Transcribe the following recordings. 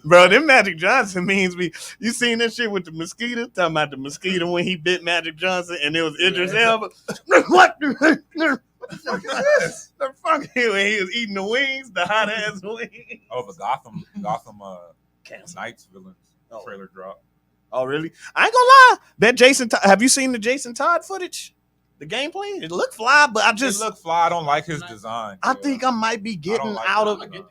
Bro, them Magic Johnson means you seen that shit with the mosquito? Talking about the mosquito when he bit Magic Johnson and it was Idris Elba. What the fuck is this? The fuck when he was eating the wings, the hot ass wings. Oh, the Gotham Knights villains trailer drop. Oh, really? I ain't gonna lie. That Jason Todd, have you seen the Jason Todd footage? The gameplay? It looked fly, but it looked fly. I don't like his design. I think I might be getting out of it.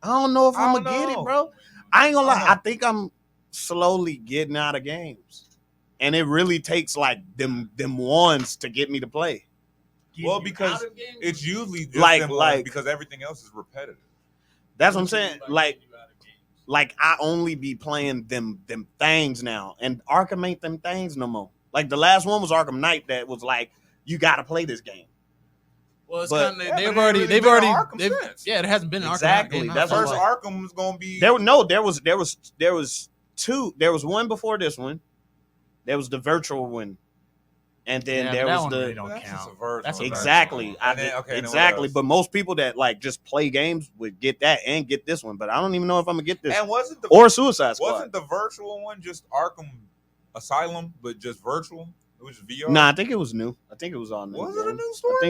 I don't know if I'm gonna get it, bro. I ain't gonna lie. I think I'm slowly getting out of games. And it really takes like them ones to get me to play. Well, because it's usually just because everything else is repetitive. That's what I'm saying. Like I only be playing them things now, and Arkham ain't them things no more. Like the last one was Arkham Knight, that was like you got to play this game. Well, it's kind of they've already it hasn't been an exactly. Arkham. That's first Arkham was gonna be there was two. There was one before this one. There was the virtual one. And then there was the don't count. That's exactly. Exactly. But most people that like just play games would get that and get this one. But I don't even know if I'm gonna get this. And wasn't the or Suicide Squad? Wasn't the virtual one just Arkham Asylum, but just virtual? It was VR. Nah, I think it was new. I think it was on new. Was it a new story? I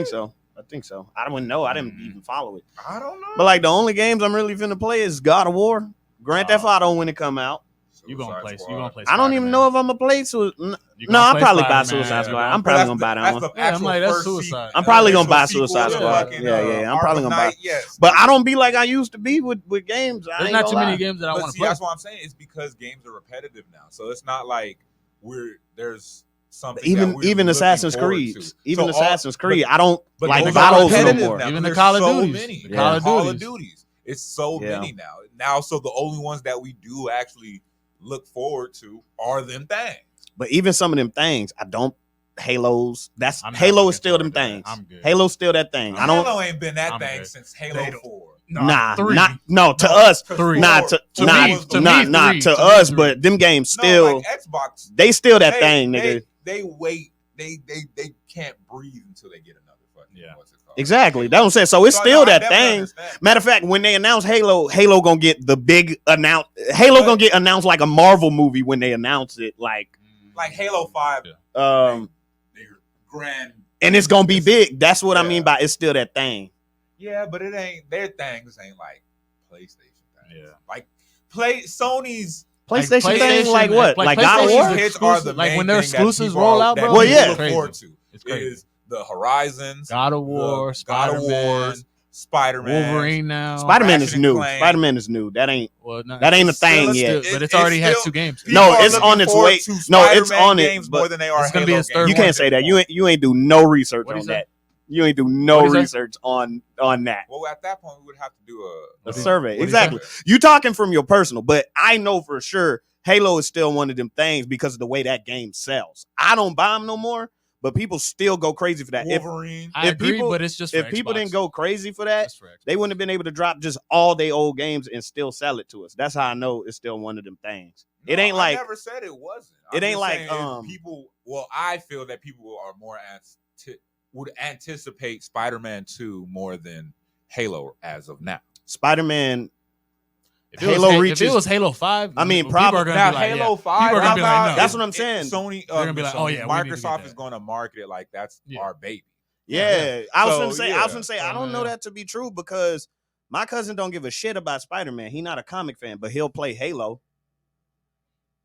think so. I don't know. I didn't even follow it. I don't know. But like the only games I'm really finna play is God of War, Grand Theft Auto when it come out. You gonna play? I don't even know if I'm gonna play. No, I'll probably buy Suicide Squad. I'm probably gonna buy that one. I'm like, that's Suicide. I'm probably gonna buy Suicide Squad. Yeah. I'm probably gonna buy. Yes. But I don't be like I used to be with games. There's not too many games that I want to play. That's what I'm saying. It's because games are repetitive now, so it's not like there's something. Even Assassin's Creed. Assassin's Creed. I don't like buy those no more. Even the Call of Duties. Call of Duties. It's so many now. So the only ones that we do actually look forward to are them things. But even some of them things, I don't. Halos. Halo is still them things. I'm good. Halo's still that thing. Halo ain't been that thing since Halo 4. To us. To us. But them games still. Like Xbox. They still that thing, nigga. They wait. They can't breathe until they get another fucking. What's it called? Exactly. That's what I'm saying. So it's still that thing. Matter of fact, when they announce Halo gonna get the big announce. Halo gonna get announced like a Marvel movie when they announce it, like Halo 5. They're grand, and it's gonna be big. That's what I mean by it's still that thing. Yeah, but it ain't their things. Ain't like PlayStation things. Yeah, like Sony's. PlayStation things like what? Like God of War? Hits are the like when their exclusives roll out, bro. Well, yeah. Look forward to. It's crazy. The Horizons, God of War, Spider-Man, Wolverine now. Spider-Man is new. That ain't a thing yet. But it's already had 2 games. No, it's on its way. No, it's on it. More than they are. It's gonna be a third. You can't say that. You ain't do no research on that. You ain't do no research on that. Well, at that point, we would have to do a survey. Exactly. You talking from your personal, but I know for sure Halo is still one of them things because of the way that game sells. I don't buy them no more. But people still go crazy for that. Wolverine. I agree, but it's just if people didn't go crazy for that, they wouldn't have been able to drop just all their old games and still sell it to us. That's how I know it's still one of them things. No, it ain't like I never said it wasn't. It ain't like people. Well, I feel that people are more would anticipate Spider-Man 2 more than Halo as of now. Spider-Man. If it was Halo 5, I mean, probably now Halo 5. People are gonna be like, no. That's what I'm saying. Sony, they're gonna be like, oh yeah, Microsoft is going to market it like that's our baby. Yeah, I was gonna say, I don't know that to be true because my cousin don't give a shit about Spider-Man. He's not a comic fan, but he'll play Halo.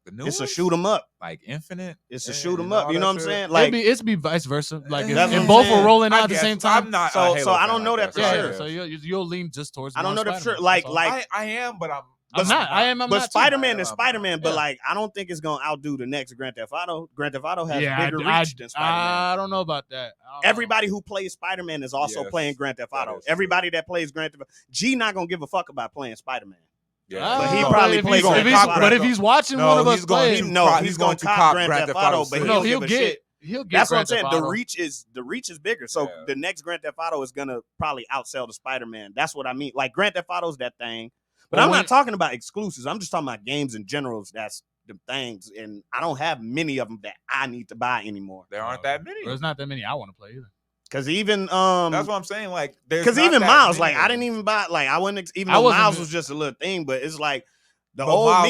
It's a shoot 'em up, like Infinite. It's a shoot 'em up. You know what I'm saying? Like it's be vice versa. Like if both were rolling out at the same time. I'm not. So I don't know that for sure. So you'll lean just towards. I don't know that for sure. Like I am, but I'm not. I am. But Spider-Man is Spider-Man. But like, I don't think it's gonna outdo the next Grand Theft Auto. Grand Theft Auto has bigger reach than Spider-Man. I don't know about that. Everybody who plays Spider-Man is also playing Grand Theft Auto. Everybody that plays Grand Theft G not gonna give a fuck about playing Spider-Man. Yeah, but he probably plays. But if he's watching one of us play, he's going to cop Grand Theft Auto. But he'll get. That's what I'm saying. The reach is bigger. So the next Grand Theft Auto is gonna probably outsell the Spider-Man. That's what I mean. Like Grand Theft Auto's that thing. But I'm not talking about exclusives. I'm just talking about games in general. That's the things, and I don't have many of them that I need to buy anymore. There aren't that many. There's not that many I want to play either. Cause even that's what I'm saying. Like, because even Miles, like I didn't even buy. Like I wouldn't even though Miles was just a little thing, but it's like the old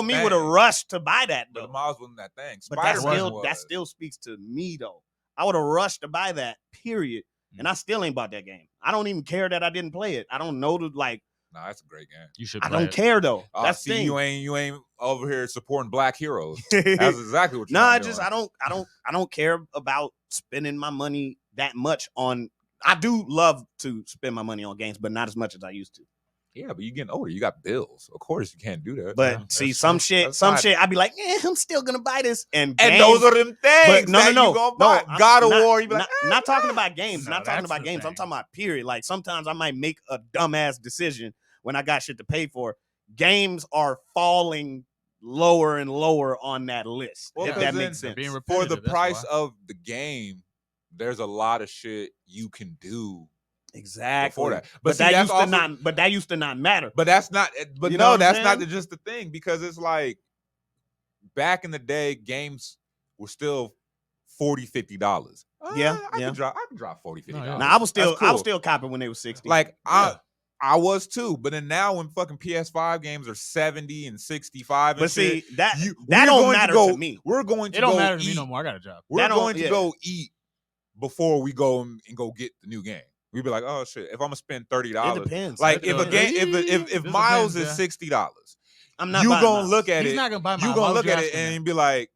me would have rushed to buy that. Though. But the Miles wasn't that thing. But that still speaks to me though. I would have rushed to buy that. Period. And I still ain't bought that game. I don't even care that I didn't play it. I don't know the like. Nah, that's a great game. You should. I don't care though. That's the thing. You ain't over here supporting black heroes. That's exactly what you're doing. I don't care about spending my money that much on. I do love to spend my money on games, but not as much as I used to. Yeah, but you're getting older. You got bills. Of course, you can't do that. But see, some shit, I'd be like, I'm still gonna buy this. And those are them things. No. God of War. You be like, not talking about games. Not talking about games. I'm talking about period. Like sometimes I might make a dumbass decision when I got shit to pay for. Games are falling lower and lower on that list. If that makes sense. For the price of the game, there's a lot of shit you can do. Exactly. That. But that used to not matter. But that's not. But no, that's not just the thing, because it's like back in the day, games were still $40, $50. Yeah, I can drop $40, $50. Now I was still copping when they were 60. Like I was too, but then now when fucking PS5 games are 70 and 65, but see that don't matter to me. We're going to. It don't matter to me no more. I got a job. We're going to go eat before we go and go get the new game. We'd be like, oh shit! If I'm gonna spend $30, it depends. Like if a game, if Miles is $60, I'm not. You gonna look at it. He's not gonna buy Miles. You gonna look at it and be like,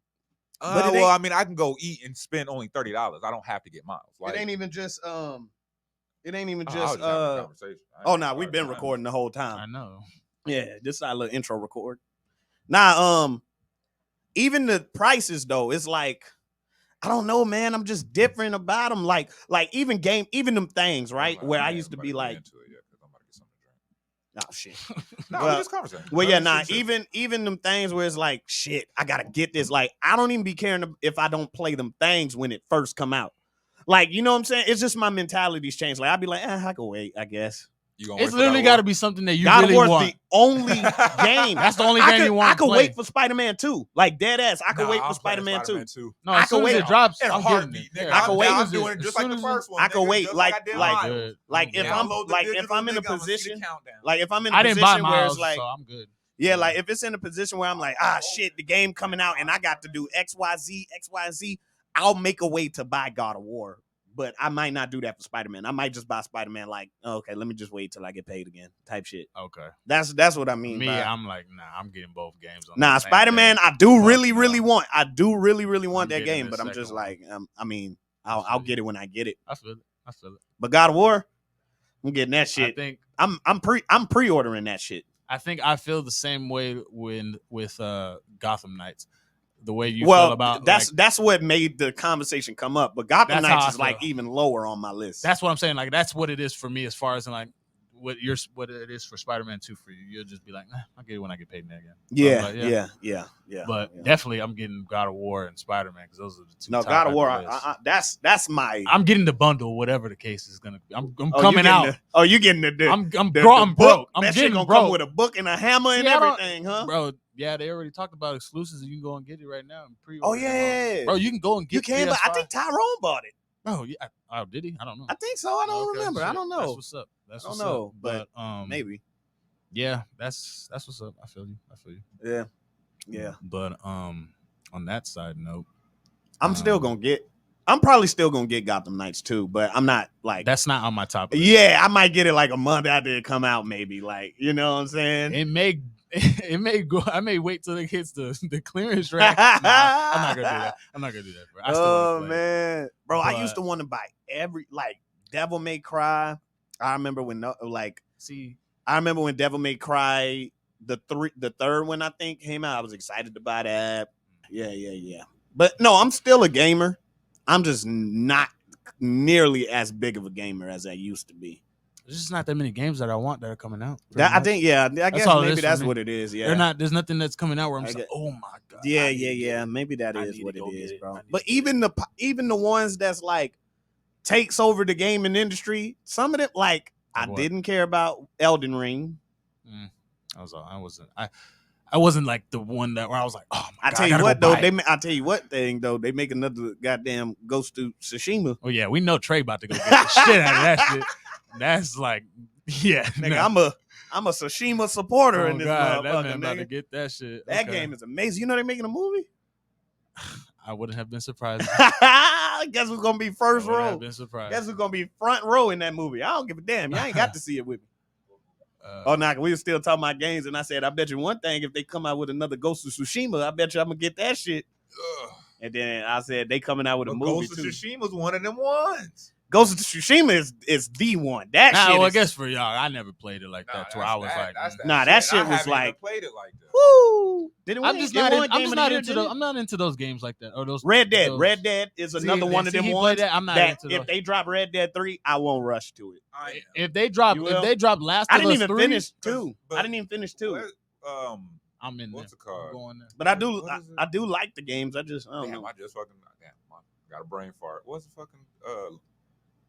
well, I mean, I can go eat and spend only $30. I don't have to get Miles. Like, it ain't even just. It ain't even just. Oh no, we've been recording the whole time. I know. Yeah, this is our little intro record. Now, even the prices though, it's like. I don't know, man. I'm just different about them. Like even them things, right? Where I used to be like, oh shit. No, just conversation. Well, yeah, even them things where it's like, shit, I gotta get this. Like, I don't even be caring if I don't play them things when it first come out. Like, you know what I'm saying? It's just my mentality's changed. Like, I'd be like, I can wait, I guess. It's literally got to be something that you really want. God of War's the only game. That's the only game you want. I could wait for Spider-Man 2. Like dead ass. I could wait for Spider-Man 2. No, I could wait. It drops. In a heartbeat. I could wait. I'm doing it just like the first one. I could wait. Like if I'm in a position. Like if I'm in a position where it's like, I'm good. Yeah, like if it's in a position where I'm like, shit, the game coming out and I got to do XYZ, I'll make a way to buy God of War. But I might not do that for Spider-Man. I might just buy Spider-Man like, okay, let me just wait till I get paid again type shit. Okay. That's what I mean. Me, I'm like, I'm getting both games. On Spider-Man, I do really want. I do really want that game, but I'm just like, I'll get it when I get it. I feel it. But God of War, I'm getting that shit. I think I'm pre-ordering that shit. I think I feel the same way with Gotham Knights. The way you feel about that's what made the conversation come up. But Gotham Knights is like even lower on my list. That's what I'm saying. Like that's what it is for me as far as like what it is for Spider-Man 2 for you. You'll just be like, I'll get it when I get paid again. Yeah. But definitely, I'm getting God of War and Spider-Man because those are the two. No, God of War. That's my. I'm getting the bundle, whatever the case is gonna be. I'm coming out. You getting the? I'm broke. I'm getting gonna broke come with a book and a hammer and everything, huh? Bro, yeah, they already talked about exclusives, and you can go and get it right now. Oh yeah, bro, you can go and get. You can, but I think Tyrone bought it. Oh yeah, did he? I don't know. I think so. I don't remember. Shit. I don't know. That's what's up. I don't know, but maybe. Yeah, that's what's up. I feel you. Yeah. But on that side note, I'm probably still gonna get Gotham Knights too, but I'm not like that's not on my top list. Yeah, I might get it like a month after it come out, maybe. Like, you know what I'm saying? It may go. I may wait till it hits the clearance rack. I'm not gonna do that, bro. Man, bro, I used to want to buy every Devil May Cry. I remember when Devil May Cry the third one I think came out. I was excited to buy that. Yeah. But no, I'm still a gamer. I'm just not nearly as big of a gamer as I used to be. There's just not that many games that I want that are coming out. I think, I guess maybe that's what it is. Yeah, there's nothing that's coming out where I'm just like, oh my god. Yeah. Maybe that is what it is, bro. But even the ones that's like takes over the gaming industry, some of them I didn't care about Elden Ring. I wasn't like the one that where I was like, oh my God. I tell you what they make another goddamn Ghost of Tsushima. Oh yeah, we know Trey about to go get the shit out of that shit. That's like, yeah, nigga, I'm a Tsushima supporter in this God, motherfucker. That man about to get that shit. That game is amazing. You know they're making a movie. I wouldn't have been surprised. Guess who's gonna be first row? Have been surprised. Guess who's gonna be front row in that movie? I don't give a damn. Y'all ain't got to see it with me. We were still talking about games, and I said, I bet you one thing, if they come out with another Ghost of Tsushima, I bet you I'm gonna get that shit. And then I said they coming out with a movie Ghost of Tsushima's one of them ones. Ghost of Tsushima is the one. That shit. Well, I guess for y'all, I never played it like that. I was like, that shit was like, played it like that. Woo! I'm not into those games like that. Or those Red Dead. Red Dead is another one of them ones. I'm not into those. If they drop Red Dead 3, I won't rush to it. If they drop Last of Us 3, I didn't even finish 2. I'm in what's it called? Going there. But I do like the games. I don't know. I just fucking got a brain fart. What's the fucking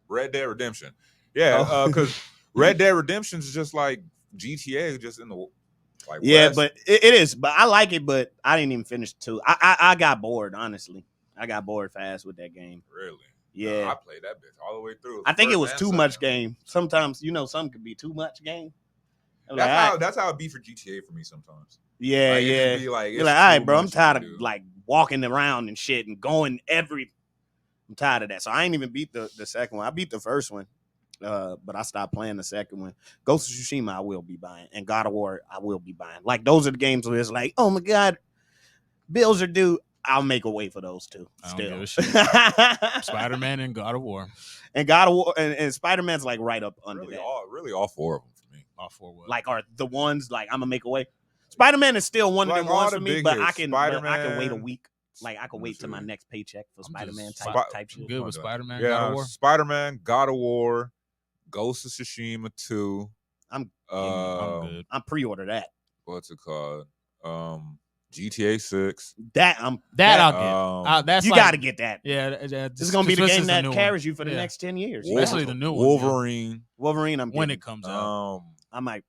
Red Dead Redemption? Yeah, because Red Dead Redemption is just like GTA, just in the like. Yeah, West. but it is. But I like it. But I didn't even finish 2. I got bored. Honestly, I got bored fast with that game. Really? Yeah, I played that bitch all the way through. I think it was too much game. Sometimes some could be too much game. That's how it be for GTA for me sometimes. Yeah, like, yeah. You're like, all right, bro. I'm tired of like walking around and shit and going I'm tired of that. So I ain't even beat the second one. I beat the first one, but I stopped playing the second one. Ghost of Tsushima I will be buying, and God of War I will be buying. Like those are the games where it's like, oh my God, bills are due. I'll make a way for those two. Still, Spider-Man and God of War, and Spider-Man's like right up under that. All 4 of them for me. All 4 what? Like are the ones like I'm gonna make a way. Spider-Man is still one of them ones for me, but I can wait a week. Like I can wait till my next paycheck for Spider-Man type shit. Good with Spider-Man. Yeah, God of War. Spider-Man, God of War, Ghost of Tsushima 2. I'm good. I'm pre-order that. What's it called? GTA 6. I'll get. That's you got to get that. Yeah, this is gonna be the game that carries you for the next 10 years. Especially the new one. Wolverine. I'm when it comes out. I might.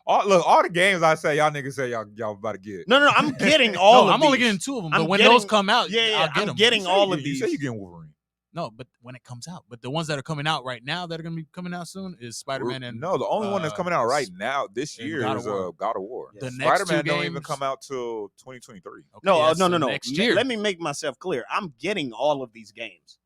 All the games I say y'all niggas say y'all about to get. No, I'm getting all of these. I'm only getting 2 of them. But when those come out, I'm getting all of these. You say you getting Wolverine. No, but when it comes out. But the ones that are coming out right now that are going to be coming out soon is Spider-Man and... No, the only one that's coming out right now this year is God of War. Yes. Spider-Man don't even come out till 2023. Okay, no. Next year. Let me make myself clear. I'm getting all of these games.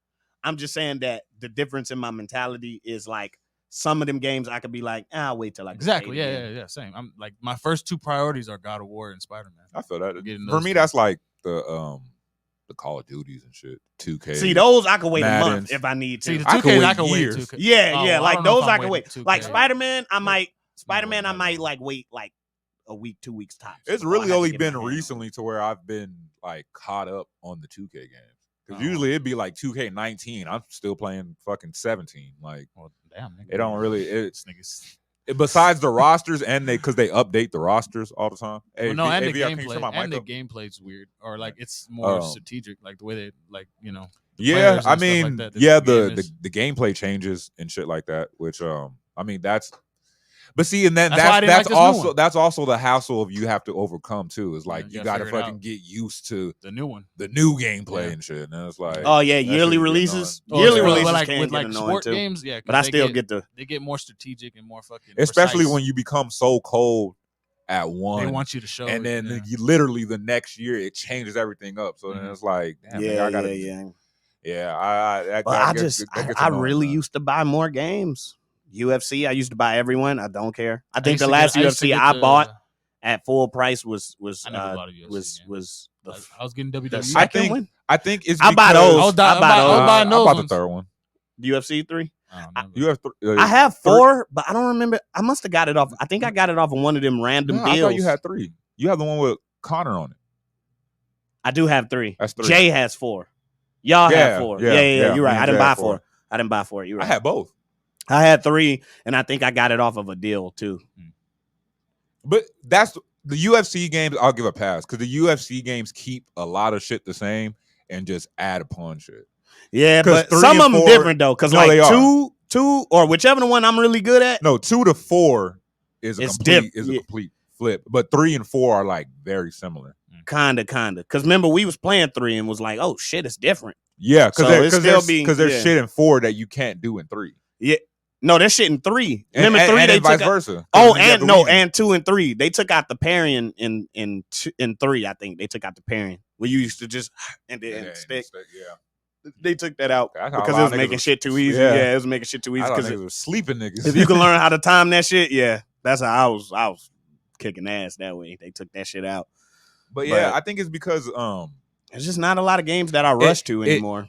I'm just saying that the difference in my mentality is like some of them games I could be like, I'll wait till I exactly. Yeah. Same. I'm like my first 2 priorities are God of War and Spider-Man. I feel that for me that's like the Call of Duties and shit. 2K. See, those I can wait a month if I need to. See, the 2Ks I can wait. 2K. Yeah, like those I can wait. 2K. Like Spider-Man, I might like wait like a week, 2 weeks tops. It's really only been recently to where I've been like caught up on the 2K games. Because usually it'd be like 2K19. I'm still playing fucking 17. Like, well, damn, nigga. It don't really. It's niggas. Besides the rosters and because they update the rosters all the time. And the gameplay's weird, or like it's more strategic, like the way they Yeah, I mean, like the gameplay changes and shit like that. Which I mean that's. But see, and then that's also the hassle of you have to overcome too. Is like you got to fucking get used to the new gameplay and shit. And it's like, oh yeah, yearly releases. With sport games, yeah. But I still they get more strategic and more fucking. Especially precise. when you become so cold at one, they want you to show, and then you literally the next year it changes everything up. So then it's like, damn, I really used to buy more games. UFC, I used to buy everyone. I don't care. I think the last UFC I bought at full price was I was getting WWE. I think it's I buy those. I bought the third one. UFC 3. You have I have 4, but I don't remember. I must have got it off. I think I got it off of one of them random deals. I thought you had 3. You have the one with Connor on it. I do have 3. That's 3. Jay has 4. Y'all have 4. Yeah. You're right. I didn't buy 4. You're right. I had both. I had 3, and I think I got it off of a deal too. But that's the UFC games. I'll give a pass because the UFC games keep a lot of shit the same and just add upon shit. Yeah, but some of them different though. Because like 2 or whichever the one I'm really good at. No, 2 to 4 is a complete flip. But 3 and 4 are like very similar. Kinda. Because remember, we was playing 3 and was like, oh shit, it's different. Yeah, because there's shit in 4 that you can't do in 3. Yeah. No, there's shit in 3. Remember, 3 and they vice took versa. and 2 and 3 they took out the parrying in 3. I think they took out the parrying. We used to just and then stick. Yeah, they took that out because it was making shit too easy. Yeah, it was making shit too easy because it was sleeping niggas. If you can learn how to time that shit, yeah, that's how I was kicking ass that way. They took that shit out. But yeah, I think it's because there's just not a lot of games that I rush to anymore.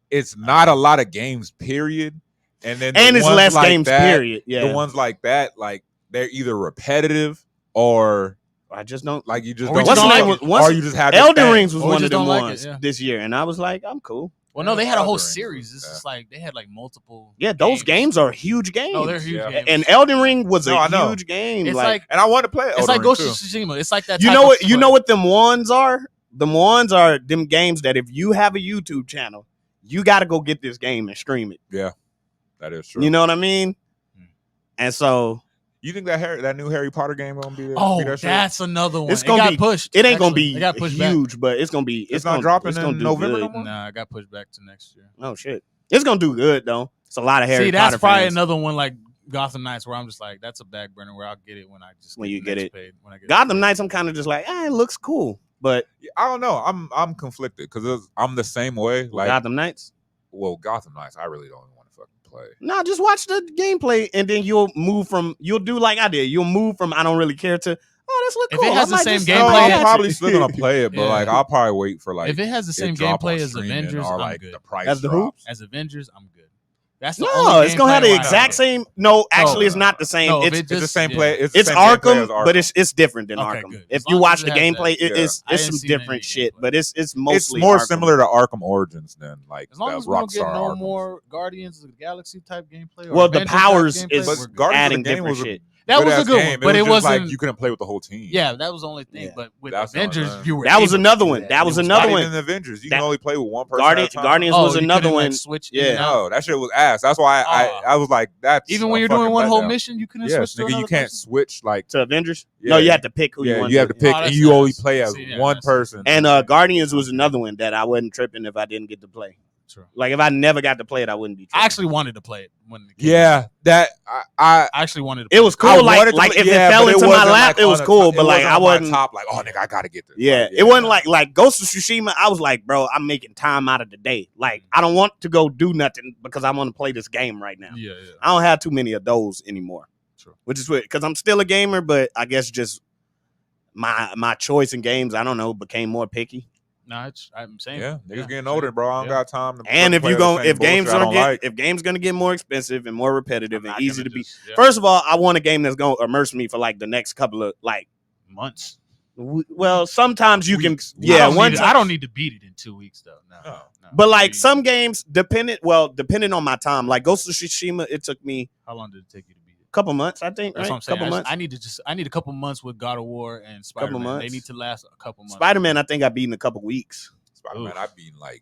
It's not a lot of games, period. And then it's less games, period. Yeah, the ones like that, like they're either repetitive or I just don't like you just don't. What's the name was, or you just have Elden Rings was one of them ones this year, and I was like, I'm cool. Well, no, they had a whole series. This is like they had like multiple. Yeah, those games are huge games. Oh, they're huge games. And Elden Ring was a huge game. It's like, and I want to play Elden Ring. It's like Ghost of Tsushima. It's like that. You know what them ones are? The ones are them games that if you have a YouTube channel, you got to go get this game and stream it. Yeah, that is true. You know what I mean? And so, you think that new Harry Potter game gonna be there? Oh, that's another one. It's gonna be pushed. It ain't gonna be huge, but it's gonna be. It's not dropping in November no more? Nah, it got pushed back to next year. Oh shit, it's gonna do good though. It's a lot of Harry Potter. See, that's probably fans. another one like Gotham Knights where I'm just like, that's a back burner where I'll get it when I just when you get it. When I get Gotham Knights, I'm kind of just like, it looks cool, but I don't know. I'm conflicted because I'm the same way. Like Gotham Knights. Well, Gotham Knights, I really don't want to fucking play. No, just watch the gameplay and then you'll do like I did. You'll move from I don't really care to this look cool. If it has the same gameplay, I'm probably still gonna play it, but like I'll probably wait for like if it has the same gameplay as Avengers, or I'm like good. The price as the who? As Avengers, I'm good. That's the it's gonna have the exact same. No, actually, it's not the same. No, it's the same play. It's Arkham, but it's different than Arkham. Good. If you watch the gameplay, it's some different shit, but it's mostly it's more Arkham. similar to Arkham Origins than like as long as we don't get no more Guardians of the Galaxy type gameplay. Well, the powers is adding different shit. That was a good one, but it wasn't like you couldn't play with the whole team. Yeah, that was the only thing. But with Avengers, that was another one. That was another one. In Avengers, you can only play with one person. Guardians was another one. Switch. Yeah, no, that shit was ass. That's why I was like, that's even when you're doing one whole mission, you couldn't switch. Nigga, you can't switch like to Avengers. No, you have to pick who you want. You have to pick, and you only play as one person. And Guardians was another one that I wasn't tripping if I didn't get to play. True. Like if I never got to play it, I wouldn't be tripping. I actually wanted to play it when it came out. That I actually wanted to play it. Was cool. Like if it fell into my lap, it was cool. But like I wasn't top. Like nigga, I gotta get this. Yeah, it wasn't like Ghost of Tsushima. I was like, bro, I'm making time out of the day. Like I don't want to go do nothing because I want to play this game right now. Yeah. I don't have too many of those anymore. True. Which is weird because I'm still a gamer, but I guess just my choice in games, I don't know, became more picky. No, I'm saying. Yeah, niggas getting older, bro. I don't got time to. And if games gonna get more expensive and more repetitive and easy to beat. First of all, I want a game that's gonna immerse me for like the next couple of like months. Well, sometimes you weeks. can. Yeah, I don't need to beat it in 2 weeks though. No. But like some games, depending on my time, like Ghost of Tsushima, it took me. How long did it take you to beat it? Couple months, I think. That's right? what I'm saying. Couple months. I need a couple months with God of War and Spider-Man. They need to last a couple months. Spider-Man, I think I beat in a couple weeks. Spider-Man, I beat in like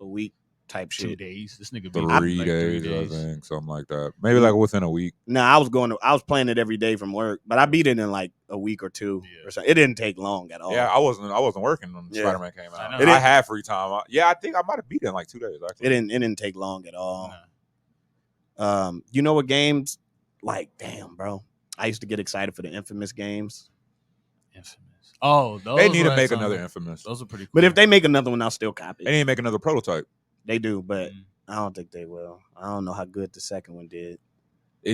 a week type 2 shit. days. This nigga beat 3 days, I think, something like that. Maybe like within a week. No, I was playing it every day from work, but I beat it in like a week or two or something. It didn't take long at all. Yeah, I wasn't working when Spider-Man came out. I had free time. I think I might have beat it in like 2 days. Actually, it didn't take long at all. No. You know what games? Like, damn, bro. I used to get excited for the Infamous games. Oh, those they need to make another Infamous. Those are pretty cool. But if they make another one, I'll still copy it. They need to make another prototype. They do, but I don't think they will. I don't know how good the second one did.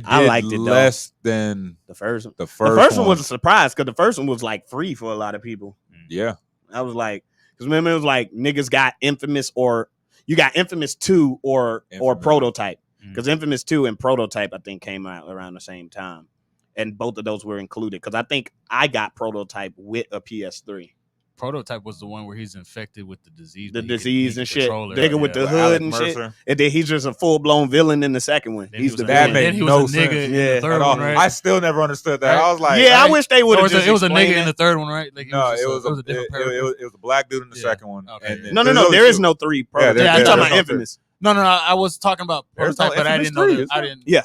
I liked it less than the first one. The first one was a surprise because the first one was like free for a lot of people. Yeah. I was like, because remember it was like niggas got Infamous or you got Infamous 2 or Prototype. Because Infamous 2 and Prototype, I think, came out around the same time. And both of those were included. Because I think I got Prototype with a PS3. Prototype was the one where he's infected with the disease. The disease and shit. Nigga with the hood and shit. And then he's just a full-blown villain in the second one. He's the bad villain. Made no sense. In the third one, right? I still never understood that. I was like, I wish they would have just it was a nigga in the third one, right? Like, no, it was a black dude in the second one. Okay. No, there is no 3 Prototype. I'm talking about Infamous. No, I was talking about Prototype, but I didn't know. I didn't. Yeah.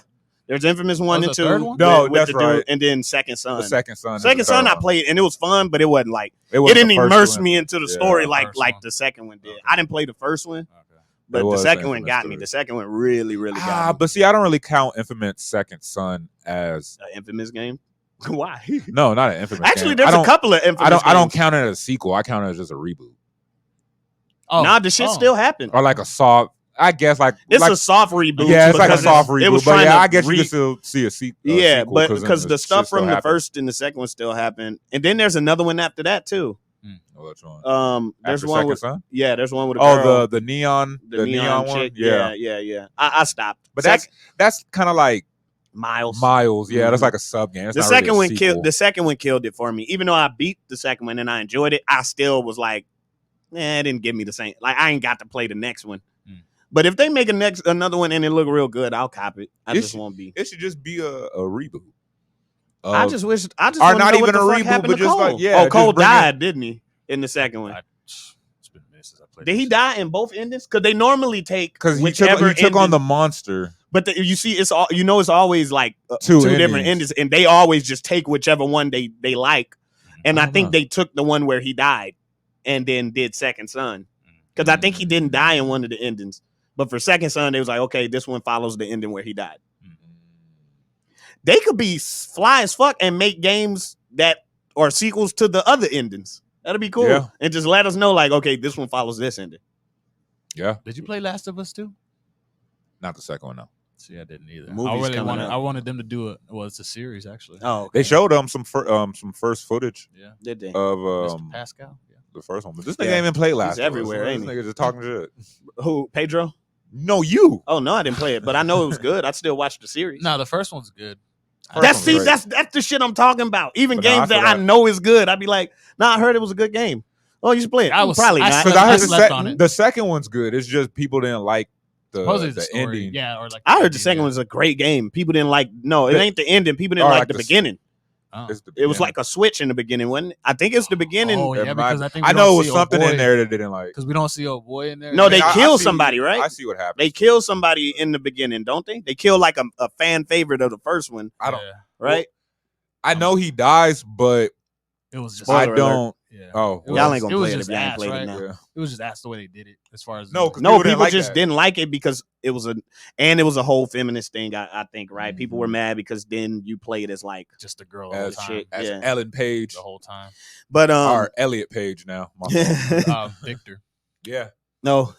There's Infamous 1 and 2. No, that's right. Dude, and then Second Son. The Second Son. Second Son I played, and it was fun, but it wasn't like it didn't immerse me into the story like the second one did. I didn't play the first one, but the second one got me. The second one really got me. But see, I don't really count Infamous Second Son as an Infamous game. Why? No, not an Infamous. Actually, there's a couple of Infamous. I don't count it as a sequel. I count it as just a reboot. The shit still happened. Or like a soft. I guess it's a soft reboot. Yeah, it's like a soft reboot. But yeah, I guess you can still see a sequel. Yeah, but because the stuff from the first and the second one still happened, and then there's another one after that too. Which one? There's after one with Son? Yeah, there's one with a girl. the neon chick. One. Yeah. I stopped, but that's kind of like Miles. Yeah, that's like a sub game. The second one killed. The second one killed it for me. Even though I beat the second one and I enjoyed it, I still was like, it didn't give me the same. Like I ain't got to play the next one. But if they make another one and it look real good, I'll cop it. It just won't be. It should just be a reboot. I just wish. I just or not even a reboot, but just Cole. like Cole died, didn't he? In the second one. It's been minutes since I played. Did he die in both endings? Because they normally take because he took on the monster. But you see, it's all it's always like two different endings, and they always just take whichever one they like. And I think they took the one where he died, and then did Second Son. Because I think he didn't die in one of the endings. But for Second Son, they was like, okay, this one follows the ending where he died. They could be fly as fuck and make games that are sequels to the other endings. That'd be cool. Yeah. And just let us know, like, okay, this one follows this ending. Yeah. Did you play Last of Us 2? Not the second one, no. See, I didn't either. I wanted them to do it. Well, it's a series, actually. Oh, okay. They showed them some first footage. Yeah. Did they? Of Mr. Pascal. Yeah. The first one. But this nigga ain't even played Last of Us. He's everywhere, ain't he? This nigga just talking shit. Who? Pedro? No, you. Oh no, I didn't play it, but I know it was good. I still watched the series. No, the first one's good. That's the shit I'm talking about. Even but games that I know is good, I'd be like, nah, I heard it was a good game. Oh, you should play it. Probably not. Because I heard the second one's good. It's just people didn't like the ending. Yeah, or like I heard the second one's a great game. People didn't like. No, it ain't the ending. People didn't like the beginning. Oh. It was like a switch in the beginning, wasn't it? I think it's the beginning. Oh, yeah, because I think I know it was something in there that didn't like. Because we don't see old boy in there. No, they kill somebody, right? I see what happened. They kill somebody in the beginning, don't they? They kill like a fan favorite of the first one. I don't. Right? I know he dies, but it was just. I don't. Yeah. Oh, y'all ain't gonna play it if y'all ain't played it now. Yeah. It was just ass the way they did it. As far as no, people just didn't like it because it was a whole feminist thing. I think, right? People were mad because then you play it as like just a girl all the time. As Ellen Page the whole time. But or Elliot Page now. Victor. Yeah. No,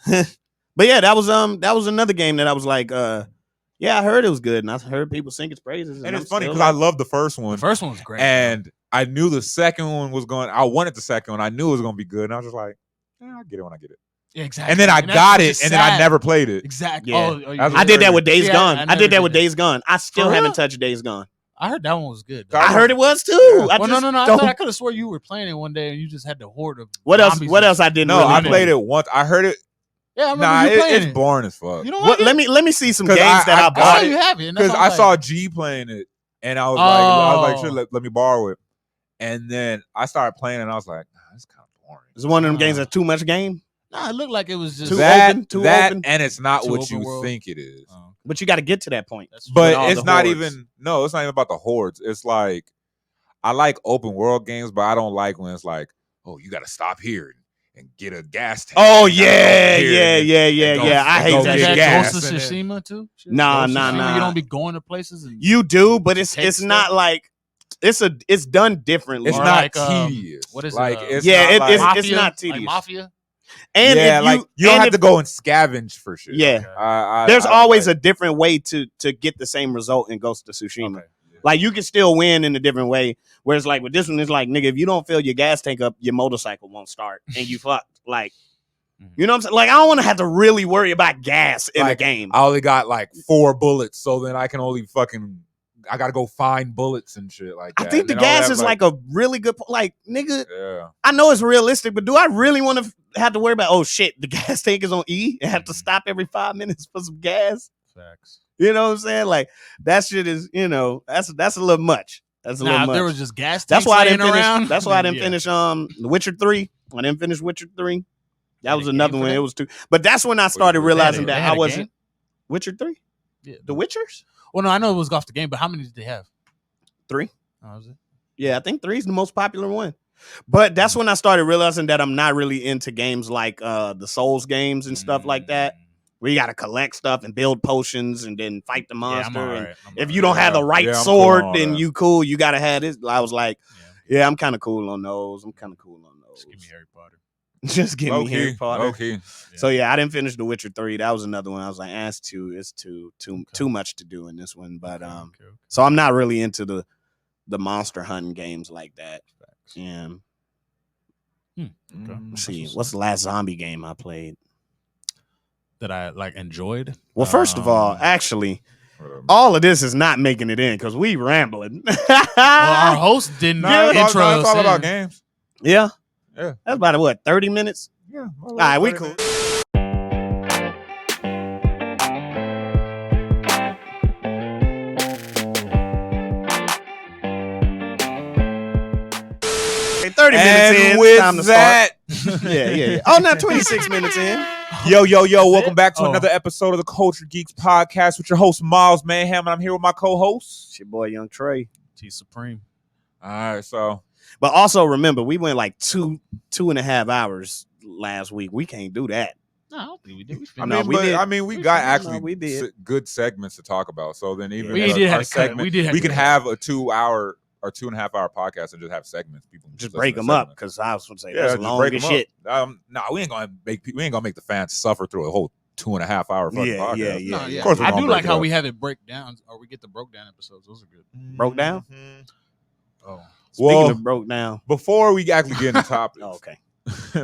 but yeah, that was another game that I was like, yeah, I heard it was good, and I heard people sing its praises. And it's funny because I love the first one. The first one was great, and I knew the second one was going. I wanted the second one. I knew it was going to be good, and I was just like, I'll get it when I get it. Yeah, exactly. And then I got it, and then I never played it. Exactly. Yeah. I did that with Days Gone. I did that with Days Gone. I still haven't touched Days Gone. I heard that one was good. I heard it was too. Yeah. I could have swore you were playing it one day, and you just had to hoard of. What else? I didn't. No, I played it once. I heard it. Yeah, I remember you playing it's boring as fuck. You know what? Let me see some games that I bought. You have it because I saw G playing it, and I was like, shit, let me borrow it. And then I started playing, and I was like, it's kind of boring. Is it one of them games that's too much game? Nah, it looked like it was just too open, and it's not what you think it is. But you got to get to that point. But it's not even. No, it's not even about the hordes. It's like I like open world games, but I don't like when it's like, oh, you got to stop here and get a gas tank. Oh yeah. I hate that shit. Ghost of Tsushima too. Nah. You don't be going to places. And you do, but it's not like. It's done differently. It's not tedious. What is like? It? It's not tedious. Like Mafia. And you don't have to go and scavenge for shit. Yeah, there's always a different way to get the same result in Ghost of Tsushima. Okay. Like you can still win in a different way. Whereas like with this one, it's like nigga, if you don't fill your gas tank up, your motorcycle won't start, and you fucked. Like, you know what I'm saying? Like I don't want to have to really worry about gas in a game. I only got like 4 bullets, so then I can only I gotta go find bullets and shit like that. I think the gas is like a really good, like nigga. Yeah. I know it's realistic, but do I really want to have to worry about? Oh shit, the gas tank is on E and have to stop every 5 minutes for some gas. Facts. You know what I'm saying? Like that shit is, that's a little much. That's a little much. There was just gas tanks. That's why I didn't finish. Around. That's why I didn't finish. The Witcher 3. I didn't finish Witcher 3. That was another one. It was 2. But that's when I started realizing that I wasn't. Witcher 3. Yeah. The Witchers. Well, no, I know it was off the game, but how many did they have? 3. Oh, was it? Yeah, I think 3 is the most popular one. But that's when I started realizing that I'm not really into games like the Souls games and stuff like that. Where you got to collect stuff and build potions and then fight the monster. And if you don't have the right sword, then you cool. You got to have this. I was like, yeah, I'm kind of cool on those. Just give me Harry Potter. Just give me Harry Potter. Okay. So yeah, I didn't finish The Witcher 3. That was another one. I was like, it's too much to do in this one. But so I'm not really into the monster hunting games like that. Yeah. Let's see, what's the last zombie game I played that I enjoyed? Well, first of all, actually, all of this is not making it in because we rambling. Well, our host didn't intro us. It's all about games. Yeah. That's about 30 minutes. Yeah. All right, we cool. Okay, 30 minutes in. With time to that, start. Yeah. Oh, now 26 minutes in. Yo, welcome back to another episode of the Koldture Geeks podcast with your host Miles Mayhem, and I'm here with my co-host. It's your boy Young Trey. T Supreme. All right, so. But also remember, we went like 2.5 hours last week. We can't do that. No, I don't think we did. We did good segments to talk about. So then even we can have a 2 hour or 2.5 hour podcast and just have segments. People just break them up because I was going to say that's long as shit. We ain't gonna make the fans suffer through a whole 2.5 hour fucking podcast. Yeah. Of course, I do like how we have it break down, or we get the broke down episodes. Those are good. Broke down. Oh. Speaking of broke down, before we actually get into topics, okay.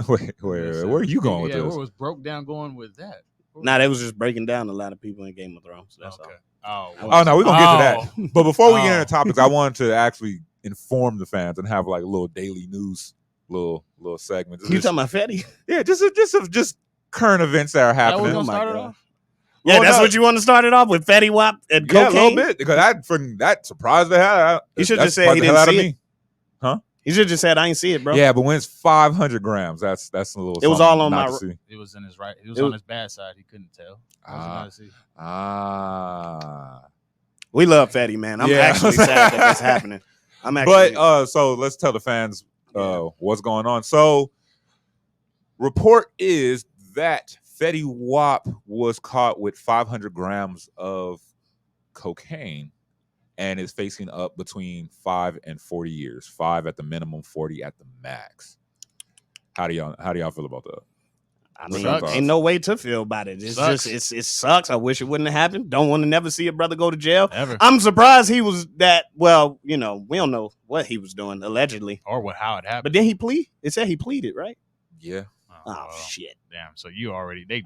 where are you going with this? Where was broke down going with that? They was just breaking down a lot of people in Game of Thrones. That's all. Oh no, we're gonna get to that. But before we get into topics, I wanted to actually inform the fans and have like a little daily news, little segment. You talking about Fetty? Yeah, just current events that are happening. Oh my God. Yeah, that's what you want to start it off with, Fetty Wap and cocaine? Yeah, a little bit because that surprised the hell. You should just say he didn't see it. Huh? You should just said I ain't see it, bro. Yeah, but when it's 500 grams, that's a little. It was all on my. It was in his right. It was on his bad side. He couldn't tell. We love Fetty, man. I'm actually sad that that's happening. So let's tell the fans what's going on. So, report is that Fetty Wap was caught with 500 grams of cocaine and is facing up between 5 and 40 years. 5 at the minimum, 40 at the max. How do y'all feel about that? I mean, ain't no way to feel about it. It's just it sucks. I wish it wouldn't have happened. Don't want to never see a brother go to jail. Ever. I'm surprised he was that. Well, we don't know what he was doing allegedly or how it happened. But then he It said he pleaded, right? Yeah. Oh shit! Damn. So you already they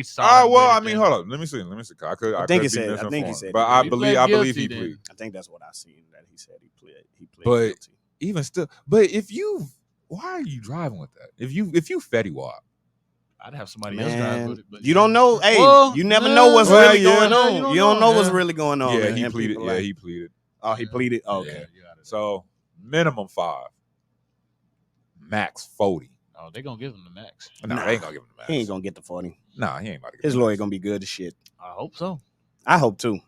saw. I mean, hold up. Let me see. I think he said. But I believe he pleaded. I think that's what I seen. That he said he pleaded. But guilty. Even still, why are you driving with that? If you Fetty Wap, I'd have somebody else drive with it. But you don't know. Hey, you never know what's really going on. You don't know what's really going on. Yeah, he pleaded. Yeah, he pleaded. Oh, he pleaded. Okay. So minimum 5, max 40. Oh, they gonna give him the max. No, they ain't gonna give him the max. He ain't gonna get the 40. Nah, he ain't about to get his lawyer gonna be good as shit. I hope so. I hope too.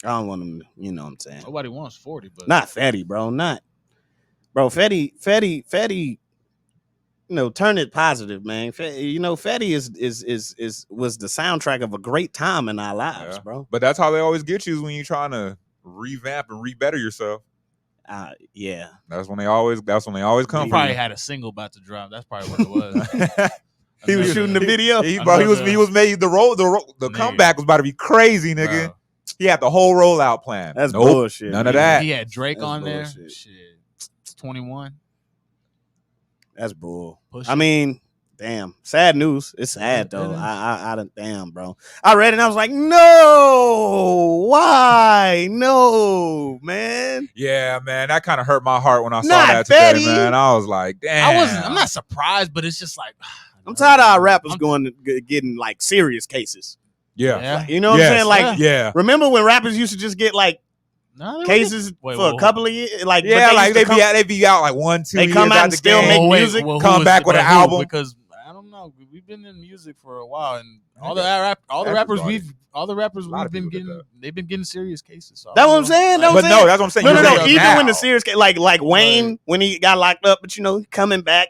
I don't want him to, you know what I'm saying. Nobody wants 40, but not Fetty, bro. Fetty. You know, turn it positive, man. Fetty was the soundtrack of a great time in our lives, bro. But that's how they always get you is when you're trying to revamp and re-better yourself. Yeah. That's when they always come. He probably had a single about to drop. That's probably what it was. He was shooting the video. He was made the comeback was about to be crazy, nigga. Bro. He had the whole rollout plan. That's bullshit. None of that. He had Drake on there. Shit. 21. That's bull. I mean, damn. Sad news. It's sad though. Damn, bro. I read it and I was like, no. Why? No, man. Yeah, man. That kind of hurt my heart when I saw that today, man. I was like, damn. I'm not surprised, but it's just like I'm tired of our rappers getting like serious cases. Yeah. Like, you know what I'm saying? Like, remember when rappers used to just get like cases for a couple of years? Like, they be out like 1-2 years. They come out and still make music. Come back with an album. Because I don't no, we've been in music for a while, and all the rappers we've been getting, they've been getting serious cases. So that's what I'm saying. That's what I'm saying. No. Even when the serious case, like Wayne, when he got locked up, but coming back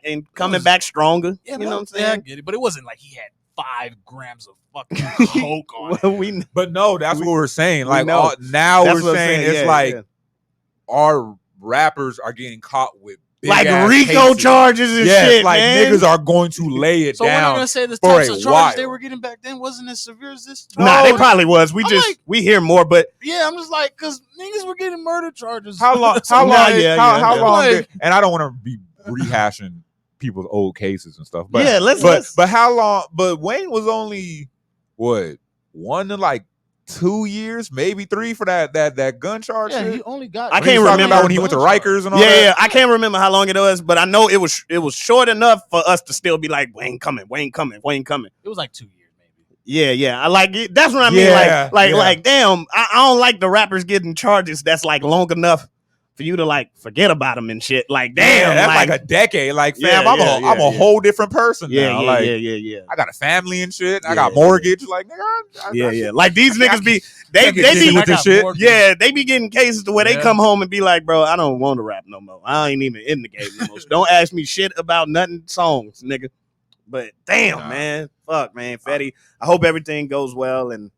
stronger. Yeah, you know what I'm saying? Yeah, I get it, but it wasn't like he had 5 grams of fucking coke on him. But no, that's what we're saying. Like now we're saying it's like our rappers are getting caught with like RICO charges and shit. Like man. niggas are going to lay it down. So when I'm gonna say the types of charges they were getting back then wasn't as severe as this. Nah, they probably was. We hear more, but yeah, I'm just like, because niggas were getting murder charges. How long? How long? And I don't want to be rehashing people's old cases and stuff. But but how long? But Wayne was only what 1 to like 2 years, maybe 3 for that gun charge. Yeah, he only got. I can't remember when he went to Rikers and all that. Yeah, I can't remember how long it was, but I know it was short enough for us to still be like Wayne coming. It was like 2 years, maybe. Yeah. I like it. That's what I mean. Like, damn. I don't like the rappers getting charges that's like long enough for you to like forget about them and shit. Like, damn, that's like a decade. Like, fam, I'm a whole different person now. Yeah. I got a family and shit. I got mortgage. Like, nigga, Like these niggas be they be with this shit. Yeah, they be getting cases to where they come home and be like, bro, I don't want to rap no more. I ain't even in the game no more. So don't ask me shit about nothing songs, nigga. But damn, man, fuck, man, Fetty. I hope everything goes well, and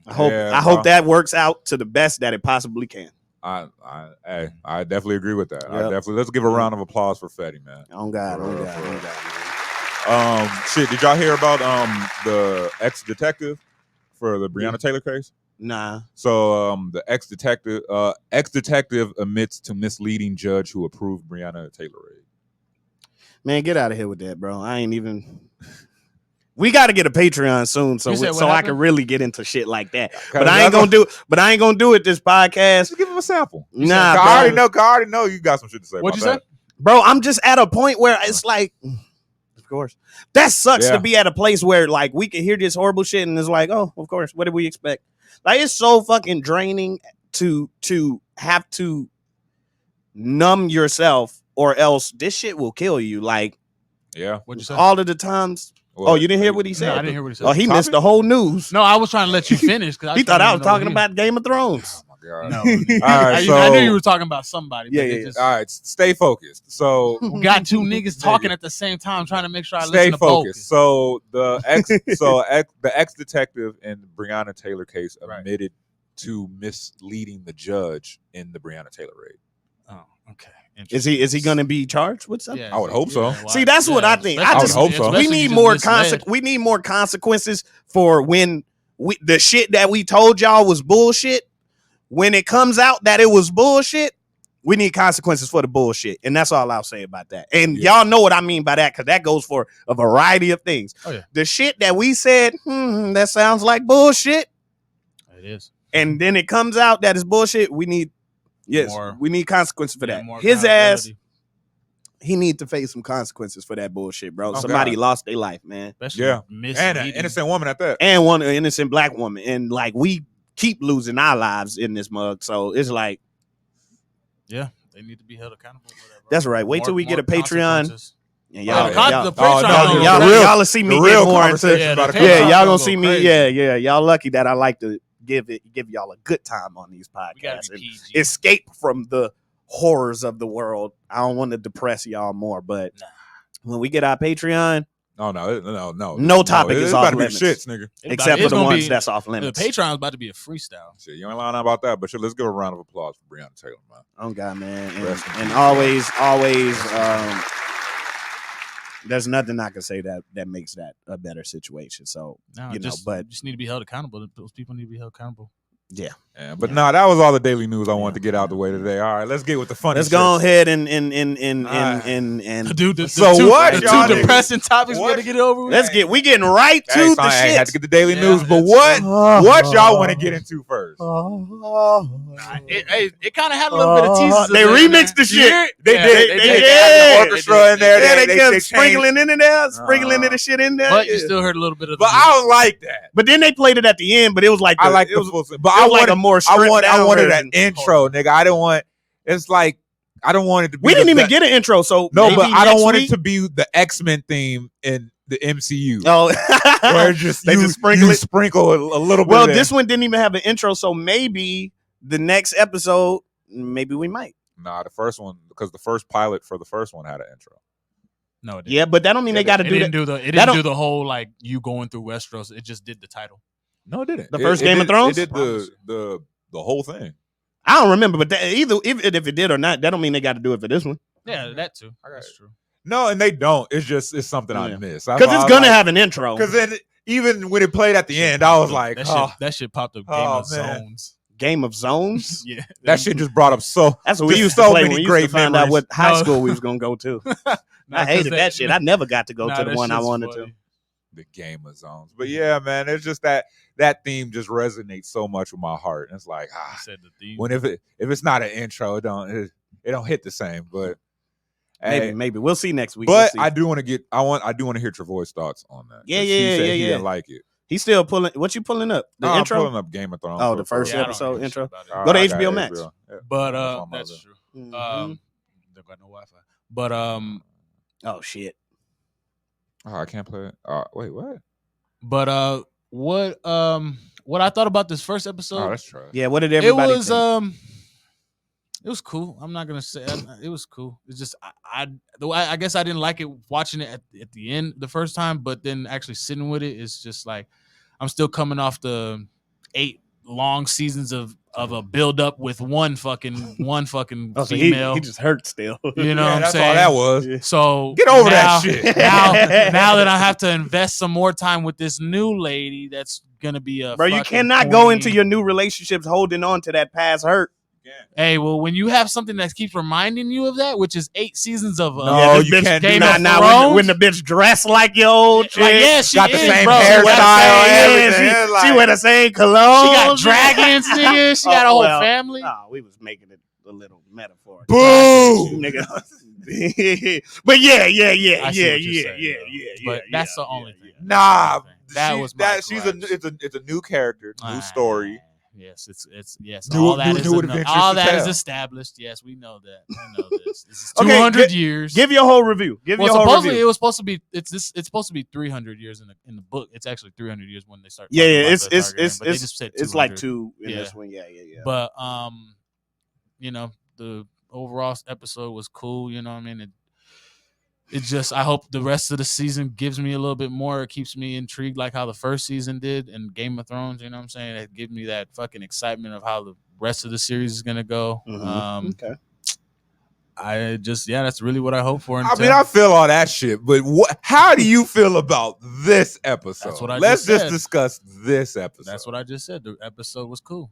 I hope that works out to the best that it possibly can. I definitely agree with that. Yep. Let's give a round of applause for Fetty, man. On God. Shit, did y'all hear about the ex-detective for the Breonna Taylor case? Nah. So the ex-detective admits to misleading judge who approved Breonna Taylor raid. Man, get out of here with that, bro. I ain't even. We got to get a Patreon soon, so I can really get into shit like that. But I ain't gonna do it this podcast. Just give him a sample. Nah, I already know you got some shit to say. What'd you say, bro? I'm just at a point where it's like, of course, that sucks to be at a place where like we can hear this horrible shit and it's like, oh, of course, what did we expect? Like it's so fucking draining to have to numb yourself, or else this shit will kill you. Like, what'd you say? All of the times. Well, you didn't hear what he said? No, I didn't hear what he said. Oh, he missed the whole news. No, I was trying to let you finish. He thought I was talking about Game of Thrones. Oh, my God. No. All right, I knew you were talking about somebody. Yeah. All right, stay focused. So we got 2 niggas talking at the same time, trying to make sure I listen to both. So the ex-detective in the Breonna Taylor case admitted to misleading the judge in the Breonna Taylor raid. Oh, okay. Is he going to be charged with something? Yeah, I would hope so. See, that's what I think. I would hope so. We need more consequences for when the shit that we told y'all was bullshit. When it comes out that it was bullshit, we need consequences for the bullshit, and that's all I'll say about that. And y'all know what I mean by that, because that goes for a variety of things. Oh, yeah. The shit that we said, that sounds like bullshit. It is. And then it comes out that it's bullshit. We need. Yes, we need consequences for that. His ass, he need to face some consequences for that bullshit, bro. Somebody lost their life, man. And an innocent woman at that. And one innocent black woman. And like we keep losing our lives in this mug. So it's like, yeah, they need to be held accountable for that, bro. That's right. Wait till we get a Patreon. And y'all will see me get more into. Y'all gonna see me. Yeah. Y'all lucky that I like to give y'all a good time on these podcasts and escape from the horrors of the world. I don't want to depress y'all more, but when we get our Patreon, no topic is off limits, shits, nigga. Except for the ones that's off limits. The Patreon is about to be a freestyle. Shit, you ain't lying about that, but let's give a round of applause for Breonna Taylor, man. Oh God, man, and always. There's nothing I can say that makes that a better situation. So just need to be held accountable. Those people need to be held accountable. Yeah. But that was all the daily news I wanted to get out the way today. All right, let's get with the funny. Let's go ahead and dude. The two depressing topics we got to get over with. We getting right to the shit. Had to get the daily news, but what y'all want to get into first? It kind of had a little bit of teasers. They remixed the shit. They did. They had the orchestra in there. Yeah, they kept sprinkling in there, sprinkling the shit in there. But you still heard a little bit of. But I don't like that. But then they played it at the end. But it was like I wanted a more. I wanted an intro, nigga. I didn't want. It's like I don't want it to be. We didn't even get an intro, so no, but I don't want it to be the X-Men theme in the MCU. Oh, where just they just sprinkle a little bit. Well, this one didn't even have an intro, so maybe the next episode, maybe we might. Nah, the first one, because the first pilot for the first one had an intro. No, it didn't. Yeah, but that don't mean they got to do that. It didn't do the whole like you going through Westeros. It just did the title. No, it didn't. The first Game of Thrones. It did the whole thing. I don't remember, but if it did or not, that don't mean they got to do it for this one. Yeah, that too. That's true. No, and they don't. It's something I miss because it's gonna have an intro. Because then even when it played at the end, I was like, that shit popped up. Game of Zones. Game of Zones. Yeah, that shit just brought up that's what we used to play when we used to find out what high school we was gonna go to. I hated that shit. I never got to go to the one I wanted to. The Game of Zones. But yeah, man, it's just that theme just resonates so much with my heart. And it's like, when if it's not an intro, it don't hit the same. But maybe we'll see next week. But I do want to hear Travoy's thoughts on that. Yeah. He didn't like it. He's still pulling. What you pulling up? The intro. I'm pulling up Game of Thrones. Oh, the first episode intro. Go to HBO Max. Yeah. But that's true. They've got no Wi-Fi. But oh shit. Oh, I can't play it. Wait, what? But what I thought about this first episode? Oh, that's true. Yeah, what did everybody think? It was cool. I'm not gonna say it was cool. It's just I guess I didn't like it watching it at the end the first time, but then actually sitting with it is just like I'm still coming off the 8 long seasons of a build up with one fucking female. So he just hurt still. You know what I'm that's saying? All that was. So get over that shit. Now that I have to invest some more time with this new lady, that's gonna be a bro. You cannot go into your new relationships holding on to that past hurt. Hey, well, when you have something that keeps reminding you of that, which is 8 seasons of you can't do that. Now when the bitch dressed like your old chick, like, she got the same hairstyle, she wear the same cologne. She got dragons, nigga. She got a whole family. Oh, we was making it a little metaphor. Boo, nigga. But yeah. But that's the only thing. Nah, it's a new character, new story. Yes, it's all that is established. Yes, we know that. I know this. This is 200 years. Give your whole review. It was supposed to be. It's supposed to be 300 years in the book. It's actually 300 years when they start. It's like 2 in this one. Yeah. But the overall episode was cool. You know what I mean? It just, I hope the rest of the season gives me a little bit more. It keeps me intrigued like how the first season did in Game of Thrones. You know what I'm saying? It gives me that fucking excitement of how the rest of the series is going to go. Mm-hmm. Okay. That's really what I hope for. I mean, I feel all that shit, but how do you feel about this episode? That's what Let's just discuss this episode. That's what I just said. The episode was cool.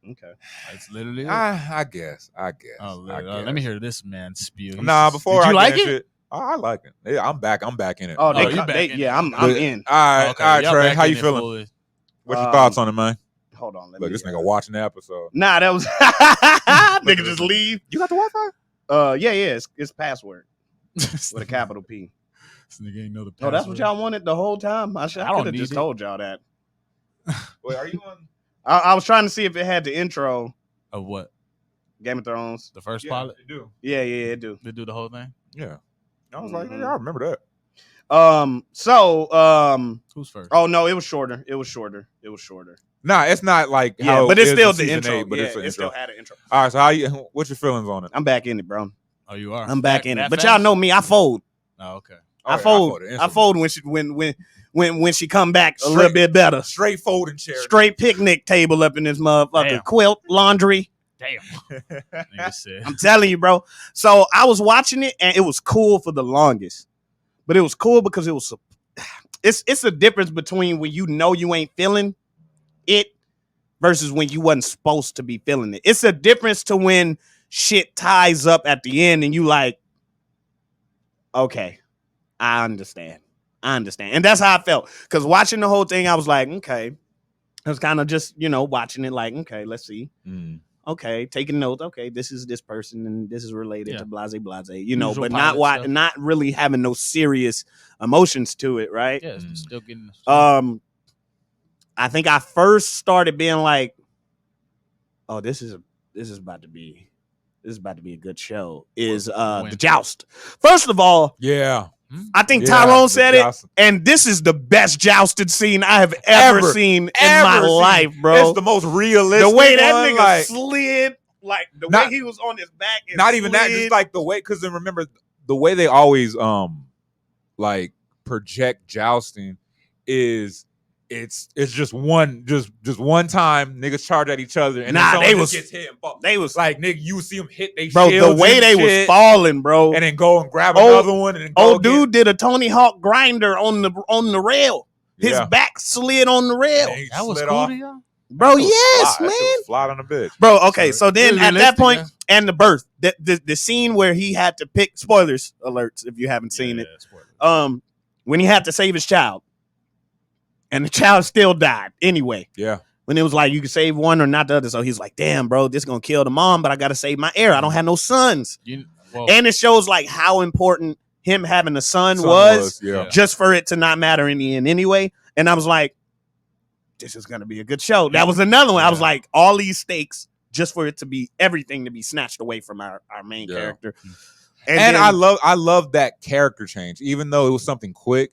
Okay. It's literally I guess. Let me hear this man spew. Nah, before did you like it? Shit, I like it. Yeah, I'm back in it. Oh, I'm in. All right, Trey. How you feeling? What's your thoughts on it, man? Hold on. Look, this nigga watching the episode. Nah, that was nigga just leave. You got the Wi-Fi? Yeah. It's password with a capital P. This nigga ain't know the password. Oh, that's what y'all wanted the whole time. I could have just told y'all that. Wait, are you on? I was trying to see if it had the intro of what? Game of Thrones. The first pilot? They do. Yeah, it do. They do the whole thing? Yeah. I was like, I remember that. Who's first? Oh no, it was shorter. Nah, it's not like how but it's still the season intro. 8, but it's an intro. Still had an intro. All right, so what's your feelings on it? I'm back in it, bro. Oh, you are? I'm back in it. But y'all know me, I fold. Oh, okay. I fold when she come back a little bit better. Straight folding chair. Straight picnic table up in this motherfucker. Damn. Quilt, laundry. Damn. I'm telling you, bro. So I was watching it and it was cool for the longest. But it was cool because it's a difference between when you know you ain't feeling it versus when you wasn't supposed to be feeling it. It's a difference to when shit ties up at the end and you like, okay, I understand. And that's how I felt. Because watching the whole thing, I was like, okay. I was kind of just, watching it like, okay, let's see. Okay, taking notes. Okay, this is this person and this is related to blase, Usual but not really having no serious emotions to it, right? Yeah, it's still getting. I think I first started being like, oh, this is about to be this is about to be a good show, is the joust. First of all, I think Tyrone said it, and this is the best jousted scene I have ever seen in my life, bro. It's the most realistic. The way that nigga slid, like the way he was on his back. And not even that, just like the way. Because then remember the way they always like project jousting is. It's just one time niggas charge at each other and they was gets hit and fall. They was like nigga, you see them hit they bro the way they was falling, bro, and then go and grab another one and then go dude did a Tony Hawk grinder on the rail. His back slid on the rail. That was cool to y'all? Bro, yes, man. Flat on the bitch. Bro, okay, so then at that point and the birth, the scene where he had to pick spoilers alerts if you haven't seen it. When he had to save his child. And the child still died anyway. Yeah. When it was like, you can save one or not the other. So he's like, damn, bro, this is going to kill the mom, but I got to save my heir. I don't have no sons. And it shows like how important him having a son was just for it to not matter in the end anyway. And I was like, this is going to be a good show. That was another one. I was like, all these stakes just for it to be everything to be snatched away from our main character. And then, I love that character change, even though it was something quick.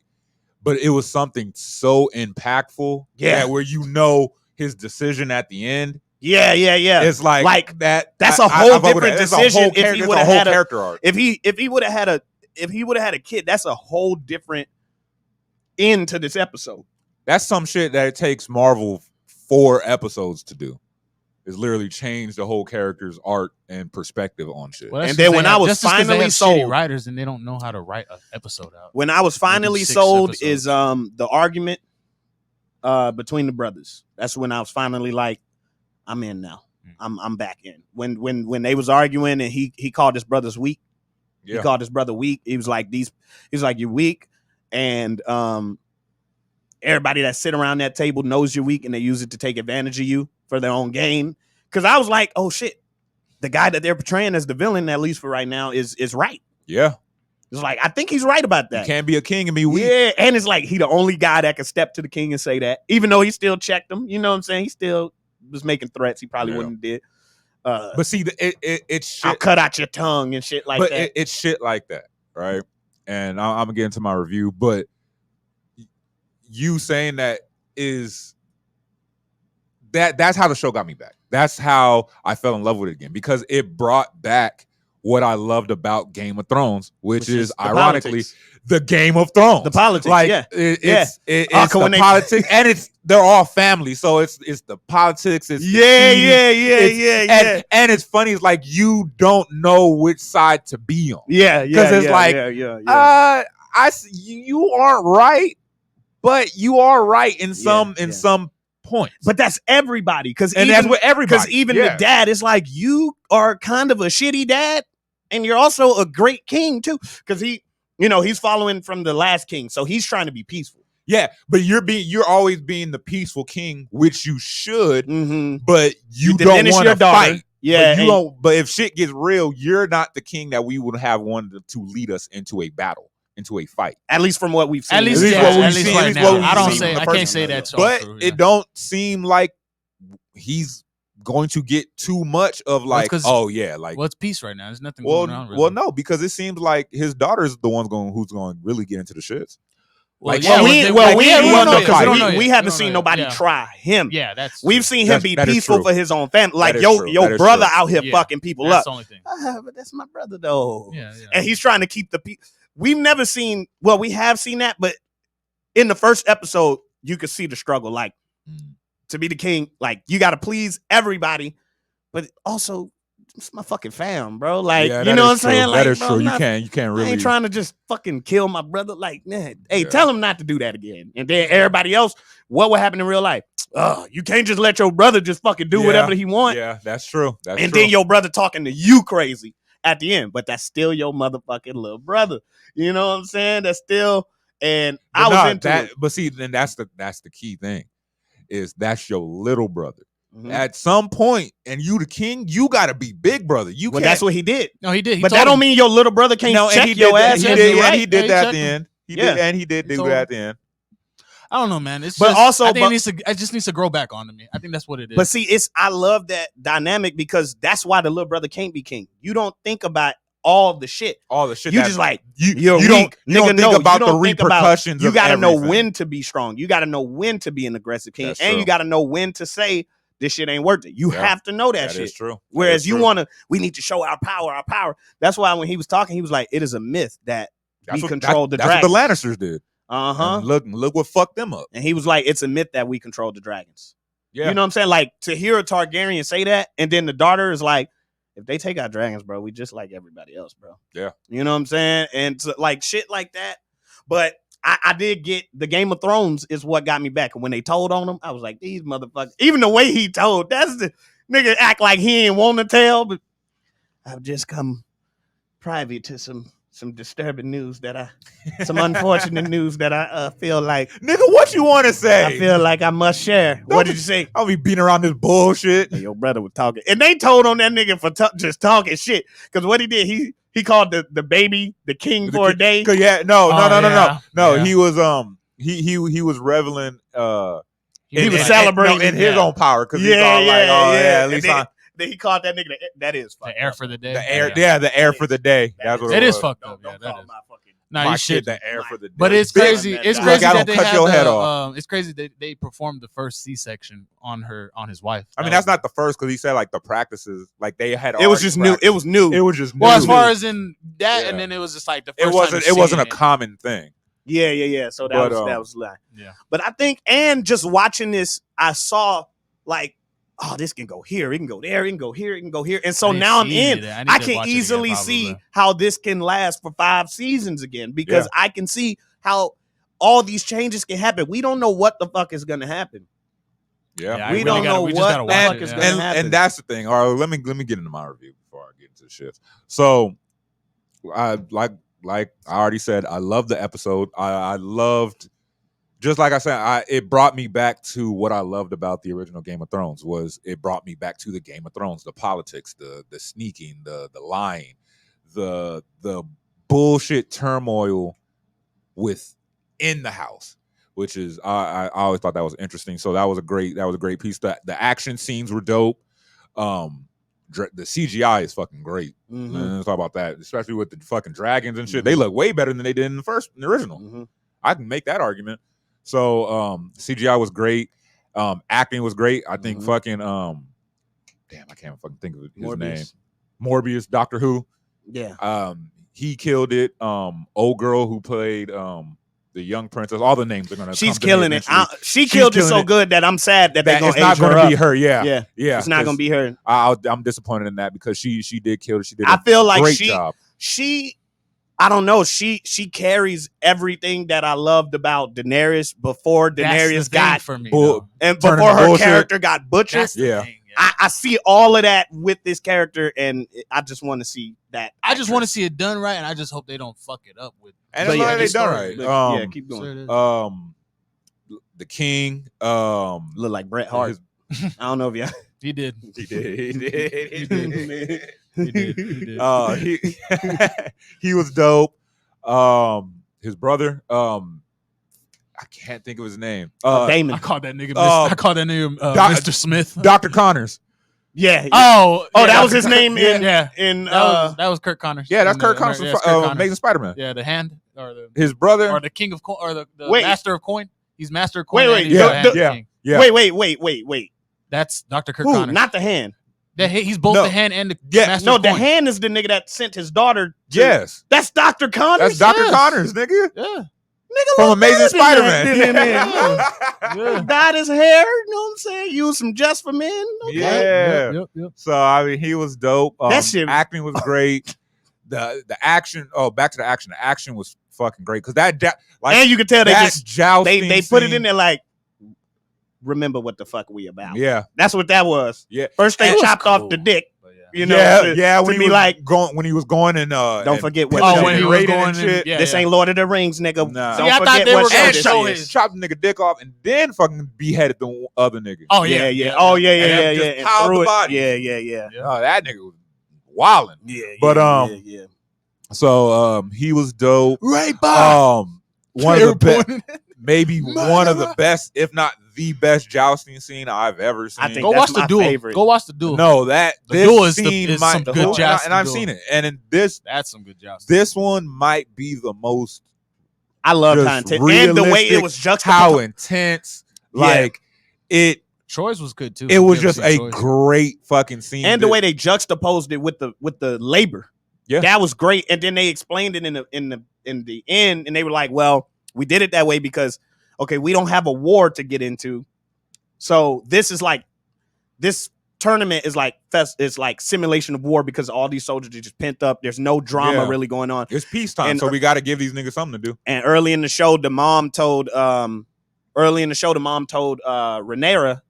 But it was something so impactful, where his decision at the end. Yeah. It's like that. That's a whole different decision. If he would have had character arc. If he would have had a kid, that's a whole different end to this episode. That's some shit that it takes Marvel 4 episodes to do. Is literally change the whole character's art and perspective on shit. Well, and then when I was finally sold, writers and they don't know how to write an episode out. When I was finally sold is the argument between the brothers. That's when I was finally like, I'm in now. I'm back in. When they was arguing and he called his brothers weak. He called his brother weak. He was like you're weak, and everybody that sit around that table knows you're weak, and they use it to take advantage of you for their own gain. Because I was like, oh shit, the guy that they're portraying as the villain, at least for right now, is right. Yeah. It's like, I think he's right about that. You can't be a king and be weak. Yeah, and it's like he the only guy that can step to the king and say that, even though he still checked him. You know what I'm saying? He still was making threats. He probably wouldn't have did. But see, it's shit. I'll cut out your tongue and shit like that. It's shit like that, right? And I'm gonna get into my review, but you saying that is that's how the show got me back. That's how I fell in love with it again, because it brought back what I loved about Game of Thrones, which is ironically politics. The Game of Thrones, the politics. Like it's the politics, and they're all family, so it's the politics. It's yeah. And it's funny. It's like you don't know which side to be on. Because it's like you aren't right, but you are right in some points. But that's everybody, that's with everybody. Because even the dad is like, you are kind of a shitty dad, and you're also a great king too. Because he's following from the last king, so he's trying to be peaceful. Yeah, but you're always being the peaceful king, which you should. But you don't want to fight. Yeah, but if shit gets real, you're not the king that we would have wanted to lead us into a battle, into a fight. At least from what we've seen. At least right now. I can't say that's all but true. It don't seem like he's going to get too much of like, it's peace right now. There's nothing going on. Really. Well, no, because it seems like his daughter's the one who's going to really get into the shits. We haven't seen nobody try him. Yeah, we've seen him be peaceful for his own family. Like your brother out here fucking people up. That's the only thing. But that's my brother though. Yeah. And he's trying to keep the peace. We've never seen. Well, we have seen that, but in the first episode, you could see the struggle. Like to be the king, like you got to please everybody, but also it's my fucking fam, bro. Like you know what I'm saying? That like, is true. You can't really. I ain't trying to just fucking kill my brother. Like, tell him not to do that again. And then everybody else, what would happen in real life? You can't just let your brother just fucking do whatever he wants. Yeah, that's true. Then your brother talking to you crazy at the end, but that's still your motherfucking little brother. You know what I'm saying? That's still, and I was into that. It. But see, then that's the key thing, is that's your little brother. At some point, and you the king, you got to be big brother. Well, that's what he did. No, he did. But that don't mean your little brother can't check your ass. He did that at the end. He did, and he did do that at the end. I don't know, man. It's but just, also, I think it just needs to grow back onto me. I think that's what it is. But see, I love that dynamic because that's why the little brother can't be king. You don't think about all the shit. You just like you don't think about the repercussions. You got to know everything. when to be strong. You got to know when to be an aggressive king, That's and true. you got to know when to say this shit ain't worth it. You have to know that shit. Is true. Whereas we need to show our power. That's why when he was talking, he was like, "It is a myth that we control the dragons." That's what the Lannisters did. Look what fucked them up. And he was like, "It's a myth that we control the dragons." Yeah. You know what I'm saying? Like, to hear a Targaryen say that, and then the daughter is like, if they take our dragons, bro, we just like everybody else, bro. Yeah. You know what I'm saying? And like shit like that. But I did get the Game of Thrones is what got me back. And when they told on him, I was like, these motherfuckers, even the way he told, that's the nigga act like he ain't want to tell, but I've just come privy to some disturbing news some unfortunate news that I feel like, nigga, what you want to say? I feel like I must share. What did you say? I'll be beating around this bullshit. And your brother was talking, and they told on that nigga for just talking shit. Because what he did, he called the baby the king for a day. Yeah, no. Yeah. He was he was reveling. He was celebrating in his own power because he's all like, at least then he called that nigga that is the heir for the day. The heir for the day. That's what it is fucked up. Don't call my fucking. No, you should the heir for the day. But it's crazy. It's crazy that they cut your head off. It's crazy that they performed the first C-section on his wife. I mean, that's not the first because he said like the practices, like they had. It was just new. It was new. It was just new. Well, as far as in that, and then it was just like the first. It wasn't a common thing. Yeah. So that was like. Yeah. But I think, and just watching this, I saw like, oh, this can go here, it can go there, it can go here, it can go here. And so now I'm in. I can easily see how this can last for 5 seasons again because I can see how all these changes can happen. We don't know what the fuck is going to happen. Yeah. We don't know what the fuck is going to happen. And that's the thing. All right, let me get into my review before I get into the shit. So, I like I already said, I loved the episode. I loved. Just like I said, it brought me back to what I loved about the original Game of Thrones. It brought me back to the Game of Thrones, the politics, the sneaking, the lying, the bullshit turmoil within the house, which is I always thought that was interesting. So that was a great piece. The action scenes were dope. The CGI is fucking great. Let's talk about that, especially with the fucking dragons and shit. They look way better than they did in the original. I can make that argument. So CGI was great. Acting was great. I think fucking damn, I can't fucking think of his name. Morbius, Doctor Who. Yeah. He killed it. Old girl who played the young princess. All the names are gonna. She's killing it. She killed it so good that I'm sad that they're gonna it's not gonna be her. Yeah. It's not gonna be her. I'm disappointed in that because she did kill it. She did. I feel like great job. She I don't know. She carries everything that I loved about Daenerys before Daenerys got for me, and before her character got butchered. Thing, I see all of that with this character, and I just want to see that. I just want to see it done right, and I just hope they don't fuck it up with. And it's like they done right. Yeah, keep going. The king, look like Bret Hart. I don't know if y'all. He did. He was dope. His brother, I can't think of his name. Damon. I called that nigga. Mr. Smith. Dr. Connors. Yeah. Oh, that was his name. That was Kirk Connors. Yeah, that's Kirk Connors from Amazing Spider-Man. Yeah, the hand his brother or the king of coin or the master of coin. He's master of coin. Wait. That's Dr. Kirk Connors. Not the hand. He's both the hand and the master of the coin. hand is the nigga that sent his daughter. Yes. That's Dr. Connors. That's Dr. Connors, nigga. Yeah. Nigga from Amazing Spider-Man. Dyed his hair, you know what I'm saying? Used some Just for Men. Okay. Yeah. Yep. So I mean, he was dope. That shit, acting was great. The action. Oh, back to the action. The action was fucking great because and you could tell they put it in there like, remember what the fuck we about. Yeah, that's what that was. Yeah, first they chopped off the dick. You know, when he was going and don't forget what when he was going and shit. This ain't Lord of the Rings, nigga. Nah. Don't forget what show this is. Chopped the nigga dick off and then fucking beheaded the other nigga. Oh yeah. And piled the body. Yeah. Oh, that nigga was wilding. So he was dope. Right by. One of the maybe one of the best, if not the best jousting scene I've ever seen. I think that's my favorite. Go watch the duel. No, the duel is some good jousting. And I've seen it. And in this, that's some good jousting. This one might be the most. I love how intense, and the way it was juxtaposed. How intense, like it. Troy's was good too. It was just a great fucking scene, and the way they juxtaposed it with the labor. Yeah, that was great. And then they explained it in the end, and they were like, "Well, we did it that way because, okay, we don't have a war to get into, so this is like this tournament is like simulation of war because all these soldiers are just pent up. There's no drama really going on. It's peacetime, and, so we got to give these niggas something to do." And early in the show, the mom told Rhaenyra,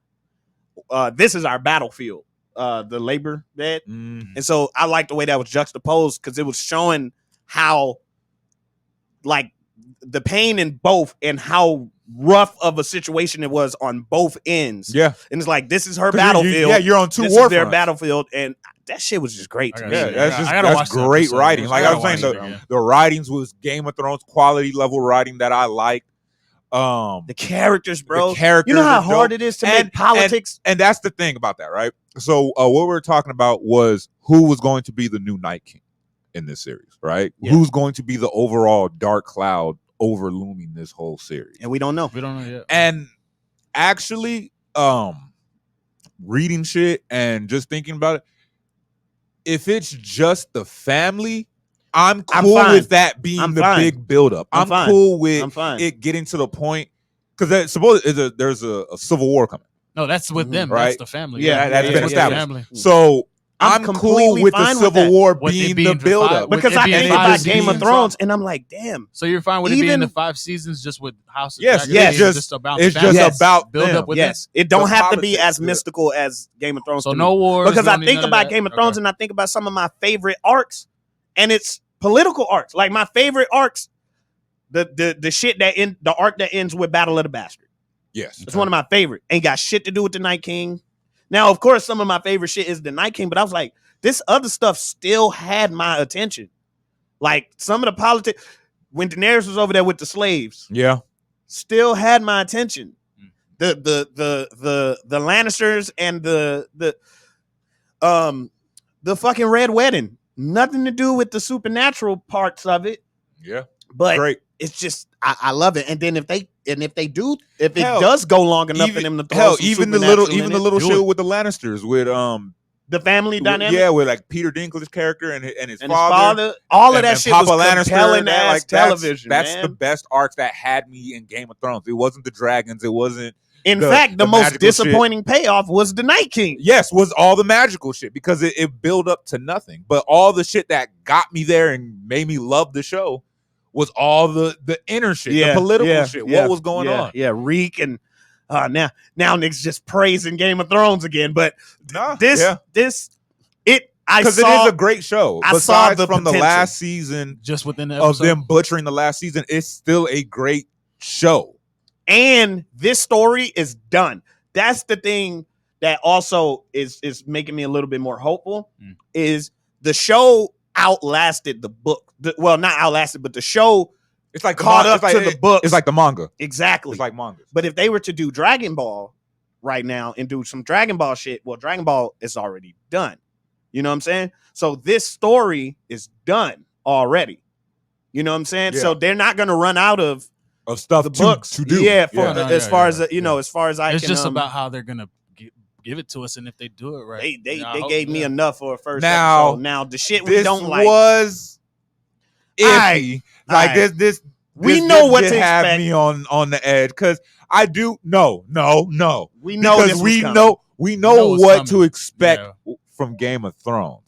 "This is our battlefield." The labor bed. And so I like the way that was juxtaposed because it was showing how like the pain in both and how rough of a situation it was on both ends. Yeah. And it's like, this is her battlefield. You're on two war fronts. Their battlefield. And that shit was just great to me. That's great writing. Like I was saying, the writings was Game of Thrones quality level writing that I liked. The characters, bro. You know how hard it is to make politics. And that's the thing about that, right? So what we were talking about was who was going to be the new Night King in this series, right? Yeah. Who's going to be the overall dark cloud overlooming this whole series? And we don't know. We don't know yet. And actually, reading shit and just thinking about it, if it's just the family, I'm cool with that being the big buildup. I'm cool with it getting to the point because there's a civil war coming. No, that's with them. Right? That's the family. Yeah, that's been established. So I'm cool with the Civil War being the buildup. Because I think about Game of Thrones and I'm like, damn. So you're fine with it being the 5 seasons just with House of Dragons? Yes. It's just about build up with yes. It don't have to be as mystical as Game of Thrones. So no wars. Because I think about Game of Thrones and I think about some of my favorite arcs and it's political arcs. Like my favorite arcs, the shit the arc that ends with Battle of the Bastard. Yes. It's one of my favorite. Ain't got shit to do with the Night King. Now, of course, some of my favorite shit is the Night King, but I was like, this other stuff still had my attention. Like some of the politics, when Daenerys was over there with the slaves, still had my attention. The Lannisters and the fucking Red Wedding, nothing to do with the supernatural parts of it. Yeah, but great. It's just I love it. And then if it does go long enough for them to throw even the little shit with the Lannisters with the family dynamic, with like Peter Dinklage's character and his father, all of that shit Papa was compelling Lannister, ass television. That's the best arcs that had me in Game of Thrones. It wasn't the dragons. It wasn't. In fact, the most disappointing payoff was the Night King. Yes, was all the magical shit because it built up to nothing. But all the shit that got me there and made me love the show was all the inner shit, the political shit. What was going on? Yeah, Reek and now Nick's just praising Game of Thrones again. But because it is a great show. Besides from the last season, just within the episode of them butchering the last season, it's still a great show. And this story is done. That's the thing that also is making me a little bit more hopeful. Is the show outlasted the book? Well, not outlasted, but the show it's like caught up to the book. It's like the manga. Exactly. It's like manga. But if they were to do Dragon Ball right now and do some Dragon Ball shit, well, Dragon Ball is already done. You know what I'm saying? So this story is done already. You know what I'm saying? Yeah. So they're not going to run out of stuff the books to do. Yeah, as far as I it's can. just about how they're going to give it to us, and if they do it right, they gave me enough for a first episode. Now the shit we don't like was iffy. This we know what to have expect. Me on the edge because I do no. We know because we know what to expect from Game of Thrones.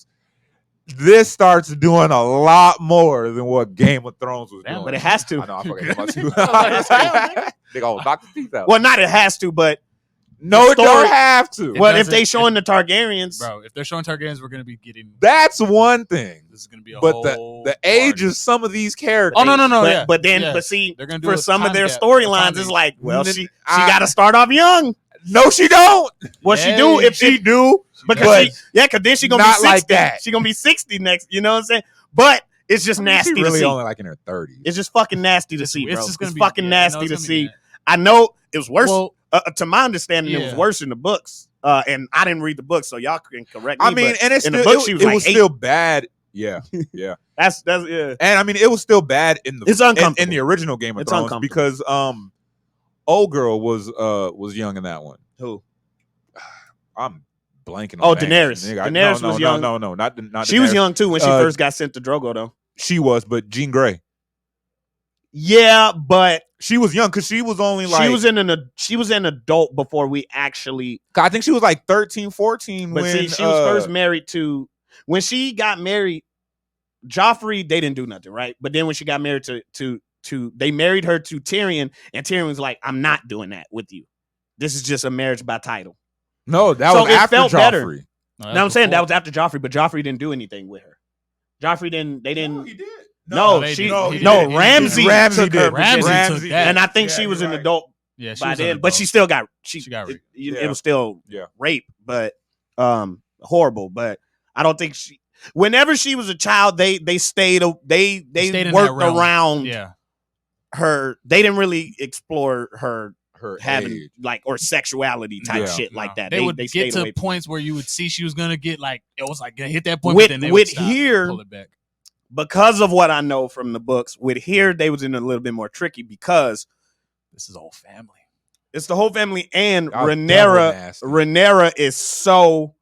This starts doing a lot more than what Game of Thrones was doing. But it has to. I know, I forgot about you. They go knock the teeth out. Well, not it has to, but no, it don't have to. Well, if they showing the Targaryens, bro, if they're showing Targaryens, we're gonna be getting. That's one thing. This is gonna be the age of some of these characters. Oh no. But see, they're gonna do for some of their storylines, it's like, well, she got to start off young. No, she don't. Well, she do if she do. Because then she gonna be 60. Like that. She gonna be 60 next. You know what I'm saying? But It's just nasty to really see. Only like in her 30s. It's just fucking nasty to see, bro. It's just gonna be fucking nasty to see. Bad. I know it was worse. Well, to my understanding, it was worse in the books. And I didn't read the book, so y'all can correct me. I mean, and it's in still, the book, it was still bad. Yeah, yeah. that's yeah. And I mean, it was still bad in the it's uncomfortable. In the original Game of Thrones because old girl was young in that one. Who? I'm blanking. On Daenerys. Daenerys was young. No, not. She Daenerys. Was young too when she first got sent to Drogo, though. She was, but Jean Grey. Yeah, but she was young because she was only like she was an adult before we actually. I think she was like 13, 14. But when, she was first married to when she got married. Joffrey, they didn't do nothing, right? But then when she got married to they married her to Tyrion, and Tyrion was like, "I'm not doing that with you. This is just a marriage by title." No, that was after Joffrey. No, I'm saying that was after Joffrey, but Joffrey didn't do anything with her. Joffrey didn't. They didn't. No, he did. Ramsay took her. Ramsay took that. And I think she was an adult by then, but she still got it was still rape, but horrible. But I don't think whenever she was a child, they stayed worked around her. They didn't really explore her having age. Like or sexuality type shit like that. They would get to points where you would see she was gonna get like it was like gonna hit that point, but then they would stop and pull it back. Because of what I know from the books, with here they was in a little bit more tricky because this is the whole family. It's the whole family, and Rhaenyra is so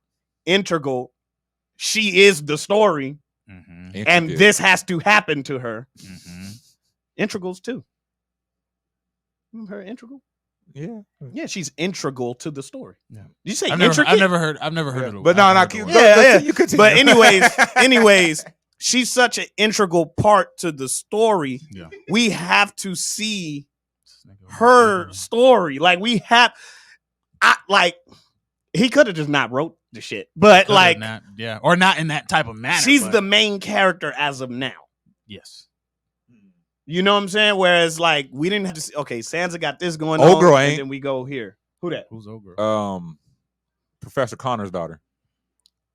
integral. She is the story, and this has to happen to her. Integrals too. Remember her integral? Yeah, she's integral to the story. Yeah. Did you say intricate? I've never heard of it. But you continue. But anyways. She's such an integral part to the story. Yeah. We have to see her story. Like he could have just not wrote the shit, but like, or not in that type of manner. She's the main character as of now. Yes. You know what I'm saying? Whereas like we didn't have to see, okay, Sansa got this going on, girl and then we go here. Who that? Who's old girl? Professor Connor's daughter.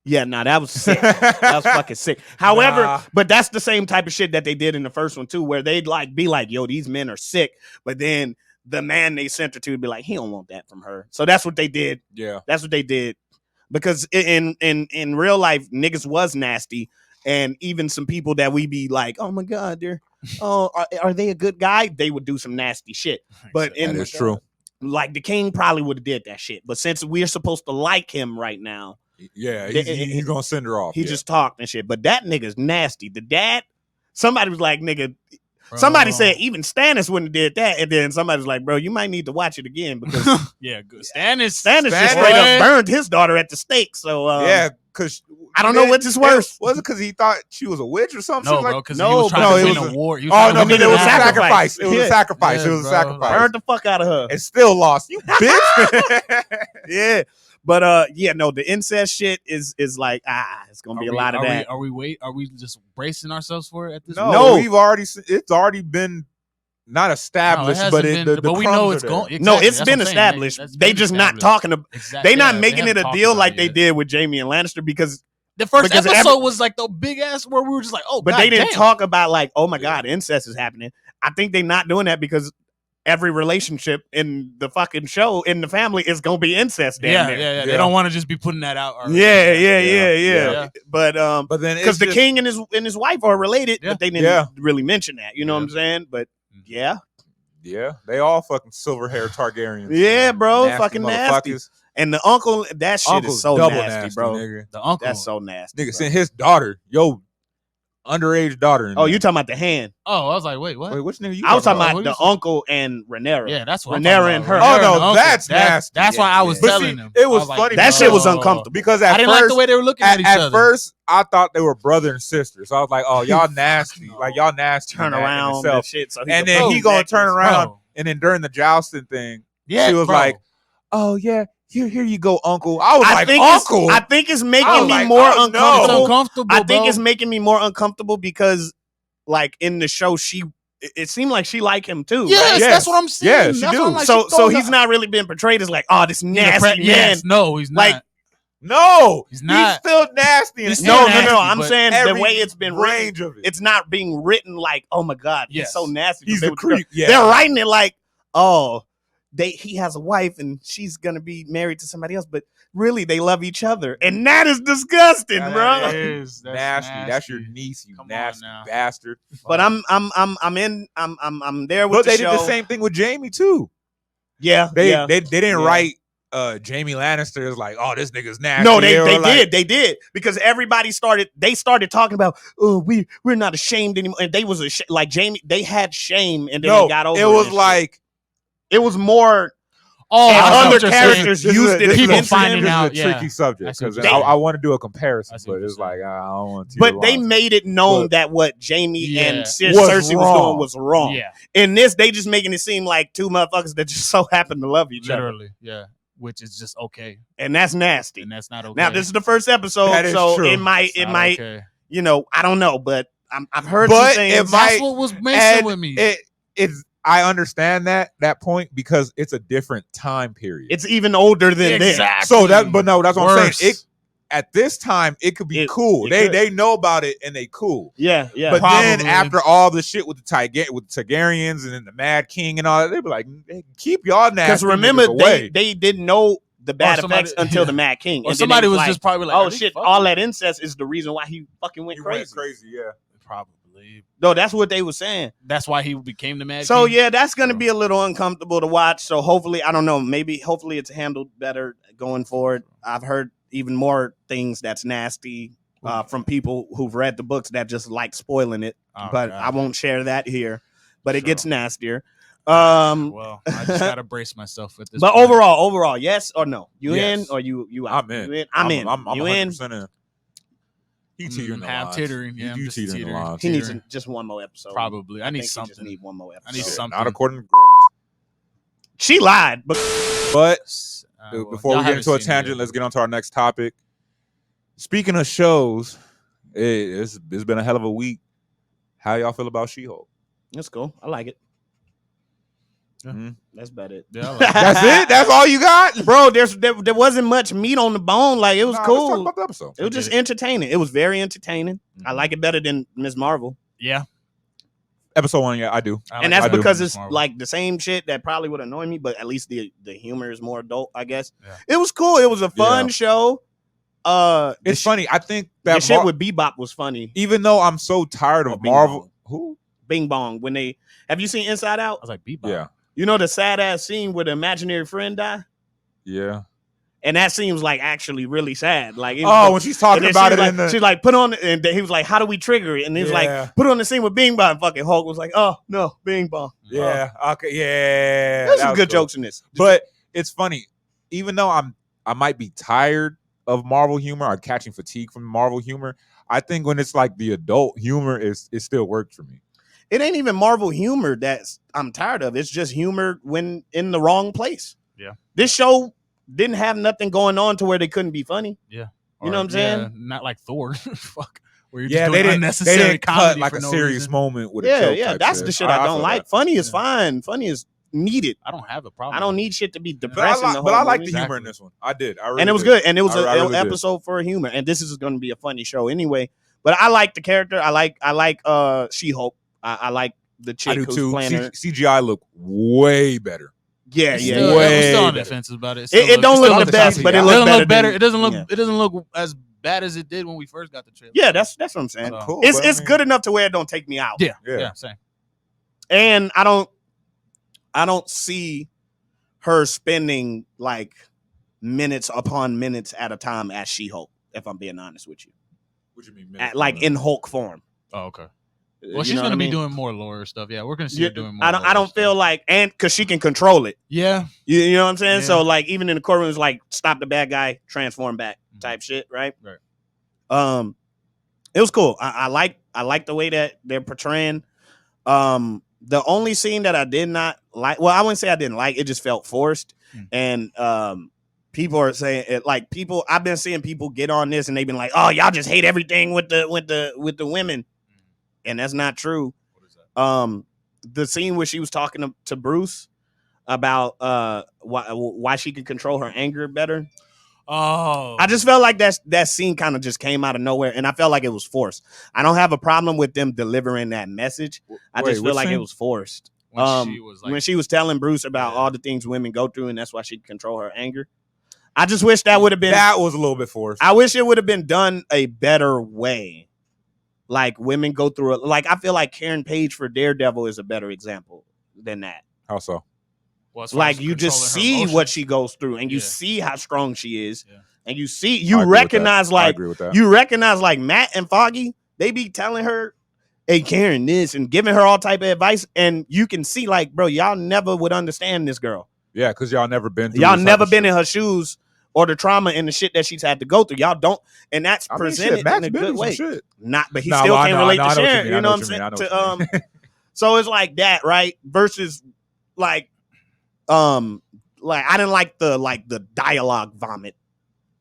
Yeah, that was sick. That was fucking sick. However, but that's the same type of shit that they did in the first one too, where they'd like be like, "Yo, these men are sick," but then the man they sent her to would be like, "He don't want that from her." So that's what they did. Yeah, that's what they did. Because in real life, niggas was nasty, and even some people that we be like, "Oh my god, are they a good guy?" They would do some nasty shit. But that is true. Like the king probably would have did that shit. But since we're supposed to like him right now. Yeah, he's gonna send her off. He just talked and shit. But that nigga's nasty. The dad, somebody was like, nigga, somebody said even Stannis wouldn't have did that. And then somebody was like, bro, you might need to watch it again because good. Stannis just straight up burned his daughter at the stake. So because I don't know which is worse. Was it because he thought she was a witch or something? No, bro, because he was trying to win a war. It was a sacrifice. It was a sacrifice. It was a sacrifice. Burned the fuck out of her. And still lost. You bitch. Yeah. But the incest shit is like it's gonna be a lot of that. Are we just bracing ourselves for it at this point? No, it's already been not established, but we know it's going. Exactly, no, it's been established. They just not talking about. They not making it a deal like they did with Jaime and Lannister because the first episode was like the big ass where we were just like, oh, but they didn't talk about like, oh my god, incest is happening. I think they're not doing that because every relationship in the fucking show in the family is gonna be incest. Yeah. They don't want to just be putting that out. Yeah. But then because the king and his wife are related, but they didn't really mention that. You know what I'm saying? But yeah, they all fucking silver hair Targaryens. Yeah, bro, fucking nasty. And the uncle, that shit Uncle's is so nasty, bro. Nigga. The uncle, that's so nasty. Nigga sent his daughter, underage daughter. Oh, you talking about the hand? Oh, I was like, wait, what? Wait, which nigga you? I was talking about the uncle and Rhaenyra. Yeah, that's what Rhaenyra and her. Oh no, that's nasty. That's why I was telling him. It was funny. That shit was uncomfortable because I didn't like the way they were looking at each other. At first, I thought they were brother and sister. So I was like, oh, y'all nasty. Like y'all nasty. Turn around and shit. And then he gonna turn around, and then during the jousting thing, she was like, oh yeah. Here you go, Uncle. I was Uncle. I think it's making me more uncomfortable. I think it's making me more uncomfortable because, like in the show, it seemed like she liked him too. Yes, that's what I'm saying. Yeah, she do. So he's not really being portrayed as like, oh, this nasty man. No, he's not. Like, No, he's not. He's still nasty. No. I'm saying the way it's been written, it's not being written like, oh my God, he's so nasty. He's a creep. Yeah. They're writing it like, oh, he has a wife and she's gonna be married to somebody else, but really they love each other, and that is disgusting, bro. That is nasty. That's your niece, you nasty bastard. But I'm there with. But they did the same thing with Jamie too. Yeah, they didn't write Jamie Lannister is like, oh, this nigga's nasty. No, they did because everybody started talking about, oh, we're not ashamed anymore, and they was like Jamie, they had shame, and then they got over it. It was like it was more. Other characters used it. People finding out. It's a tricky subject because I want to do a comparison, but it's like I don't want to. But they made it known that what Jamie and Cersei was doing was wrong. Yeah. In this, they just making it seem like two motherfuckers that just so happen to love each other. Literally, yeah. Which is just okay, and that's nasty, and that's not okay. Now this is the first episode, so true. it might, okay. You know, I don't know, but I've heard some things. That's what was mentioned with me. It's. I understand that point because it's a different time period. It's even older than this. So that's what I'm saying. At this time, it could be cool. They know about it and they cool. Yeah. But then after all the shit with the Targaryens and then the Mad King and all that, they be like, keep y'all nasty. Because remember, they didn't know the bad effects until the Mad King. Or somebody was just probably like, oh shit, all that incest is the reason why he fucking went crazy. Yeah. Probably. No, that's what they were saying. That's why he became the Mad King. So yeah, that's gonna be a little uncomfortable to watch. So hopefully, I don't know, hopefully it's handled better going forward. I've heard even more things that's nasty from people who've read the books that just like spoiling it. But I won't share that here. But it gets nastier. Well, I just gotta brace myself with this. But point. overall, yes or no? You in or you out? I'm in. You in? I'm in. I'm you 100% in? He teetering the lines. Tittering. Yeah, you teetering the lines. He needs just one more episode. Probably. I need something. Just need one more episode. I need something. Not according to Grace. She lied, but before we get into a tangent, let's get on to our next topic. Speaking of shows, it's been a hell of a week. How y'all feel about She-Hulk? That's cool. I like it. Mm-hmm. That's about it. Yeah, that's it. That's all you got, bro. There wasn't much meat on the bone. Like it was cool. Let's talk about the episode. It was just entertaining. It was very entertaining. Mm-hmm. I like it better than Ms. Marvel. Yeah. Episode 1, yeah, I do. And that's because it's like the same shit that probably would annoy me, but at least the humor is more adult, I guess. Yeah. It was cool. It was a fun show. It's funny. I think that the shit with Bebop was funny. Even though I'm so tired of Marvel. Who? Bing Bong. Have you seen Inside Out? I was like, Bebop. Yeah. You know the sad ass scene where the imaginary friend died? Yeah. And that seems like actually really sad. Like, when she's talking about it, she's like, put on, and he was like, how do we trigger it? And he was like, put on the scene with Bing Bong. Fucking Hulk was like, oh no, Bing Bong. Yeah. Okay. Yeah. There's some good jokes in this, but it's funny. Even though I might be tired of Marvel humor or catching fatigue from Marvel humor, I think when it's like the adult humor, it still works for me. It ain't even Marvel humor that I'm tired of. It's just humor when in the wrong place. Yeah. This show didn't have nothing going on to where they couldn't be funny. Yeah. You know what I'm saying? Not like Thor. Fuck. Where you're just doing unnecessary they didn't cut like a serious moment with a joke. Yeah, that's the shit I don't like. Funny is fine. Funny is needed. I don't have a problem. I don't need shit to be depressing. But I like the humor in this one. I did. And it was good. And it was an episode for humor. And this is going to be a funny show anyway. But I like the character. I like She-Hulk. I like the chick who's playing her. CGI look way better. Yeah. I'm still on the fence about it. It don't look the best, but it looks better. It doesn't look as bad as it did when we first got the trailer. Yeah, that's what I'm saying. Cool, it's good enough to where it don't take me out. Yeah, same. And I don't see her spending like minutes upon minutes at a time as She-Hulk, if I'm being honest with you. What do you mean? Like in Hulk form. Oh, okay. Well, she's going to be doing more lore stuff. Yeah, we're going to see her doing more. I don't feel like, and because she can control it. Yeah. You know what I'm saying? Yeah. So, like, even in the courtroom, it's like, stop the bad guy, transform back type shit, right? Right. It was cool. I like the way that they're portraying. The only scene that I did not like, well, I wouldn't say I didn't like, it just felt forced. And people are saying it, like I've been seeing people get on this and they've been like, oh, y'all just hate everything with the women. And that's not true. What is that? The scene where she was talking to Bruce about why she could control her anger better. Oh, I just felt like that scene kind of just came out of nowhere, and I felt like it was forced. I don't have a problem with them delivering that message. I just feel like it was forced. When she was telling Bruce about all the things women go through, and that's why she can control her anger. I just wish that would have been. That was a little bit forced. I wish it would have been done a better way. Like women go through it. Like I feel like Karen Page for Daredevil is a better example than that. How so? Well, like you just see what she goes through, and you see how strong she is, and you recognize like Matt and Foggy. They be telling her, "Hey, Karen, this," and giving her all type of advice, and you can see like, bro, y'all never would understand this girl. Yeah, because y'all never been through. Y'all never been in her shoes or the trauma and the shit that she's had to go through. Y'all don't, and that's presented in a good way. But he still can't relate to Sharon. You know what I'm saying? So it's like that, right? Versus like I didn't like the dialogue vomit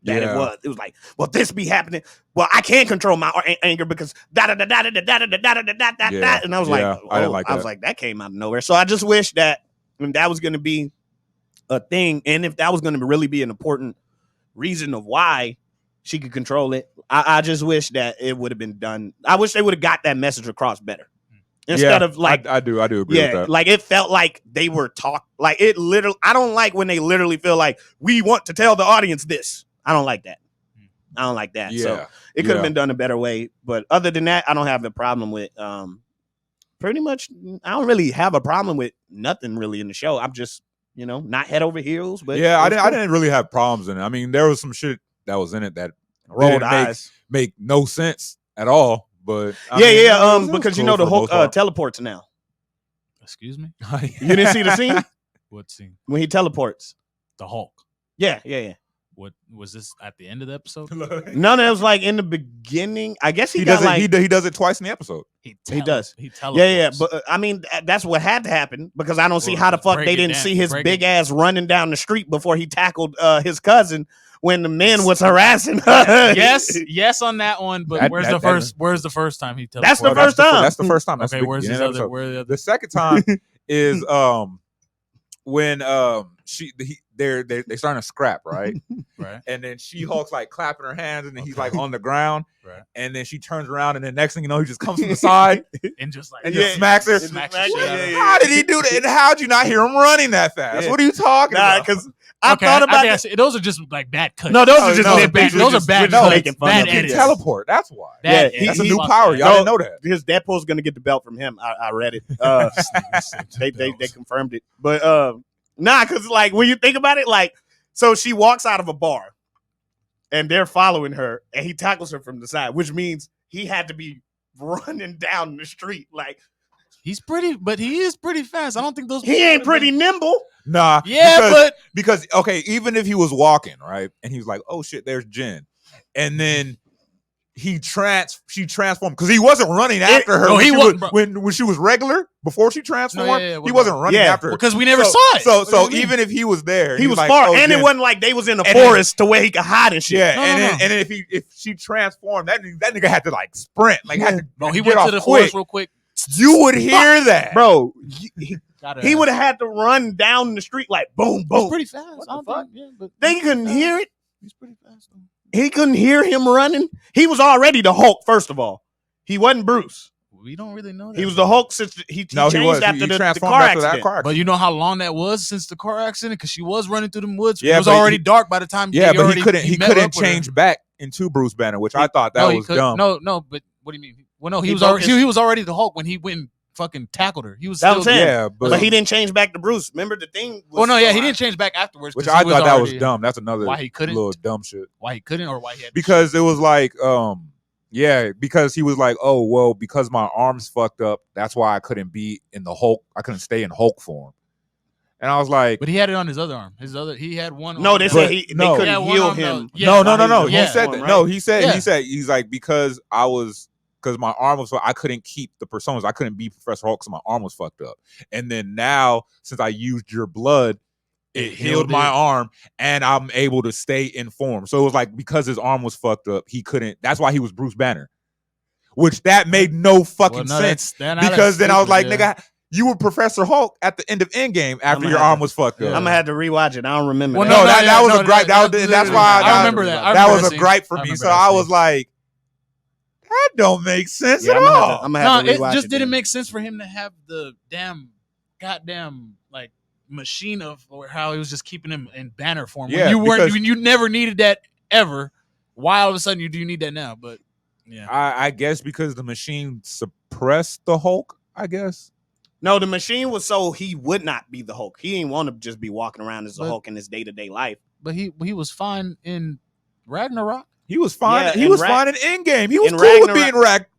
that it was. It was like, well, this be happening. Well, I can't control my anger because da da da da da da da da da da da da. And I was like, I didn't like that. I was like, that came out of nowhere. So I just wish that when that was going to be a thing, and if that was going to really be an important reason of why she could control it, I just wish that it would have been done. I wish they would have got that message across better. Instead of like, I do agree with that. Like it felt like they were like it literally. I don't like when they literally feel like we want to tell the audience this. I don't like that. I don't like that. So it could have been done a better way. But other than that, I don't have a problem with. Pretty much, I don't really have a problem with nothing really in the show. I'm just not head over heels. But I didn't really have problems in it. I mean, there was some shit that was in it that rolled eyes make no sense at all. But because cool the Hulk teleports now. Excuse me? You didn't see the scene? What scene? When he teleports. The Hulk. Yeah. What was this at the end of the episode? No, it was like in the beginning. I guess he does it. He does it twice in the episode. He does. He teleports. But I mean, that's what had to happen because I don't see how the fuck they didn't see his big ass running down the street before he tackled his cousin when the man was harassing her. Yes, on that one. But where's the first time he teleported? That's the first time. That's the first time. Okay, where's his other? The second time is when they're starting to scrap, right? Right. And then She-Hulk's like clapping her hands, and then he's like on the ground, right? And then she turns around, and then next thing you know, he just comes from the side and just smacks her. How did he do that? And how'd you not hear him running that fast? What are you talking about? Because I thought about those are just like bad cuts. No, those are just bad. Those are bad. Bad edits. Teleport. That's why. That's a new power. Y'all didn't know that. Because Deadpool's gonna get the belt from him. I read it. They confirmed it. But because like when you think about it, like so she walks out of a bar, and they're following her, and he tackles her from the side, which means he had to be running down the street like. He is pretty fast. I don't think those. He ain't pretty nimble. Nah. Yeah, because okay, even if he was walking right, and he was like, "Oh shit, there's Jen," and then she transformed because he wasn't running after her. When she was regular before she transformed, he wasn't running after her because we never saw it. So even if he was there, he was far, and it wasn't like they was in the forest to where he could hide and shit. Yeah, and then if she transformed, that nigga had to like sprint, like had to. He went to the forest real quick. You would hear that, bro. He would have had to run down the street like boom, boom. He's pretty fast. But they couldn't hear it. He's pretty fast. He couldn't hear him running. He was already the Hulk. First of all, he wasn't Bruce. We don't really know that. He was the Hulk since he changed after the car accident. But you know how long that was since the car accident? Because she was running through the woods. Yeah, it was already dark by the time. Yeah, but he couldn't change back into Bruce Banner, which I thought that was dumb. No. But what do you mean? Well, no, he was already the Hulk when he went and fucking tackled her. He was still there. But he didn't change back to Bruce. Remember the thing? He didn't change back afterwards. Which I thought that was dumb. That's another why he couldn't little dumb shit. Why he couldn't, or why he had because it was like, because he was like, oh well, because my arm's fucked up. That's why I couldn't be in the Hulk. I couldn't stay in Hulk form. And I was like, but he had it on his other arm. He had one. No, they said they couldn't heal him. No. He said that. No, he said he's like because my arm was, I couldn't keep the personas. I couldn't be Professor Hulk because my arm was fucked up. And then now, since I used your blood, it healed my arm, and I'm able to stay in form. So it was like because his arm was fucked up, he couldn't. That's why he was Bruce Banner, which that made no fucking sense. Because then I was like, nigga, you were Professor Hulk at the end of Endgame after your arm was fucked up. I'm gonna have to rewatch it. I don't remember. Well, that was a gripe. That's why I remember that. That was a gripe for me. So I was like, that don't make sense at all. It just didn't make sense for him to have the goddamn like machine of or how he was just keeping him in banner form. Yeah, when you never needed that ever. Why all of a sudden you do need that now? But yeah, I guess because the machine suppressed the Hulk. I guess. No, the machine was so he would not be the Hulk. He didn't want to just be walking around as a Hulk in his day-to-day life. But he was fine in Ragnarok. He was fine. Yeah, he was fine in Endgame. He was cool with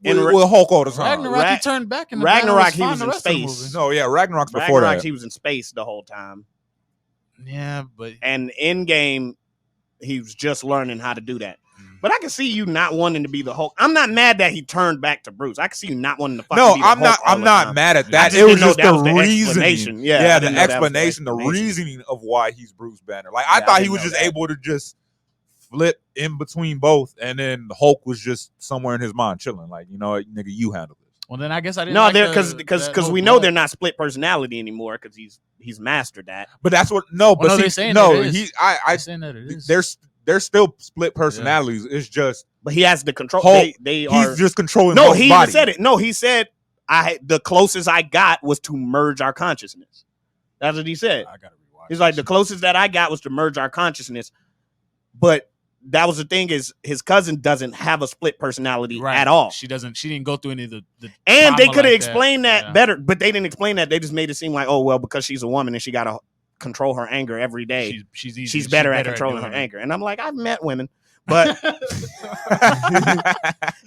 being with Hulk all the time. Ragnarok, he turned back. And Ragnarok, he was in space. No, yeah, Ragnarok's before that. He was in space the whole time. Yeah, but and Endgame, he was just learning how to do that. But I can see you not wanting to be the Hulk. I'm not mad that he turned back to Bruce. I can see you not wanting to fucking be the Hulk. No, I'm not mad at that. It was just the reasoning. Yeah, the explanation, the reasoning of why he's Bruce Banner. Like I thought he was just able to just flip in between both, and then Hulk was just somewhere in his mind chilling. Like, you know what, nigga, you handle this. Well, then I guess I didn't. Because we know they're not split personality anymore because he's mastered that. But that's what they're saying. No, I saying that it is. They're still split personalities. Yeah. It's just, but he has the control. Hulk, he's just controlling. No, he even said it. No, he said, the closest I got was to merge our consciousness. That's what he said. I gotta rewatch. He's like, the closest that I got was to merge our consciousness. But that was the thing is his cousin doesn't have a split personality at all. She doesn't. She didn't go through any of the and they could have explained that better, but they didn't explain that. They just made it seem like, oh well, because she's a woman and she got to control her anger every day. She's better at controlling her anger. And I'm like, I've met women, but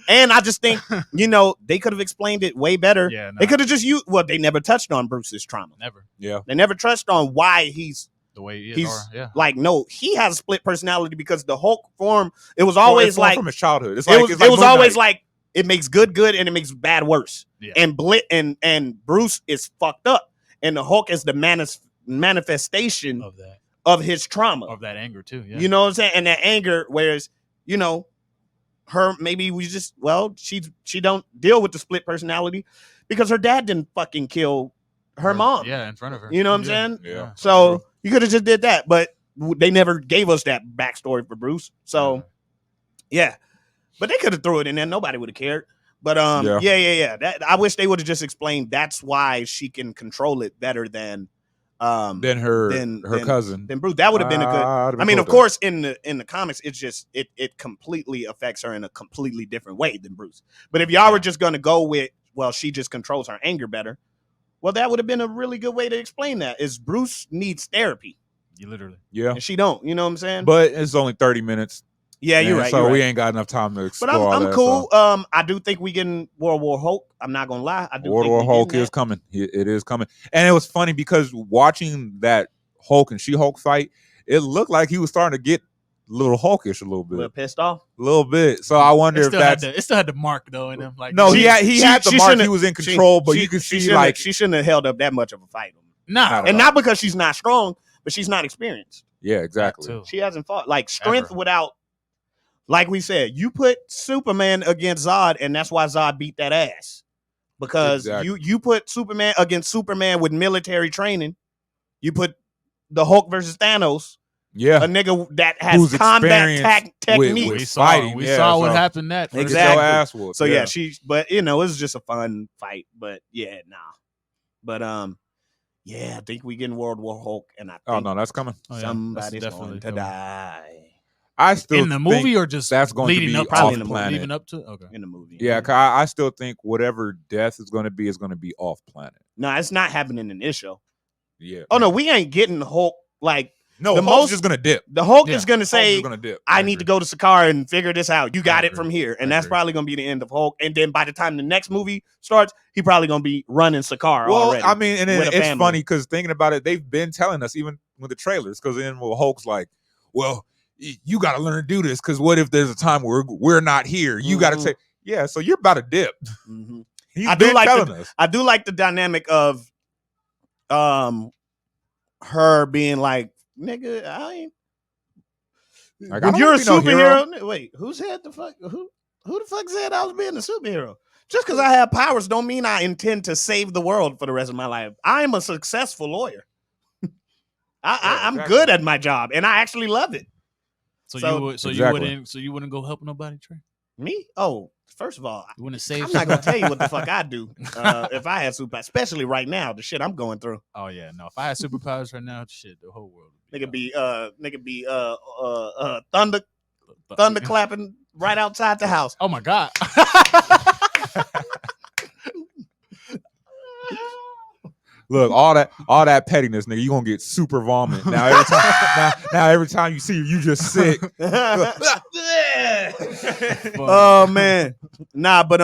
and I just think, they could have explained it way better. Yeah, they could have just used. Well, they never touched on Bruce's trauma. Never. Yeah, they never touched on why he's the way he is. Like, no, he has a split personality because the Hulk form. It was always like from his childhood. It was always like it makes good and it makes bad worse. Yeah. And Bruce is fucked up, and the Hulk is the manifestation of his trauma, of that anger too. Yeah. You know what I'm saying? And that anger, whereas her maybe we just she don't deal with the split personality because her dad didn't fucking kill her mom. Yeah, in front of her. You know what I'm saying? Yeah. So you could have just did that, but they never gave us that backstory for Bruce. So yeah. But they could have threw it in there. Nobody would have cared. But yeah. That, I wish they would have just explained that's why she can control it better than her cousin. Then Bruce. That would have been a good. I mean, of course, in the comics, it's just it completely affects her in a completely different way than Bruce. But if y'all were just gonna go with, well, she just controls her anger better. Well, that would have been a really good way to explain that. Is Bruce needs therapy. You literally. Yeah. And she don't. You know what I'm saying? But it's only 30 minutes. Yeah, you're right. So we ain't got enough time to explore. But I'm that, cool. So. I do think we getting World War Hulk. I'm not gonna lie. I do. World War Hulk is coming. It is coming. And it was funny because watching that Hulk and She-Hulk fight, it looked like he was starting to get a little Hulkish a little bit. A little pissed off? A little bit. So I wonder if that's... It still had the mark, though, in him. Like, no, he had the mark. He was in control, but you could see, like... She shouldn't have held up that much of a fight. Nah. And not because she's not strong, but she's not experienced. Yeah, exactly. She hasn't fought. Like, strength without... Like we said, you put Superman against Zod, and that's why Zod beat that ass. Because you put Superman against Superman with military training. You put the Hulk versus Thanos. Yeah. A nigga that has combat techniques. We saw what happened that. Exactly. So yeah, but it's just a fun fight. But yeah, nah. But yeah, I think we getting World War Hulk, and I think that's coming. Somebody's going to die. I still in the movie or just that's going leading to be up off to planet. Leading up to in the movie. Yeah, I still think whatever death is going to be off planet. No, it's not happening in this show. Yeah. Oh no, we ain't getting Hulk like. No, Hulk's just gonna dip. The Hulk is gonna say, dip. I need to go to Sakaar and figure this out. You got it from here. And that's probably gonna be the end of Hulk. And then by the time the next movie starts, he probably gonna be running Sakaar already. I mean, and it's funny because thinking about it, they've been telling us even with the trailers, because then Hulk's like, well, you gotta learn to do this, because what if there's a time where we're not here? You gotta say, yeah, so you're about to dip. Mm-hmm. I do like the dynamic of her being like, nigga, I ain't. Like, when you're a superhero, wait, who said the fuck? Who the fuck said I was being a superhero? Just because I have powers don't mean I intend to save the world for the rest of my life. I am a successful lawyer. I'm good at my job, and I actually love it. You wouldn't go help nobody, Trey? Me? Oh, first of all, I'm not gonna tell you what the fuck I do if I had superpowers, especially right now, the shit I'm going through. Oh yeah, no. If I had superpowers right now, shit, the whole world would be thunder clapping right outside the house. Oh my God. Look, all that pettiness, nigga, you gonna get super vomit. Now every time you see her, you just sick. Oh man. Nah, but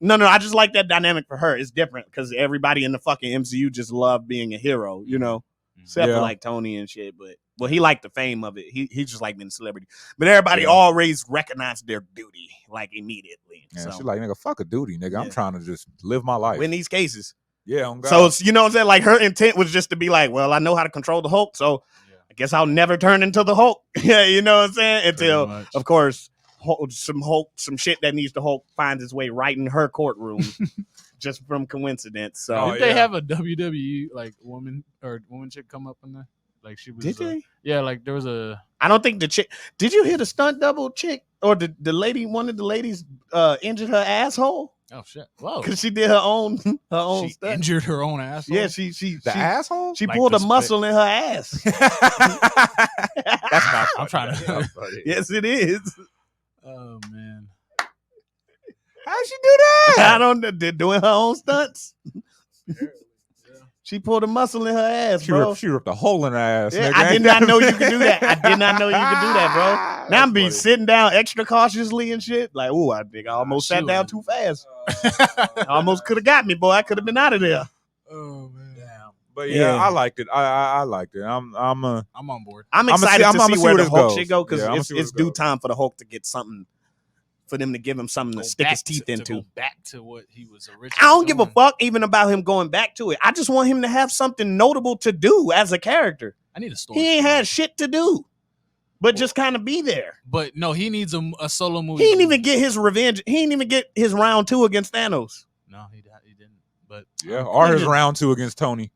no, I just like that dynamic for her. It's different because everybody in the fucking MCU just love being a hero, you know. Except for like Tony and shit, but he liked the fame of it. He just like being a celebrity. But everybody always recognized their duty like immediately. Yeah, so she's like, nigga, fuck a duty, nigga. Yeah. I'm trying to just live my life. In these cases. Yeah, on God. So it's, you know what I'm saying? Like her intent was just to be like, well, I know how to control the Hulk, so I guess I'll never turn into the Hulk. Yeah, you know what I'm saying? Until, of course, some shit that needs to Hulk finds its way right in her courtroom. Just from coincidence. So did they have a WWE like woman chick come up in there? Like she was. Did they? Yeah, like there was a. I don't think the chick. Did you hear the stunt double chick or the lady? One of the ladies injured her asshole. Oh shit! Whoa! Because she did her own she stunt. Injured her own asshole. Yeah, she asshole. She like pulled a muscle in her ass. That's not. I'm trying to. Yes, it is. Oh man. How'd she do that? I don't know. They're doing her own stunts. She pulled a muscle in her ass, bro. She ripped a hole in her ass. Yeah, I did not know you could do that. I did not know you could do that, bro. Now I'm be sitting down extra cautiously and shit. Like, ooh, I think I almost sat down too fast. Almost could have got me, boy. I could have been out of there. Oh man. Damn. But yeah, I liked it. I liked it. I'm on board. I'm excited to see where the Hulk should go because it's due time for the Hulk to get something. For them to give him something to stick his teeth into. Go back to what he was originally I don't give a fuck even about him going back to it. I just want him to have something notable to do as a character. I need a story. He ain't had shit to do, but just kind of be there. But no, he needs a solo movie. He didn't even get his revenge. He didn't even get his round 2 against Thanos. No, he didn't. But or his round 2 against Tony.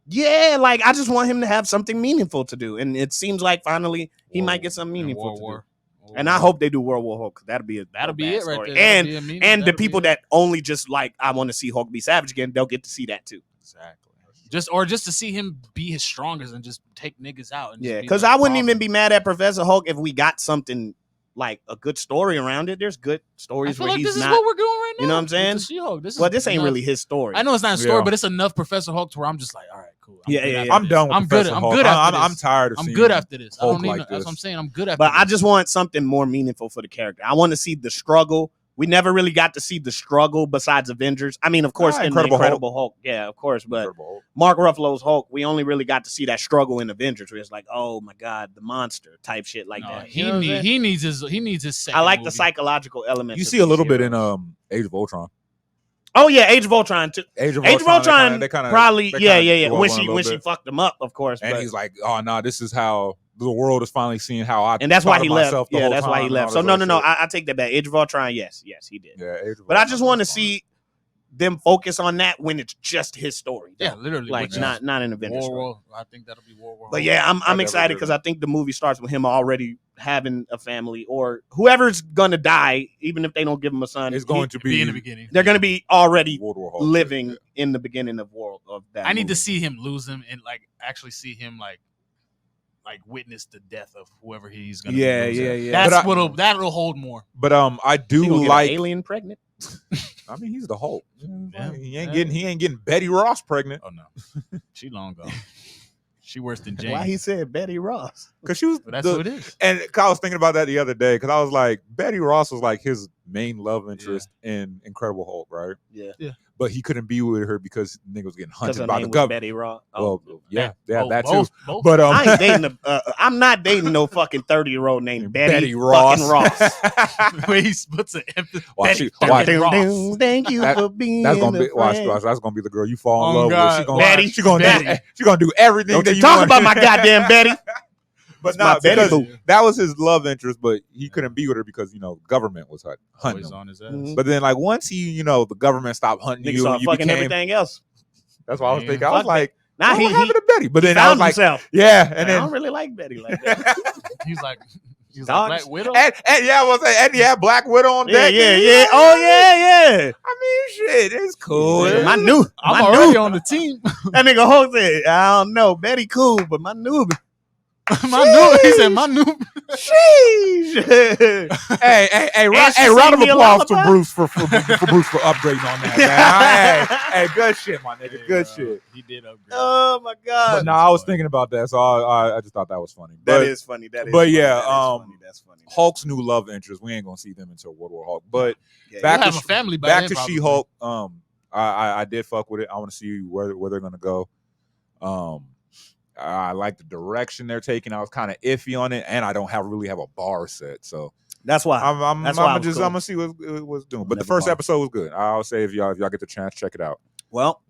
Yeah, like I just want him to have something meaningful to do, and it seems like finally he might get something meaningful to do. And I hope they do World War Hulk. That'll be it right there. And the people that only just like I want to see Hulk be savage again, they'll get to see that too. Exactly. Just to see him be his strongest and just take niggas out. And because I wouldn't even be mad at Professor Hulk if we got something like a good story around it. There's good stories where he's this not. Is what we're doing right now. You know what I'm saying? She-Hulk. This ain't really his story. I know it's not a story, but it's enough Professor Hulk to where I'm just like, all right, cool. I'm done with Professor Hulk. I'm good after this. I'm tired of seeing I'm good after this. Hulk that's what I'm saying. I'm good after this. But I just want something more meaningful for the character. I want to see the struggle. We never really got to see the struggle besides Avengers. I mean, of course, in Incredible Hulk. Yeah, of course. But Mark Ruffalo's Hulk, we only really got to see that struggle in Avengers where it's like, oh my God, the monster type shit like that. He needs his second I like movie. The psychological element. You see a little bit in Age of Ultron. Oh yeah, Age of Ultron too. Age of Ultron they kinda, probably when she fucked him up, of course. And he's like, oh no, this is how the world is finally seeing how I. And that's why he left. Yeah, that's why he left. So no, I take that back. Age of Ultron, yes, he did. Yeah, but I just want to see them focus on that when it's just his story. Yeah, literally, like not an Avengers story. I think that'll be War. But yeah, I'm excited because I think the movie starts with him already having a family, or whoever's gonna die, even if they don't give him a son, is going to be in the beginning. They're gonna be already living in the beginning of that. I need to see him lose him and like actually see him like witness the death of whoever he's gonna. Yeah. That'll hold more. But I do like alien pregnant. I mean, he's the Hulk. Yeah, he ain't getting Betty Ross pregnant. Oh no, she long gone. She worse than Jane. Why he said Betty Ross? Because she was. That's who it is. And I was thinking about that the other day because I was like, Betty Ross was like his main love interest in Incredible Hulk, right? Yeah. But he couldn't be with her because nigga was getting hunted by the government. Betty Ross. Oh, well, that too. Both. But I ain't dating I'm not dating no fucking 30-year-old named Betty Ross. Where he puts an emphasis. Thank you for being. That's gonna be that's gonna be the girl you fall in love with. Betty. She gonna do everything. Don't you talk about my goddamn Betty. But not because that was his love interest, but he couldn't be with her because government was hunting him. On his ass. Mm-hmm. But then like once he the government stopped hunting you, you fucking became everything else. That's what I was thinking. I was like, now he happened to Betty, but then I was like, yeah, and then I don't really like Betty like that. He's like Black Widow. And yeah, I was saying, and he had Black Widow on deck. Yeah. Oh yeah. I mean, shit, it's cool. Yeah. I'm already on the team. That nigga Hulk said, I don't know, Betty cool, but my noob. He said my noob. Sheesh. hey, round of applause to Bruce for Bruce for upgrading on that, man. hey, good shit, my nigga. Good shit. He did upgrade. Oh my god. But no, I was thinking about that, so I just thought that was funny. That is funny. That's funny. Hulk's new love interest. We ain't gonna see them until World War Hulk. But back to family. Back to She-Hulk. I did fuck with it. I want to see where they're gonna go. I like the direction they're taking. I was kind of iffy on it, and I don't really have a bar set, so that's why I'm gonna see what's doing. But the first episode was good. I'll say if y'all get the chance, check it out. Well,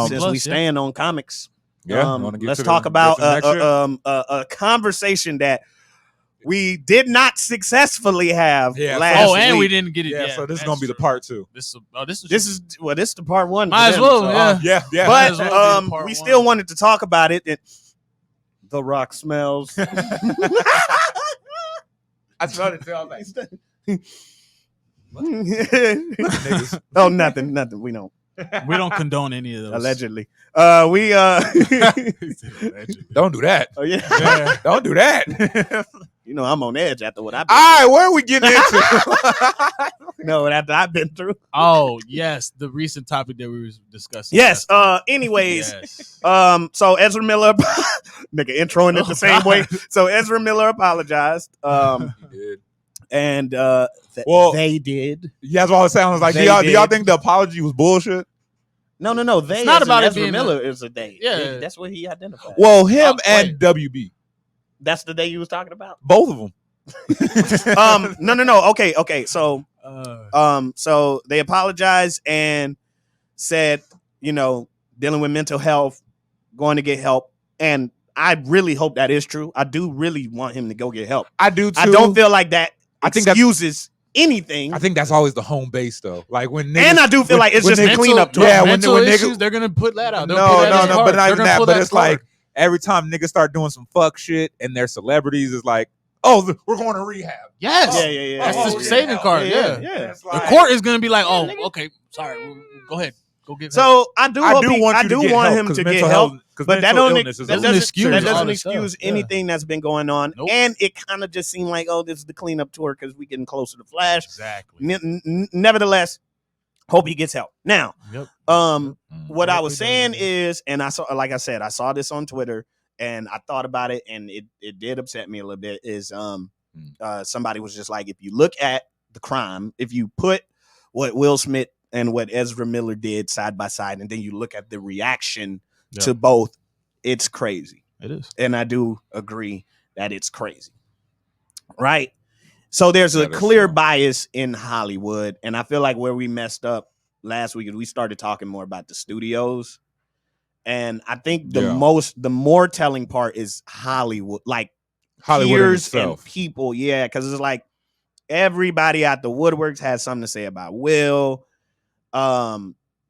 since we stand on comics, let's talk about a conversation that we did not successfully have last week. And we didn't get it. Yeah, so this is gonna be the part 2. This is the part 1. Might as well, yeah. But we still wanted to talk about it. The Rock smells. I started to tell like, oh, nothing. We don't. We don't condone any of those. Allegedly. Don't do that. Oh yeah. Don't do that. I'm on edge after what I've been through. All right, where are we getting into? After I've been through. Oh, yes. The recent topic that we were discussing. Yes. Anyways. So Ezra Miller nigga introing it the same way. So Ezra Miller apologized. He did. And they did. Yeah, that's what it sounds like. Do y'all think the apology was bullshit? No. They it's not about Ezra Miller is a they. Yeah. That's what he identified. Well, him and WB. That's the day you was talking about? Both of them. No. Okay. So so they apologized and said, dealing with mental health, going to get help. And I really hope that is true. I do really want him to go get help. I do too. I don't feel like that excuses anything. I think that's always the home base though. Like when niggas, and I do feel like it's just a cleanup tour. Yeah, when issues, they're gonna put that out. No, but not even that. But it's like every time niggas start doing some fuck shit and they're celebrities, it's like, oh, we're going to rehab. Yes. Yeah. That's the saving card. Yeah. Like, the court is gonna be like, oh, okay, sorry, go ahead. Go get help. So I do want him to get help, but that doesn't excuse anything that's been going on. Nope. And it kind of just seemed like, oh, this is the cleanup tour because we getting closer to Flash. Exactly. Nevertheless, hope he gets help. Now, what I was saying is, and I saw this on Twitter, and I thought about it, and it did upset me a little bit. Is somebody was just like, if you look at the crime, if you put what Will Smith and what Ezra Miller did side by side, and then you look at the reaction to both, it's crazy. It is. And I do agree that it's crazy. Right? So there's a clear bias in Hollywood, and I feel like where we messed up last week is we started talking more about the studios. And I think the more telling part is Hollywood, like Hollywood itself. And people, because it's like everybody out the woodworks has something to say about Will.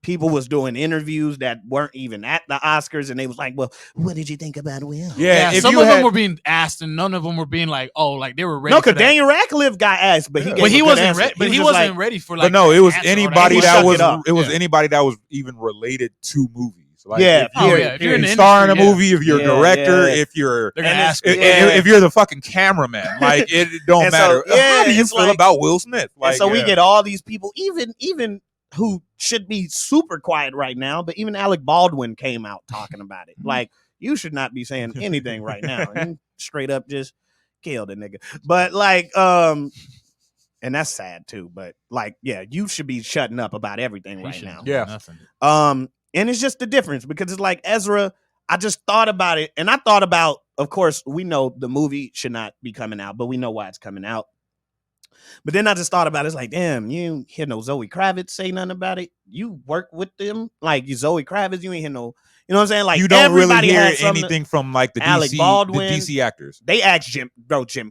People was doing interviews that weren't even at the Oscars, and they was like, well, what did you think about Will? Yeah, some of them were being asked, and none of them were being like, oh, like they were ready. No, because Daniel Radcliffe got asked, but he wasn't ready. But he wasn't ready for like. But no, it was anybody that was anybody that was even related to movies. Like if you're in star in a movie, if you're a director, if you're if you're the fucking cameraman, like it don't matter. How do you feel about Will Smith? Like, so we get all these people, even who should be super quiet right now, but even Alec Baldwin came out talking about it. Like, you should not be saying anything right now. And straight up just killed a nigga. But like, and that's sad too. But like, you should be shutting up about everything right now. Yeah. Nothing. And it's just the difference because it's like Ezra, I just thought about it. And I thought about, of course, we know the movie should not be coming out, but we know why it's coming out. But then I just thought about it. It's like, damn, you ain't hear no Zoe Kravitz say nothing about it. You work with them, like you Zoe Kravitz. You ain't hear no You know what I'm saying? Like you don't really everybody hear had anything from like the Alec DC, Baldwin. the DC actors. They asked Jim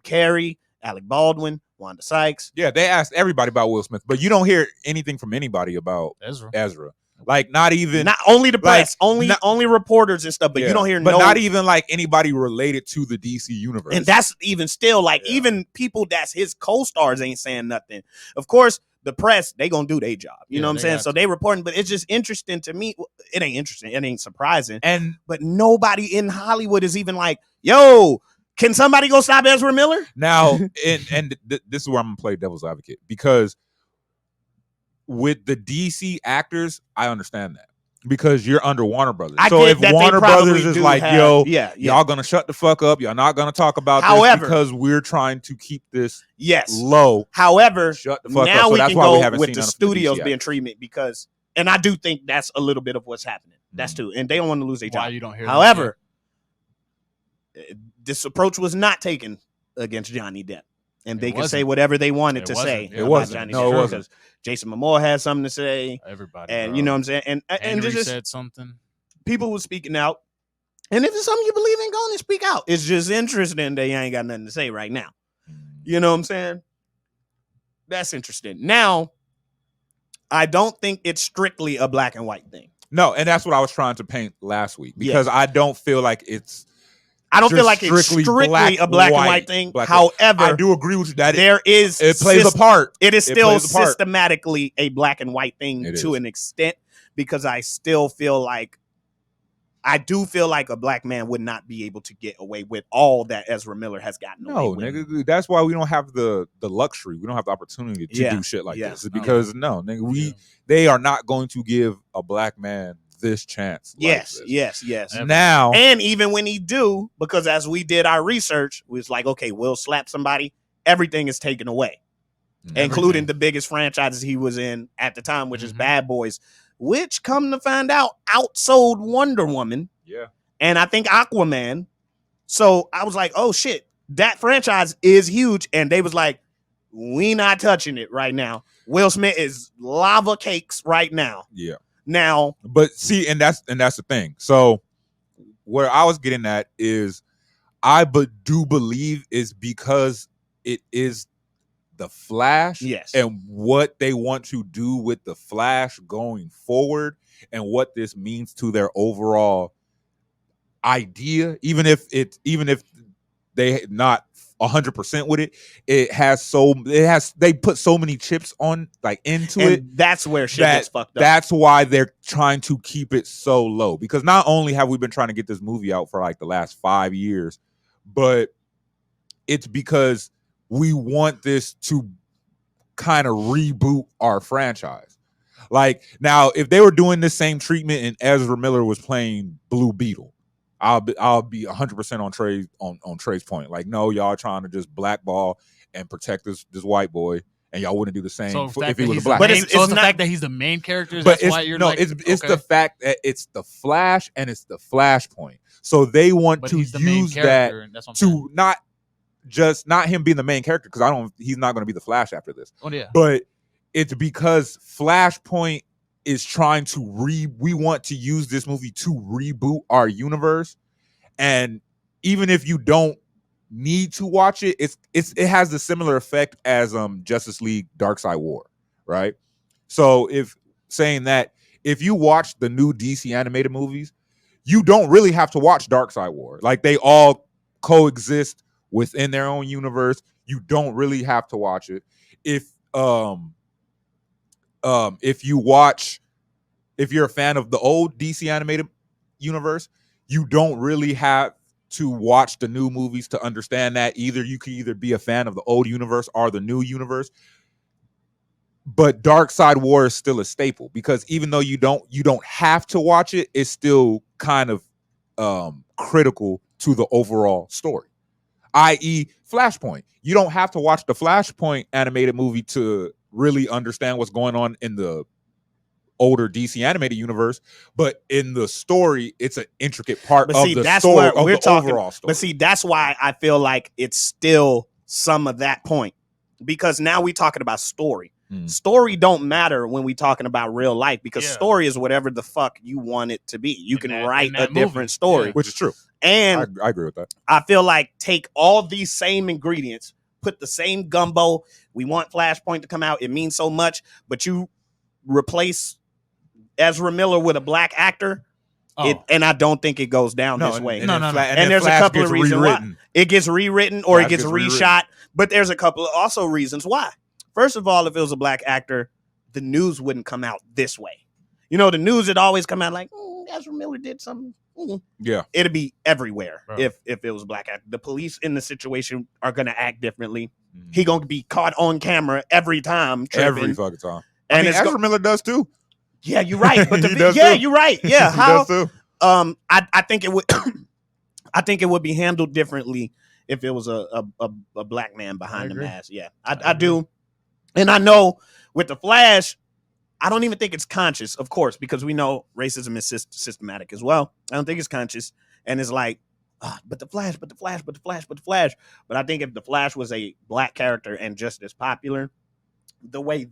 Carrey, Alec Baldwin, Wanda Sykes. Yeah, they asked everybody about Will Smith, but you don't hear anything from anybody about Ezra. Like not only the press, only reporters and stuff, but you don't hear not even like anybody related to the DC universe. And that's even still like even people that's his co-stars ain't saying nothing. Of course, the press, they gonna do their job. You know what I'm saying? So they reporting, but it's just interesting to me. It ain't interesting, it ain't surprising. But nobody in Hollywood is even like, yo, can somebody go stop Ezra Miller? Now, and this is where I'm gonna play devil's advocate, because with the DC actors, I understand that because you're under Warner Brothers. So if Warner Brothers is like, yo, y'all gonna shut the fuck up, y'all not gonna talk about this because we're trying to keep this low. However, shut the fuck now up. So we that's can why go we haven't with seen the studios being treated because, and I do think that's a little bit of what's happening. That's too, and they don't want to lose their job. You don't hear However, this approach was not taken against Johnny Depp. And they can say whatever they wanted to say. It wasn't. No, it wasn't. Jason Momoa had something to say. Everybody. And you know what I'm saying? And Henry just said something. People were speaking out. And if it's something you believe in, go on and speak out. It's just interesting that you ain't got nothing to say right now. You know what I'm saying? That's interesting. Now, I don't think it's strictly a black and white thing. No, and that's what I was trying to paint last week because I don't feel like it's I don't feel like it's strictly a black and white thing. However, I do agree with you that it plays a part. It is still systematically a black and white thing to an extent because I do feel like a black man would not be able to get away with all that Ezra Miller has gotten away with. No, nigga, that's why we don't have the luxury. We don't have the opportunity to do shit like this because they are not going to give a black man this chance. Yes. Now, and even when he do, because as we did our research, we was like, okay, Will slap somebody, everything is taken away, including the biggest franchises he was in at the time, which is Bad Boys, which come to find out outsold Wonder Woman. Yeah, and I think Aquaman. So I was like, oh shit, that franchise is huge, and they was like, we not touching it right now. Will Smith is lava cakes right now. Yeah. Now, but see, and that's the thing. So where I was getting at is I do believe is because it is the Flash and what they want to do with the Flash going forward and what this means to their overall idea, even if they not 100% with it, they put so many chips on into it. That's where shit gets fucked up. That's why they're trying to keep it so low, because not only have we been trying to get this movie out for like the last 5 years, but it's because we want this to kind of reboot our franchise. Like now, if they were doing the same treatment and Ezra Miller was playing Blue Beetle, I'll be 100% on Trey's point. Like, no, y'all trying to just blackball and protect this white boy, and y'all wouldn't do the same if he was a black. But it's the fact that he's the main character. That's why you're it's the fact that it's the Flash and it's the Flashpoint. So they want to use that to not him being the main character, because he's not going to be the Flash after this. Oh yeah, but it's because Flashpoint is trying to we want to use this movie to reboot our universe. And even if you don't need to watch it, it has the similar effect as Justice League Darkseid War, right? So if you watch the new DC animated movies, you don't really have to watch Darkseid War. Like, they all coexist within their own universe. You don't really have to watch it. If you're a fan of the old DC animated universe, you don't really have to watch the new movies to understand that either. You can either be a fan of the old universe or the new universe. But Darkseid War is still a staple, because even though you don't have to watch it, it's still kind of critical to the overall story. I.e., Flashpoint. You don't have to watch the Flashpoint animated movie to really understand what's going on in the older DC animated universe, but in the story, it's an intricate part of the story, of the overall story. But see, that's why I feel like it's still some of that point, because now we're talking about story. Story don't matter when we talking about real life because story is whatever the fuck you want it to be. You can write a different story, which is true. And I agree with that. I feel like take all these same ingredients, put the same gumbo. We want Flashpoint to come out. It means so much, but you replace Ezra Miller with a black actor. And I don't think it goes down this way. No. And there's a couple of reasons why. It gets rewritten or it gets reshot. But there's a couple of also reasons why. First of all, if it was a black actor, the news wouldn't come out this way. You know, the news would always come out like, Ezra Miller did something. Yeah. It'd be everywhere if it was a black actor. The police in the situation are going to act differently. He going to be caught on camera every time. Every fucking time. And Ezra Miller does too. Yeah, you're right. But you're right. Yeah, how? Too. I think it would. I think it would be handled differently if it was a black man behind the mask. Yeah, I do, and I know with the Flash, I don't even think it's conscious, of course, because we know racism is systematic as well. I don't think it's conscious, and it's like, but the Flash. But I think if the Flash was a black character and just as popular, the way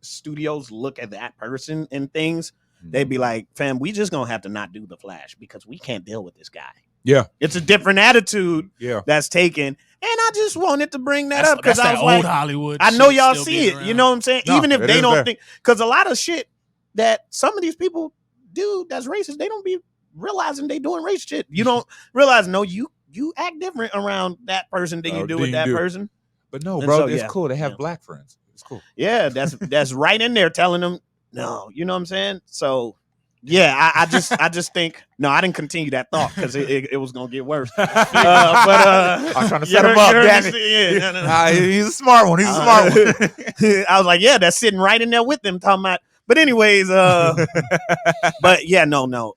studios look at that person and things, they'd be like, fam, we just gonna have to not do the Flash because we can't deal with this guy. Yeah, it's a different attitude that's taken, and I just wanted to bring that up because I was like, old Hollywood. I know y'all see it, you know what I'm saying? No, even if they don't think, because a lot of shit that some of these people do that's racist, they don't be realizing they doing racist shit. You don't realize, no, you act different around that person than you do with that person. But no, bro, it's cool. They have black friends. It's cool. Yeah, that's right in there telling them no. You know what I'm saying? So yeah, I just think no. I didn't continue that thought because it was gonna get worse. But I'm trying to set him up. Damn it. He's a smart one. I was like, yeah, that's sitting right in there with them talking about. But anyways, but yeah, no.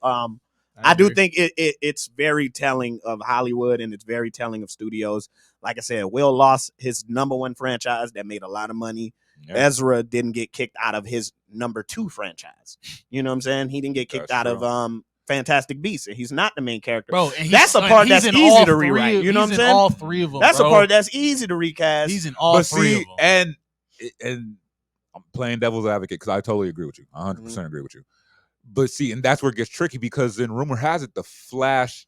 I do think it's very telling of Hollywood and it's very telling of studios. Like I said, Will lost his #1 franchise that made a lot of money. Yeah. Ezra didn't get kicked out of his #2 franchise. You know what I'm saying? He didn't get kicked out of Fantastic Beasts. He's not the main character. Bro, that's a part that's easy to rewrite. You know what I'm saying? All three of them. That's a part that's easy to recast. He's in all three of them. And I'm playing devil's advocate because I totally agree with you. 100% agree with you. But see, and that's where it gets tricky because then rumor has it the Flash,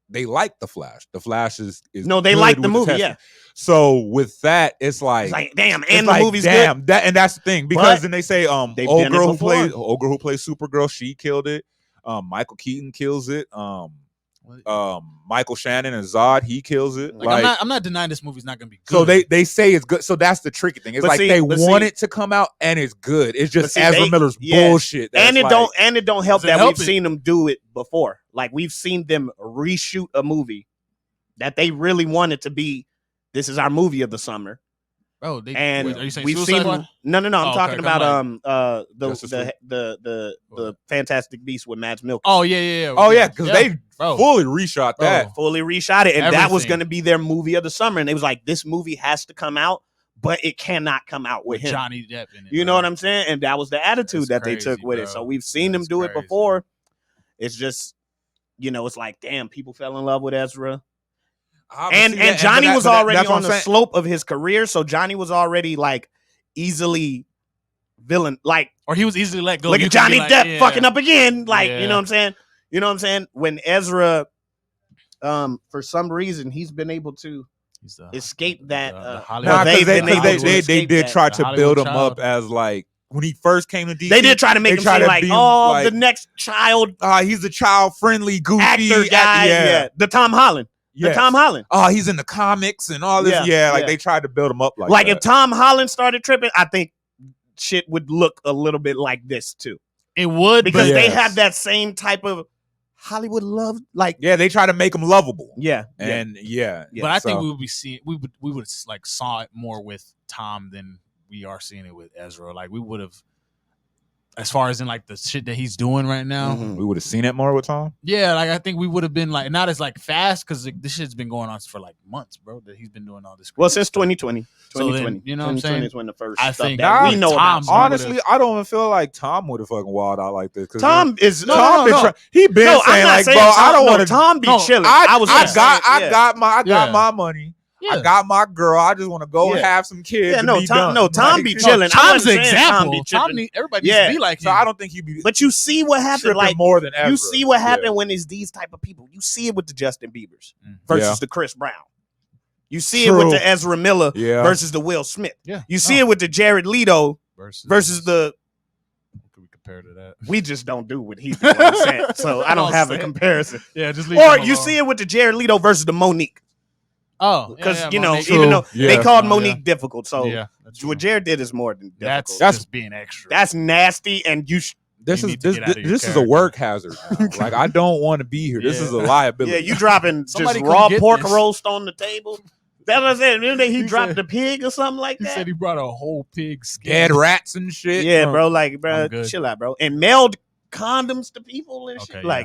they like the Flash. The Flash is no, they like the movie, yeah. So with that, it's like damn, and the movie's good. And that's the thing because then they say old girl who plays Supergirl, she killed it. Michael Keaton kills it. Michael Shannon and Zod, he kills it. I'm not denying this movie's not gonna be good. So they say it's good. So that's the tricky thing. It's they want it to come out and it's good. It's just Ezra Miller's bullshit. And it don't help that we've seen them do it before. Like we've seen them reshoot a movie that they really wanted to be. This is our movie of the summer. Oh, are you saying we've seen them, no. I'm talking about the Fantastic Beasts with Mads Mikkelsen. Oh yeah. Oh yeah, because they fully reshot that. Fully reshot it, and that was going to be their movie of the summer. And they was like, this movie has to come out, but it cannot come out with him. Johnny Depp in it. You know what I'm saying? And that was the attitude they took with it. So we've seen them do it before. It's just, it's like, damn, people fell in love with Ezra. And Johnny was already on the slope of his career, so Johnny was already like easily villain, like, or he was easily let go. Look at Johnny Depp fucking up again, like you know what I'm saying. You know what I'm saying? When Ezra, for some reason, he's been able to escape that. They did try to build him up as like when he first came to DC. They did try to make him seem like the next child. He's a child friendly, goofy actor guy. The Tom Holland. Yes. The Tom Holland. Oh, he's in the comics and all this. They tried to build him up like that. If Tom Holland started tripping, I think shit would look a little bit like this too. It would, because they have that same type of Hollywood love. They try to make him lovable. Yeah. And but I think we would be seeing we would like saw it more with Tom than we are seeing it with Ezra. Like we would have. As far as in like the shit that he's doing right now, we would have seen it more with Tom. Yeah, like I think we would have been like not as like fast because this shit's been going on for like months, bro. That he's been doing all this. Well, since 2020, so then, you know what I'm saying? Is when the first. I think we know Tom. Honestly, I don't even feel like Tom would have fucking wild out like this. Tom is he been saying like, bro, I don't want to. Tom be chilling. I got my money. I got my girl. I just want to go have some kids. Yeah, no, be done. Tom be chilling. Tom's the example. Everybody needs to be like him. So I don't think he be. But you see what happened, like more than ever. You see what happened when it's these type of people. You see it with the Justin Biebers versus the Chris Brown. You see it with the Ezra Miller versus the Will Smith. Yeah. You see it with the Jared Leto versus the. Could we compare to that? We just don't do what he do. I'm saying. So I don't have a comparison. Yeah, just leave. Or you see it with the Jared Leto versus the Monique. Oh, because you know, even though they called Monique difficult, so what Jared did is more than difficult. That's just being extra. That's nasty, and this is a work hazard. Like I don't want to be here. This is a liability. Yeah, you dropping just raw pork roast on the table. That's what I said. Remember he dropped the pig or something like that? He said he brought a whole pig skin. Dead rats and shit. Yeah, bro. Chill out, bro. And mailed condoms to people and shit. Nah.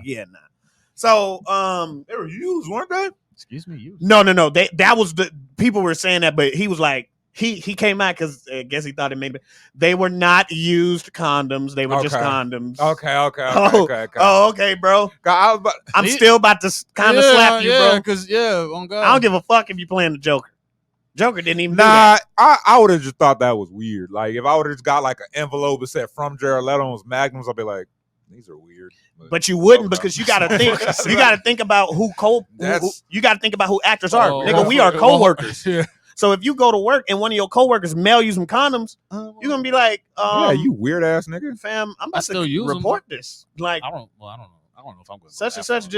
So, they were used, weren't they? Excuse me, used. No. That was the people were saying that, but he was like, he came out because I guess he thought it maybe they were not used condoms. They were just condoms. Okay. Oh, okay, bro. I'm still about to kind of slap you, bro. Because on God, I don't give a fuck if you playing the Joker. Joker didn't even do that. I would have just thought that was weird. Like if I would have just got like an envelope that said from Jared Leto and was Magnums, I'd be like, these are weird. But you wouldn't because you gotta think. You gotta think about who you gotta think about who actors are. Nigga, we are coworkers. So if you go to work and one of your coworkers mail you some condoms, you're gonna be like, you weird ass nigga. Fam, I'm about to report this. Like, I don't know. I don't know if I'm going to such and such.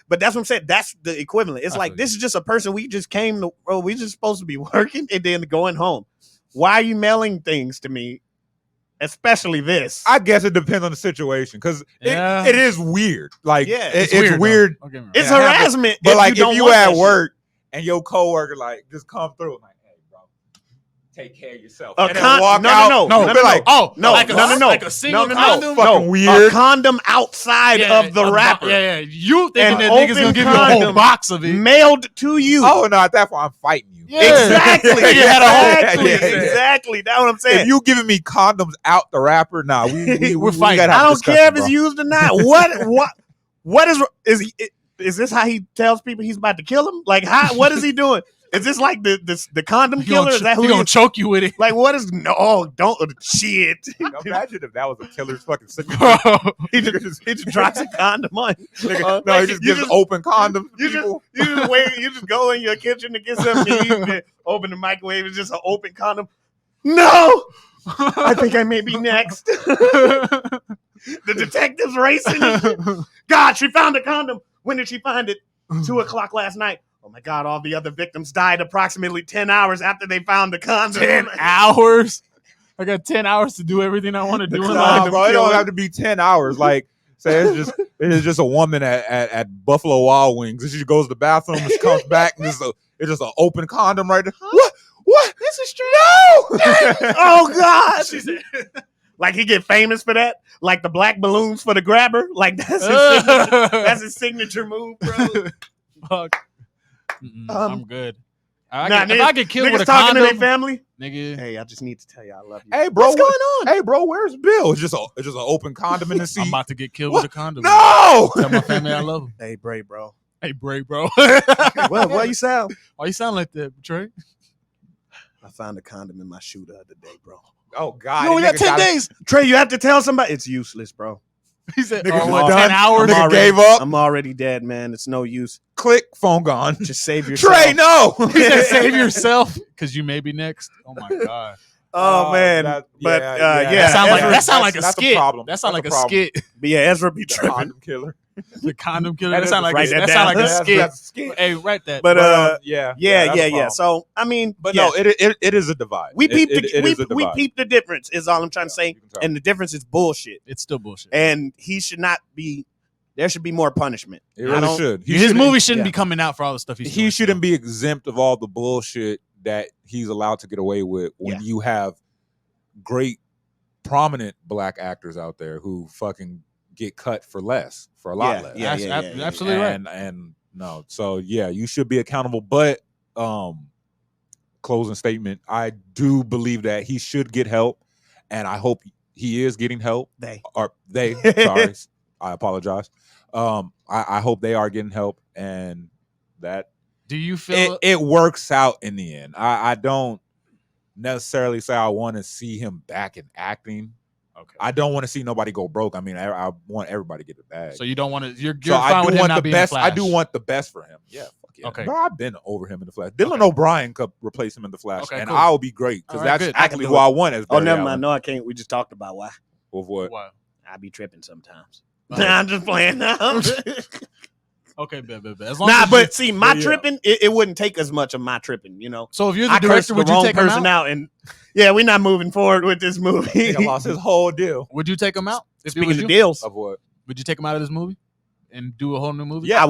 But that's what I'm saying. That's the equivalent. It's like this is just a person we just came to. Bro, we just supposed to be working and then going home. Why are you mailing things to me? Especially this. I guess it depends on the situation because it is weird. Like, it's weird. It's harassment. But like, if you at work and your coworker like just come through and like, hey, bro, take care of yourself. And then walk out. No. Like a single condom. Fucking weird. A condom outside of the wrapper. Yeah. You thinking that nigga's gonna give you a whole box of it mailed to you? Oh no, at that point I'm fighting you. Yeah. Exactly. Exactly. That's what I'm saying. If you giving me condoms out the wrapper, we're fighting. I don't care if it's used or not. What is this how he tells people he's about to kill them? Like, what is he doing? Is this like the condom killer? Is that who he gonna choke you with it? Like, what is don't shit? Imagine if that was a killer's fucking signature. he just drops a condom on. He just gives open condoms. You just wait. You just go in your kitchen to get something to eat. Open the microwave. It's just an open condom. No, I think I may be next. The detective's racing. God, she found a condom. When did she find it? 2:00 last night. Oh my God, all the other victims died approximately 10 hours after they found the condom. 10 hours? I got 10 hours to do everything I want to do in life. Bro, it don't have to be 10 hours. Like, say it's just a woman at Buffalo Wild Wings. And she goes to the bathroom and she comes back and it's just an open condom right there. Huh? What? This is true. No! Oh God. She said, like he get famous for that? Like the black balloons for the grabber? Like that's his signature move, bro. Fuck. I'm good. If I get killed with a talking condom, to their family, nigga. Hey, I just need to tell you I love you. Hey, bro, what's going on? Hey, bro, where's Bill? It's just an open condom in the seat. I'm about to get killed with a condom. No, tell my family I love them. Hey, Bray, bro. Well, why you sound? Why you sound like that, Trey? I found a condom in my shoe the other day, bro. Oh God, you only got 10 days. Trey, you have to tell somebody. It's useless, bro. He said, 10 hours? Nigga gave up. I'm already dead, man. It's no use. Click, phone gone. Just save yourself. Trey, no. He said, save yourself because you may be next. Oh my God. Oh man, that sound like a skit. That sound like a skit. But yeah, Ezra be tripping. Condom killer. The condom killer. That sound like a skit. Hey, write that. But yeah. So I mean, but no, it is a divide. We peep the difference. Is all I'm trying to say. And the difference is bullshit. It's still bullshit. And he should not be. There should be more punishment. It really should. His movie shouldn't be coming out for all the stuff he's doing. He shouldn't be exempt of all the bullshit that he's allowed to get away with when you have great prominent black actors out there who fucking get cut for a lot less. Absolutely right. And no, so you should be accountable. But closing statement, I do believe that he should get help, and I hope he is getting help. They sorry, I apologize. I hope they are getting help, and that Do you feel it works out in the end? I don't necessarily say I want to see him back in acting. Okay. I don't want to see nobody go broke. I mean, I want everybody to get the bag. So you don't want to. You're so fine I do with him want not the being best. the Flash. I do want the best for him. Yeah. Fuck yeah. Okay. Bro, I've been over him in the Flash. Dylan O'Brien could replace him in the Flash, and cool. I'll be great because that's good. actually who I want as Barry never Allen. mind. No, I can't. We just talked about why. Of what? I be tripping sometimes. Nah, I'm just playing now. Okay, bet. But see, my tripping, it wouldn't take as much of my tripping, you know. So if you're the director, would you take him out? And yeah, we're not moving forward with this movie. He lost his whole deal. Would you take him out? Speaking of deals, of what? Would you take him out of this movie and do a whole new movie? Yeah,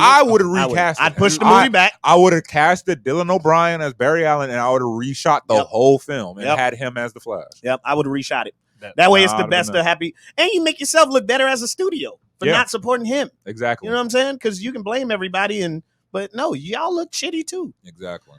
I would have recast. I'd push the movie back. I would have casted Dylan O'Brien as Barry Allen, and I would have reshot the whole film and had him as the Flash. Yep, I would have reshot it. That way, it's the best of happy, and you make yourself look better as a studio for not supporting him. Exactly. You know what I'm saying? Because you can blame everybody, but no, y'all look shitty too. Exactly.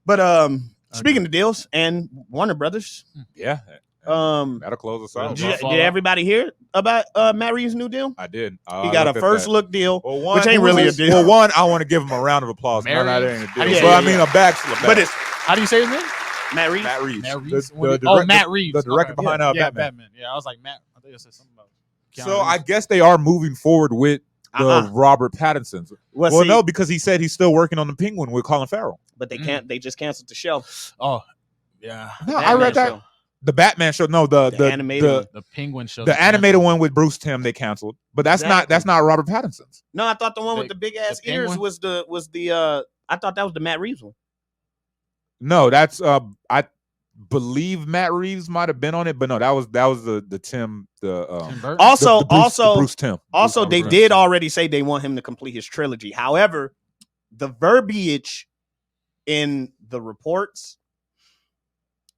But speaking of deals and Warner Brothers, that'll close us out. Did everybody hear about Matt Reeves' new deal? I did. He got a first look deal, which ain't really a deal. Well, one, I want to give him a round of applause. No, that ain't a deal. I mean, a backslip. But it's how do you say his name? Matt Reeves. Matt Reeves. Matt Reeves, the director behind Batman. Yeah, I was like Matt. I think I said something about. So I guess they are moving forward with the Robert Pattinson. Well, no, because he said he's still working on the Penguin with Colin Farrell. But they can't. They just canceled the show. Oh, yeah. No, I read that. Show. The Batman show. No, the animated the Penguin show. The animated one with Bruce Timm they canceled. But that's not Robert Pattinson's. No, I thought the one with the big ass ears was the. I thought that was the Matt Reeves one. No, that's I believe Matt Reeves might have been on it, but no, that was the Tim Tim Burton? Also Bruce Timm. Also, they did already say they want him to complete his trilogy. However, the verbiage in the reports,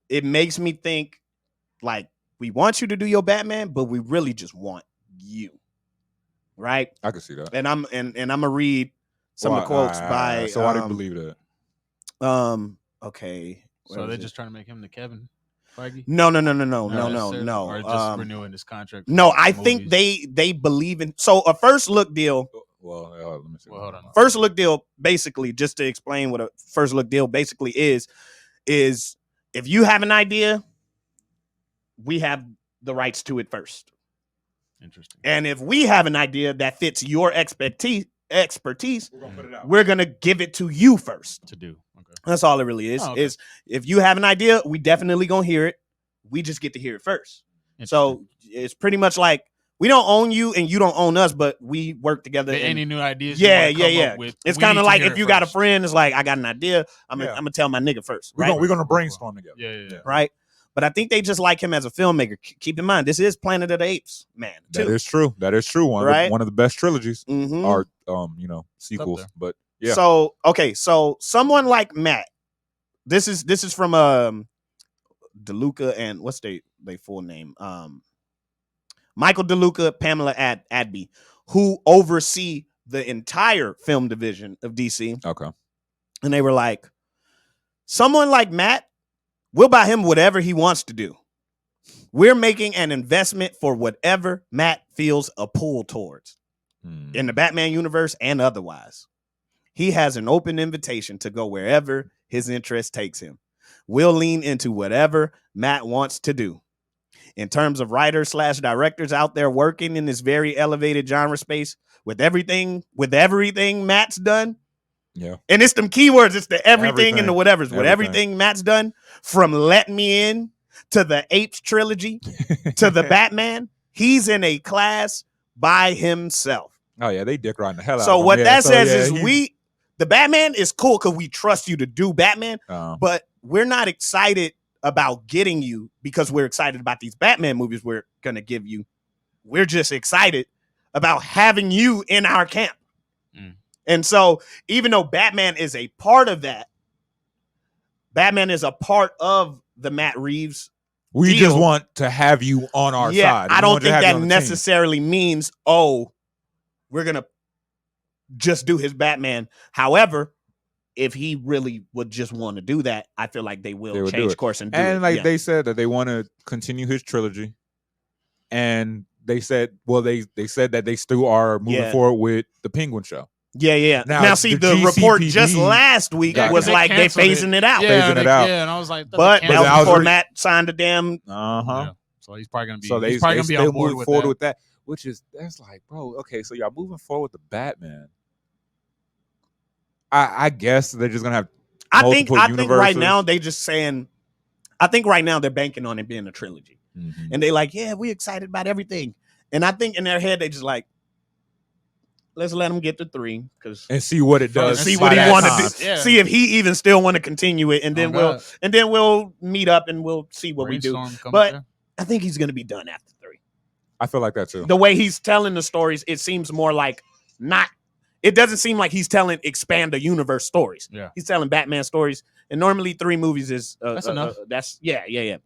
it makes me think like we want you to do your Batman, but we really just want you. Right? I can see that. And I'm gonna read some of the quotes by so I didn't believe that. Okay. So they're just trying to make him the Kevin Feige? No. Or just renewing this contract? No, I think they believe in. So a first look deal. Well, let me see. Well, hold on. First look deal, basically, just to explain what a first look deal basically is if you have an idea, we have the rights to it first. Interesting. And if we have an idea that fits your expertise, we're gonna give it to you first to do. Okay. That's all it really is. Is if you have an idea, we definitely gonna hear it. We just get to hear it first. So it's pretty much like we don't own you and you don't own us, but we work together. Any new ideas? Yeah. It's kind of like if you got a friend, it's like I got an idea. I'm gonna tell my nigga first. Right? We're gonna brainstorm together. Yeah. Right. But I think they just like him as a filmmaker. Keep in mind, this is Planet of the Apes, man. That is true. One of the best trilogies are sequels. But yeah. So someone like Matt, this is from DeLuca and what's they full name? Michael DeLuca, Pamela Adby, who oversee the entire film division of DC. Okay. And they were like, someone like Matt, we'll buy him whatever he wants to do. We're making an investment for whatever Matt feels a pull towards in the Batman universe and otherwise. He has an open invitation to go wherever his interest takes him. We'll lean into whatever Matt wants to do. In terms of writers/directors out there working in this very elevated genre space with everything Matt's done. Yeah. And it's them keywords. It's the everything and the whatevers. With everything Matt's done, from Let Me In to the Apes trilogy to the Batman, he's in a class by himself. Oh, yeah. They dick riding the hell out of him. So what that says is the Batman is cool because we trust you to do Batman, but we're not excited about getting you because we're excited about these Batman movies we're going to give you. We're just excited about having you in our camp. And so even though Batman is a part of that, Batman is a part of the Matt Reeves We deal. Just want to have you on our side. I don't think that necessarily means, we're going to just do his Batman. However, if he really would just want to do that, I feel like they will change course and do it. And they said that they want to continue his trilogy. And they said, they said that they still are moving forward with the Penguin show. Yeah. Now see, the report just last week was like they're phasing it out. Phasing it out. Yeah, and I was like, but that was before Matt signed the damn. So he's probably gonna be. So he's probably gonna be on board with that. Which is that's like, bro. Okay, so y'all moving forward with the Batman. I guess they're just gonna have. I think right now they just saying. I think right now they're banking on it being a trilogy, and they like, yeah, we excited about everything. And I think in their head they just like, let's let him get to 3 and see what it does. See what he want to do. Yeah. See if he even still want to continue it, and then we'll meet up and we'll see what we do. But I think he's gonna be done after 3. I feel like that too. The way he's telling the stories, it seems more like not. It doesn't seem like he's telling expand the universe stories. Yeah, he's telling Batman stories, and normally 3 movies is that's enough. That's yeah.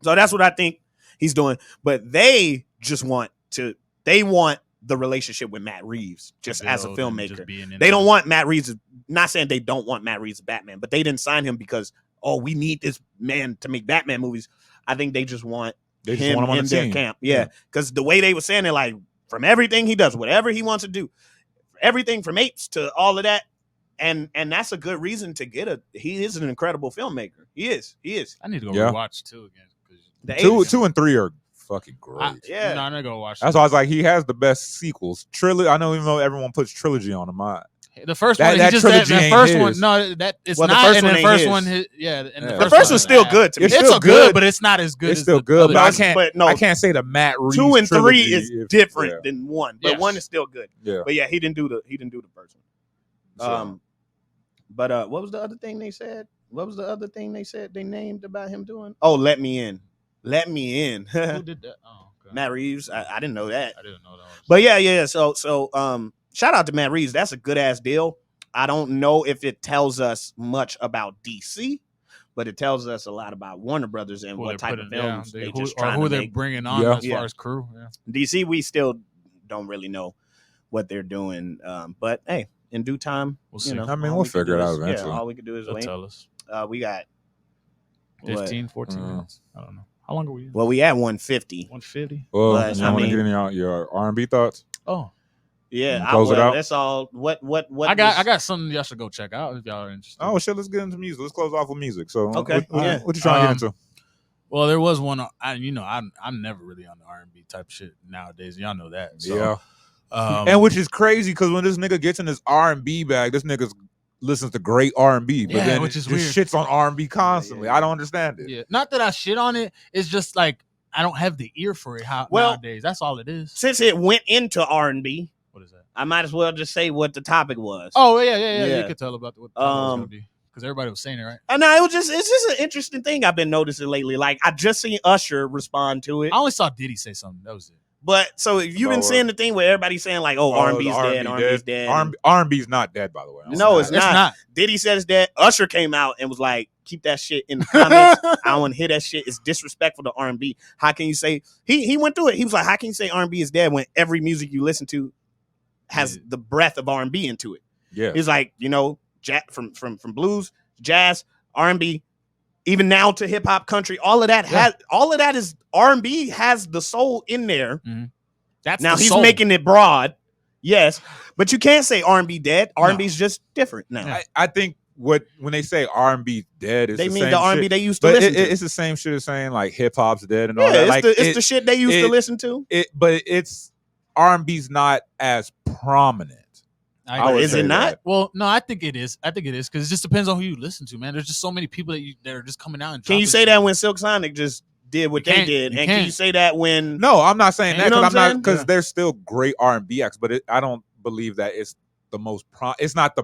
So that's what I think he's doing. But they just want to. They want the relationship with Matt Reeves just as a filmmaker. They don't want Matt Reeves. Not saying they don't want Matt Reeves as Batman, but they didn't sign him because we need this man to make Batman movies. I think they just want him in their camp. Yeah, because the way they were saying it, like from everything he does, whatever he wants to do. Everything from apes to all of that, and that's a good reason to get he is an incredible filmmaker. He is. I need to go rewatch 2 again. 2 and 3 are fucking great. I'm not gonna go watch. That's why I was like, he has the best sequels. Trilogy. I know, even though everyone puts trilogy on him. The first one, that first one, no, that it's not. And the first one, the first one's still good to me. It's still good, but it's not as good. It's still good, but I can't say the Matt Reeves 2 and 3 is different than 1, but 1 is still good. Yeah, but he didn't do the first one. But what was the other thing they said? What was the other thing they said they named about him doing? Oh, Let Me In. Let Me In. Who did that? Oh, okay. Matt Reeves. I didn't know that. I didn't know that. But yeah. So shout out to Matt Reeves. That's a good ass deal. I don't know if it tells us much about DC, but it tells us a lot about Warner Brothers and what type of films they just trying to make. They're bringing on as far as crew. Yeah. DC, we still don't really know what they're doing. But hey, in due time, we'll see. We'll figure it out eventually. All we can do is wait. Tell us. We got 15, 14 minutes. I don't know. How long are we? Well, we at 150. 150. Well, but, you want to get in your R&B thoughts? Oh. Yeah, close it out. That's all. What? I got something y'all should go check out if y'all are interested. Oh shit, let's get into music. Let's close off with music. So okay, what you trying to get into? Well, there was one. I'm never really on the R&B type shit nowadays. Y'all know that. So, yeah. And which is crazy because when this nigga gets in his R&B bag, this nigga listens to great R&B, but then which is just shits on R&B constantly. I don't understand it. Yeah, not that I shit on it. It's just like I don't have the ear for it. Nowadays, that's all it is. Since it went into R&B. What is that? I might as well just say what the topic was. Oh yeah. You could tell about what the topic was gonna be because everybody was saying it, right? No, it's just an interesting thing I've been noticing lately. Like I just seen Usher respond to it. I only saw Diddy say something. That was it. But so you've been seeing the thing where everybody's saying like, R&B's dead, R&B's dead. R&B's not dead, by the way. No, it's not. Diddy said it's dead. Usher came out and was like, keep that shit in the comments. I don't want to hear that shit. It's disrespectful to R&B. How can you say he went through it? He was like, how can you say R&B is dead when every music you listen to has the breath of R&B into it? Yeah, he's like, from blues, jazz, R&B, even now to hip hop, country, all of that is R&B has the soul in there. Mm-hmm. That's now he's making it broad, yes, but you can't say R&B dead. R&B is just different now. I think when they say R&B dead, is they the mean same the R&B shit, they used to listen to. It's the same shit as saying like hip hop's dead and all that. It's the shit they used to listen to. But it's R&B's not as prominent. Is it not? That. Well, no, I think it is. Because it just depends on who you listen to, man. There's just so many people that are just coming out. And can you say that when Silk Sonic just did what they did? And can you say that when? No, I'm not saying that because there's still great R&B acts, but I don't believe that it's the most. It's not the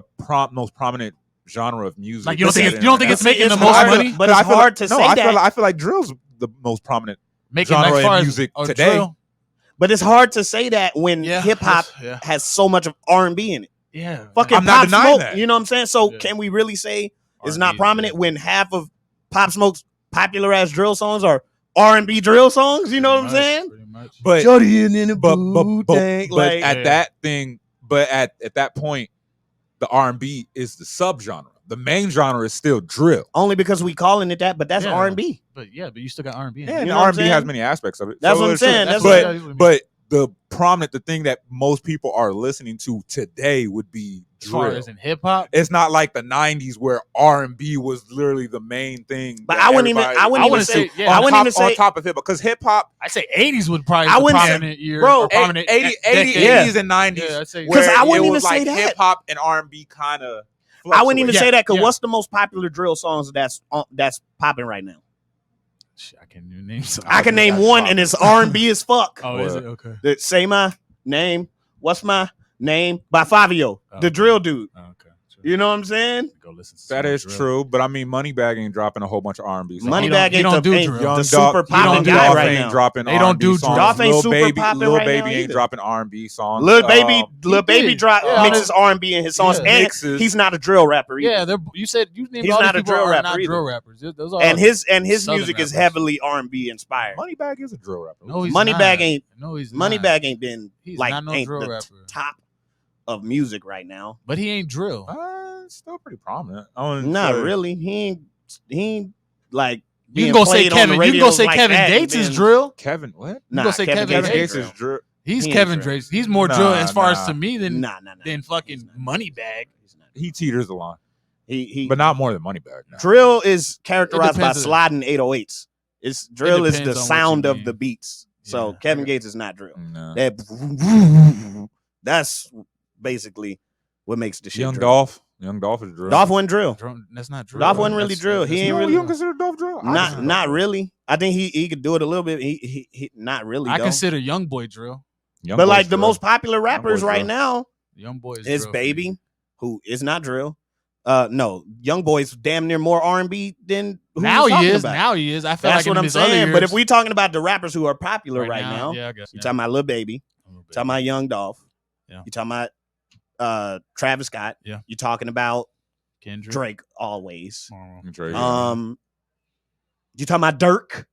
most prominent genre of music. Like you don't think it's making the most money? But it's hard to say that. I feel like drill's the most prominent genre of music today. Drill. But it's hard to say that when hip hop has so much of R&B in it. Yeah, fucking I'm Pop Smoke. That. You know what I'm saying? So can we really say it's not prominent when half of Pop Smoke's popular ass drill songs are R&B drill songs? You know what I'm saying? Pretty much. But at that point, the R&B is the subgenre. The main genre is still drill. Only because we calling it that, but that's R&B. But you still got R&B. Yeah, and R&B has many aspects of it. That's what I'm saying. But the thing that most people are listening to today would be drill. As far as in hip hop, it's not like the '90s where R&B was literally the main thing. But I wouldn't even say on top of hip hop, because hip hop, I say '80s would probably be the prominent year, bro. Prominent 80s and '90s, because I wouldn't even say that hip hop and R&B kind of. I wouldn't even say that because what's the most popular drill songs that's popping right now? I can't even name. I can name one, and it's R&B as fuck. Oh, is it okay? Say my name. What's my name? By Fabio, the drill dude. Oh, okay. You know what I'm saying? Go listen to that is true, but I mean, Moneybagg ain't dropping a whole bunch of R&B songs. Moneybagg ain't the super popping guy right now. Dropping they don't do songs. Dolph ain't super popping Lil right Baby now ain't dropping R&B songs. Lil Baby mixes R&B in his songs, and he's not a drill rapper either. Yeah, you said you named he's all not these a drill rapper not either. drill rappers. Those are and his music rappers. is heavily R&B inspired. Moneybagg is a drill rapper. No, he's Moneybagg not. ain't. No, he's not. Moneybagg ain't been he's like not no ain't drill the rapper. top of music right now. But he ain't drill. Still pretty prominent. Not really. He ain't like. You can go say Kevin. You can go say Kevin Gates is drill. Kevin what? You can go say Kevin Gates is drill. He's Kevin Gates. He's more drill as far as to me than fucking Moneybagg. He teeters the line. He but not more than Moneybagg. No. Drill is characterized by sliding 808s. Drill is the sound of the beats. So Kevin Gates is not drill. No. That's basically what makes the shit. Young drill. Dolph is drill. Dolph wasn't drill. That's not drill. Dolph wasn't really drill. He ain't really. You don't consider Dolph drill? Not really. I think he could do it a little bit. He not really. I consider Youngboy drill. But like the most popular rappers right now, Youngboy is Baby, who is not drill. No, Youngboy's damn near more R&B than now he is. Now he is. I feel that's like what I'm saying. But if we talking about the rappers who are popular right now, yeah, I guess you're talking about Lil Baby, you're talking about Young Dolph, you're talking about Travis Scott, you're talking about Kendrick. Drake always. Drake, you talking about Dirk?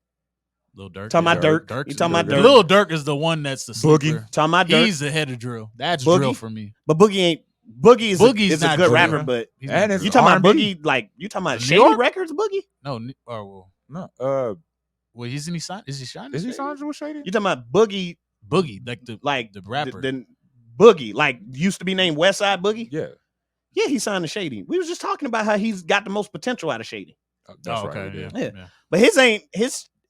Lil Durk. Talking about Dirk. You talking about Dirk? Lil Durk is the one that's the sleeper. Boogie. Talking about Dirk. He's the head of drill. That's drill for me. But Boogie is a good drill. rapper, but you talking about Boogie, like you talking about Shady Records, Boogie? No, well, isn't he signed? Is he signed? Is he signed with Shady? You talking about Boogie, like the rapper, the Boogie, like used to be named Westside Boogie? Yeah, he signed to Shady. We was just talking about how he's got the most potential out of Shady. That's right. Okay, yeah. But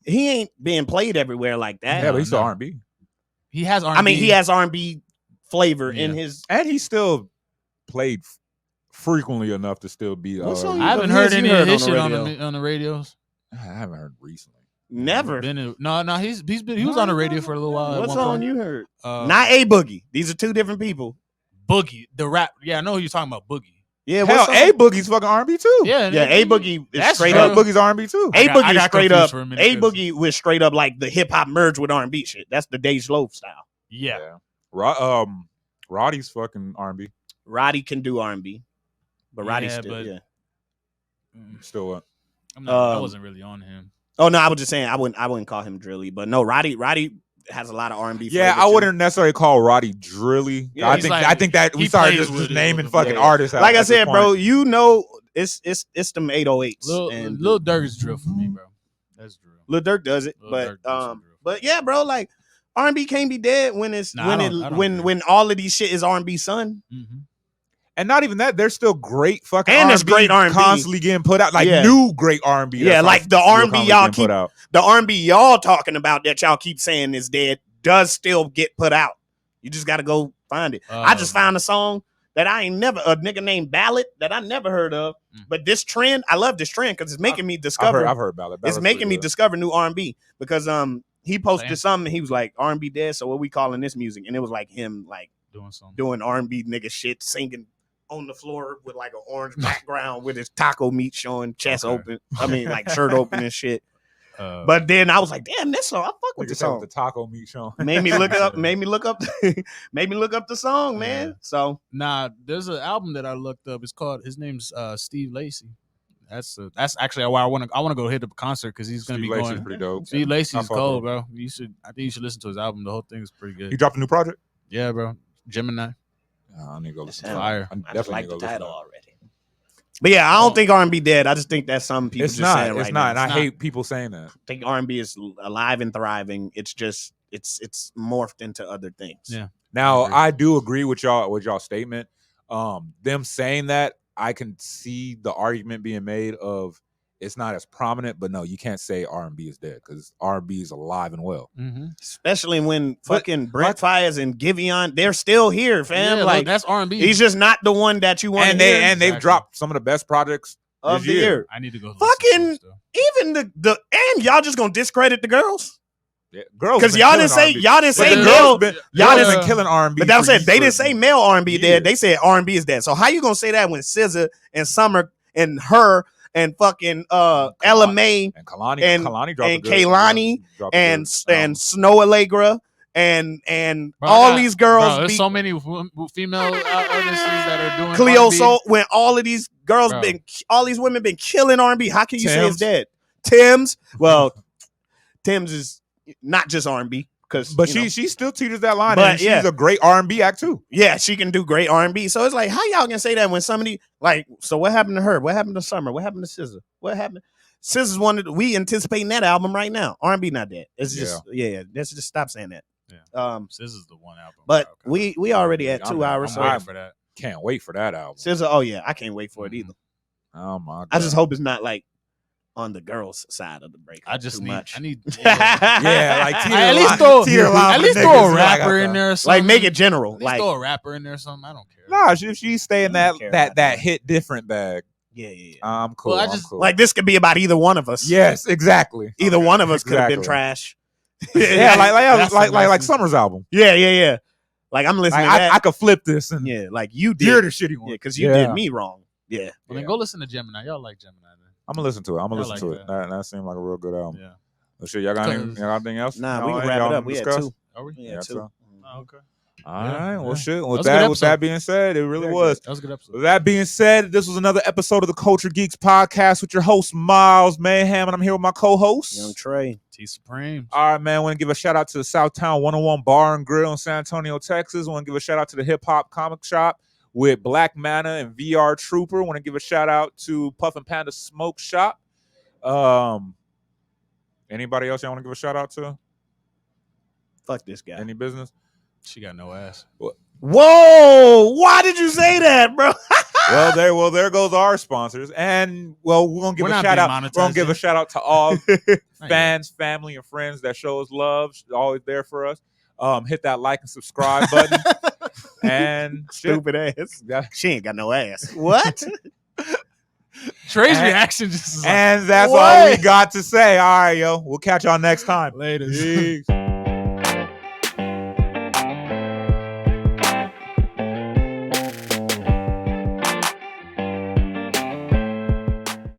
he ain't being played everywhere like that. Yeah, but he's still R&B. He has R&B. I mean, he has R&B flavor in his, and he's still played frequently enough to still be. I haven't heard any of his shit on the radios. I haven't heard recently. Never. He was on the radio for a little while. What song you heard? Not A Boogie. These are two different people. Boogie, the rap. Yeah, I know who you're talking about. Boogie. Yeah, hell, A Boogie's fucking R&B too. Yeah, A Boogie is straight up. Boogie's R&B too. A Boogie is straight up. A Boogie was straight up like the hip hop merge with R&B shit. That's the Dej Loaf style. Yeah. Roddy's fucking R&B. Roddy can do R&B, but Roddy's still what? I wasn't really on him. Oh no, I was just saying I wouldn't call him drilly, but no, Roddy has a lot of R&B. Yeah, I wouldn't necessarily call Roddy drilly. Yeah, I think that we started just naming fucking artists. Like I said, bro, you know, it's them 808s. Lil Durk is drill for me, bro. That's drill. Lil Durk does it, but yeah, bro, like R&B can't be dead when when all of these shit is R&B, son. Mm-hmm. And not even that, there's still great fucking and R&B, there's great R&B constantly getting put out, like new great R&B. Yeah, like the R&B y'all talking about that y'all keep saying is dead does still get put out. You just got to go find it. I just found a song that a nigga named Ballad that I never heard of. But this trend, I love this trend because it's making me discover. I've heard Ballad. It's making me discover new R&B because he posted something and he was like R&B dead. So what we calling this music? And it was like him like doing R&B nigga shit, singing on the floor with like an orange background with his taco meat showing chest open. I mean, like shirt open and shit. But then I was like, damn, this song, I fuck with the song. The taco meat showing. Made me look up the song, man. Yeah. So there's an album that I looked up. It's called, his name's Steve Lacy. That's actually why I want to go hit the concert because he's gonna be going. Lacey's pretty dope. Steve Lacy's cold, bro. I think you should listen to his album. The whole thing is pretty good. He dropped a new project? Yeah, bro. Gemini. I need to go listen to Fire. I just like the title already. But yeah, I don't think R&B dead. I just think that's some people saying right now. And I hate people saying that. I think R&B is alive and thriving. It's just it's morphed into other things. Yeah. Now I do agree with y'all statement. Them saying that, I can see the argument being made of it's not as prominent, but no, you can't say R&B is dead because R&B is alive and well. Mm-hmm. Especially when fucking Brent Faiyaz and Giveon, they're still here, fam. Yeah, like look, that's R&B. He's just not the one that you want to hear. And they've dropped some of the best projects of the year. I need to go. Fucking even the and y'all just gonna discredit the girls. Yeah, girls, because y'all didn't say male. Y'all didn't killing R&B. But that was it. They didn't say male R&B dead. They said R&B is dead. So how you gonna say that when SZA and Summer and her and fucking Ella Mai and Kehlani and Snow Allegra and all these girls. There's so many female artists that are doing Cleo R&B. Soul. When all of these girls all these women been killing R&B. How can you say it's dead? Tim's. Well, Tim's is not just R&B, but she still teaches that line, and she's a great R&B act too. Yeah, she can do great R&B. So it's like, how y'all can say that when somebody like? So what happened to her? What happened to Summer? What happened to SZA? What happened? SZA's we anticipating that album right now. R&B not dead. It's just let's just stop saying that. Yeah. SZA's the one album. But we already at 2 hours. I'm waiting for that. Can't wait for that album. SZA. Oh yeah, I can't wait for it either. Oh my God. I just hope it's not like on the girls' side of the break. I need like at least throw a rapper in there or something. Like make it general. Like throw a rapper in there or something. I don't care. Nah, if she's staying that hit different bag. Yeah. I'm cool. Well, I'm cool. Like this could be about either one of us. Yes, exactly. Either one of us could have been trash. like Summer's album. Yeah. Like I'm listening to that. I could flip this and like you did. You're the shitty one. Yeah, because you did me wrong. Yeah. Well, then go listen to Gemini. Y'all like Gemini then. I'm gonna listen to it. That seemed like a real good album. Yeah. Well, shit, y'all got anything else? Nah, we can wrap it up. We had 2. Are we? Yeah, 2. Oh, okay. All right. Well, shit. With that being said, it really was. That was a good episode. With that being said, this was another episode of the Koldture Geeks podcast with your host Miles Mayhem, and I'm here with my co-host Young Trey, T Supreme. All right, man. I want to give a shout out to the Southtown 101 Bar and Grill in San Antonio, Texas. I want to give a shout out to the Hip Hop Comic Shop with Black Mana and VR Trooper. I want to give a shout out to Puff and Panda Smoke Shop. Anybody else y'all want to give a shout out to? Fuck this guy. Any business? She got no ass. Whoa! Why did you say that, bro? There goes our sponsors, and we're gonna give a shout out. We're gonna give a shout out to all fans, family, and friends that show us love. Always there for us. Hit that like and subscribe button. And stupid ass. She ain't got no ass. What? Trey's reaction just is like, and that's all we got to say. All right, yo. We'll catch y'all next time. Later.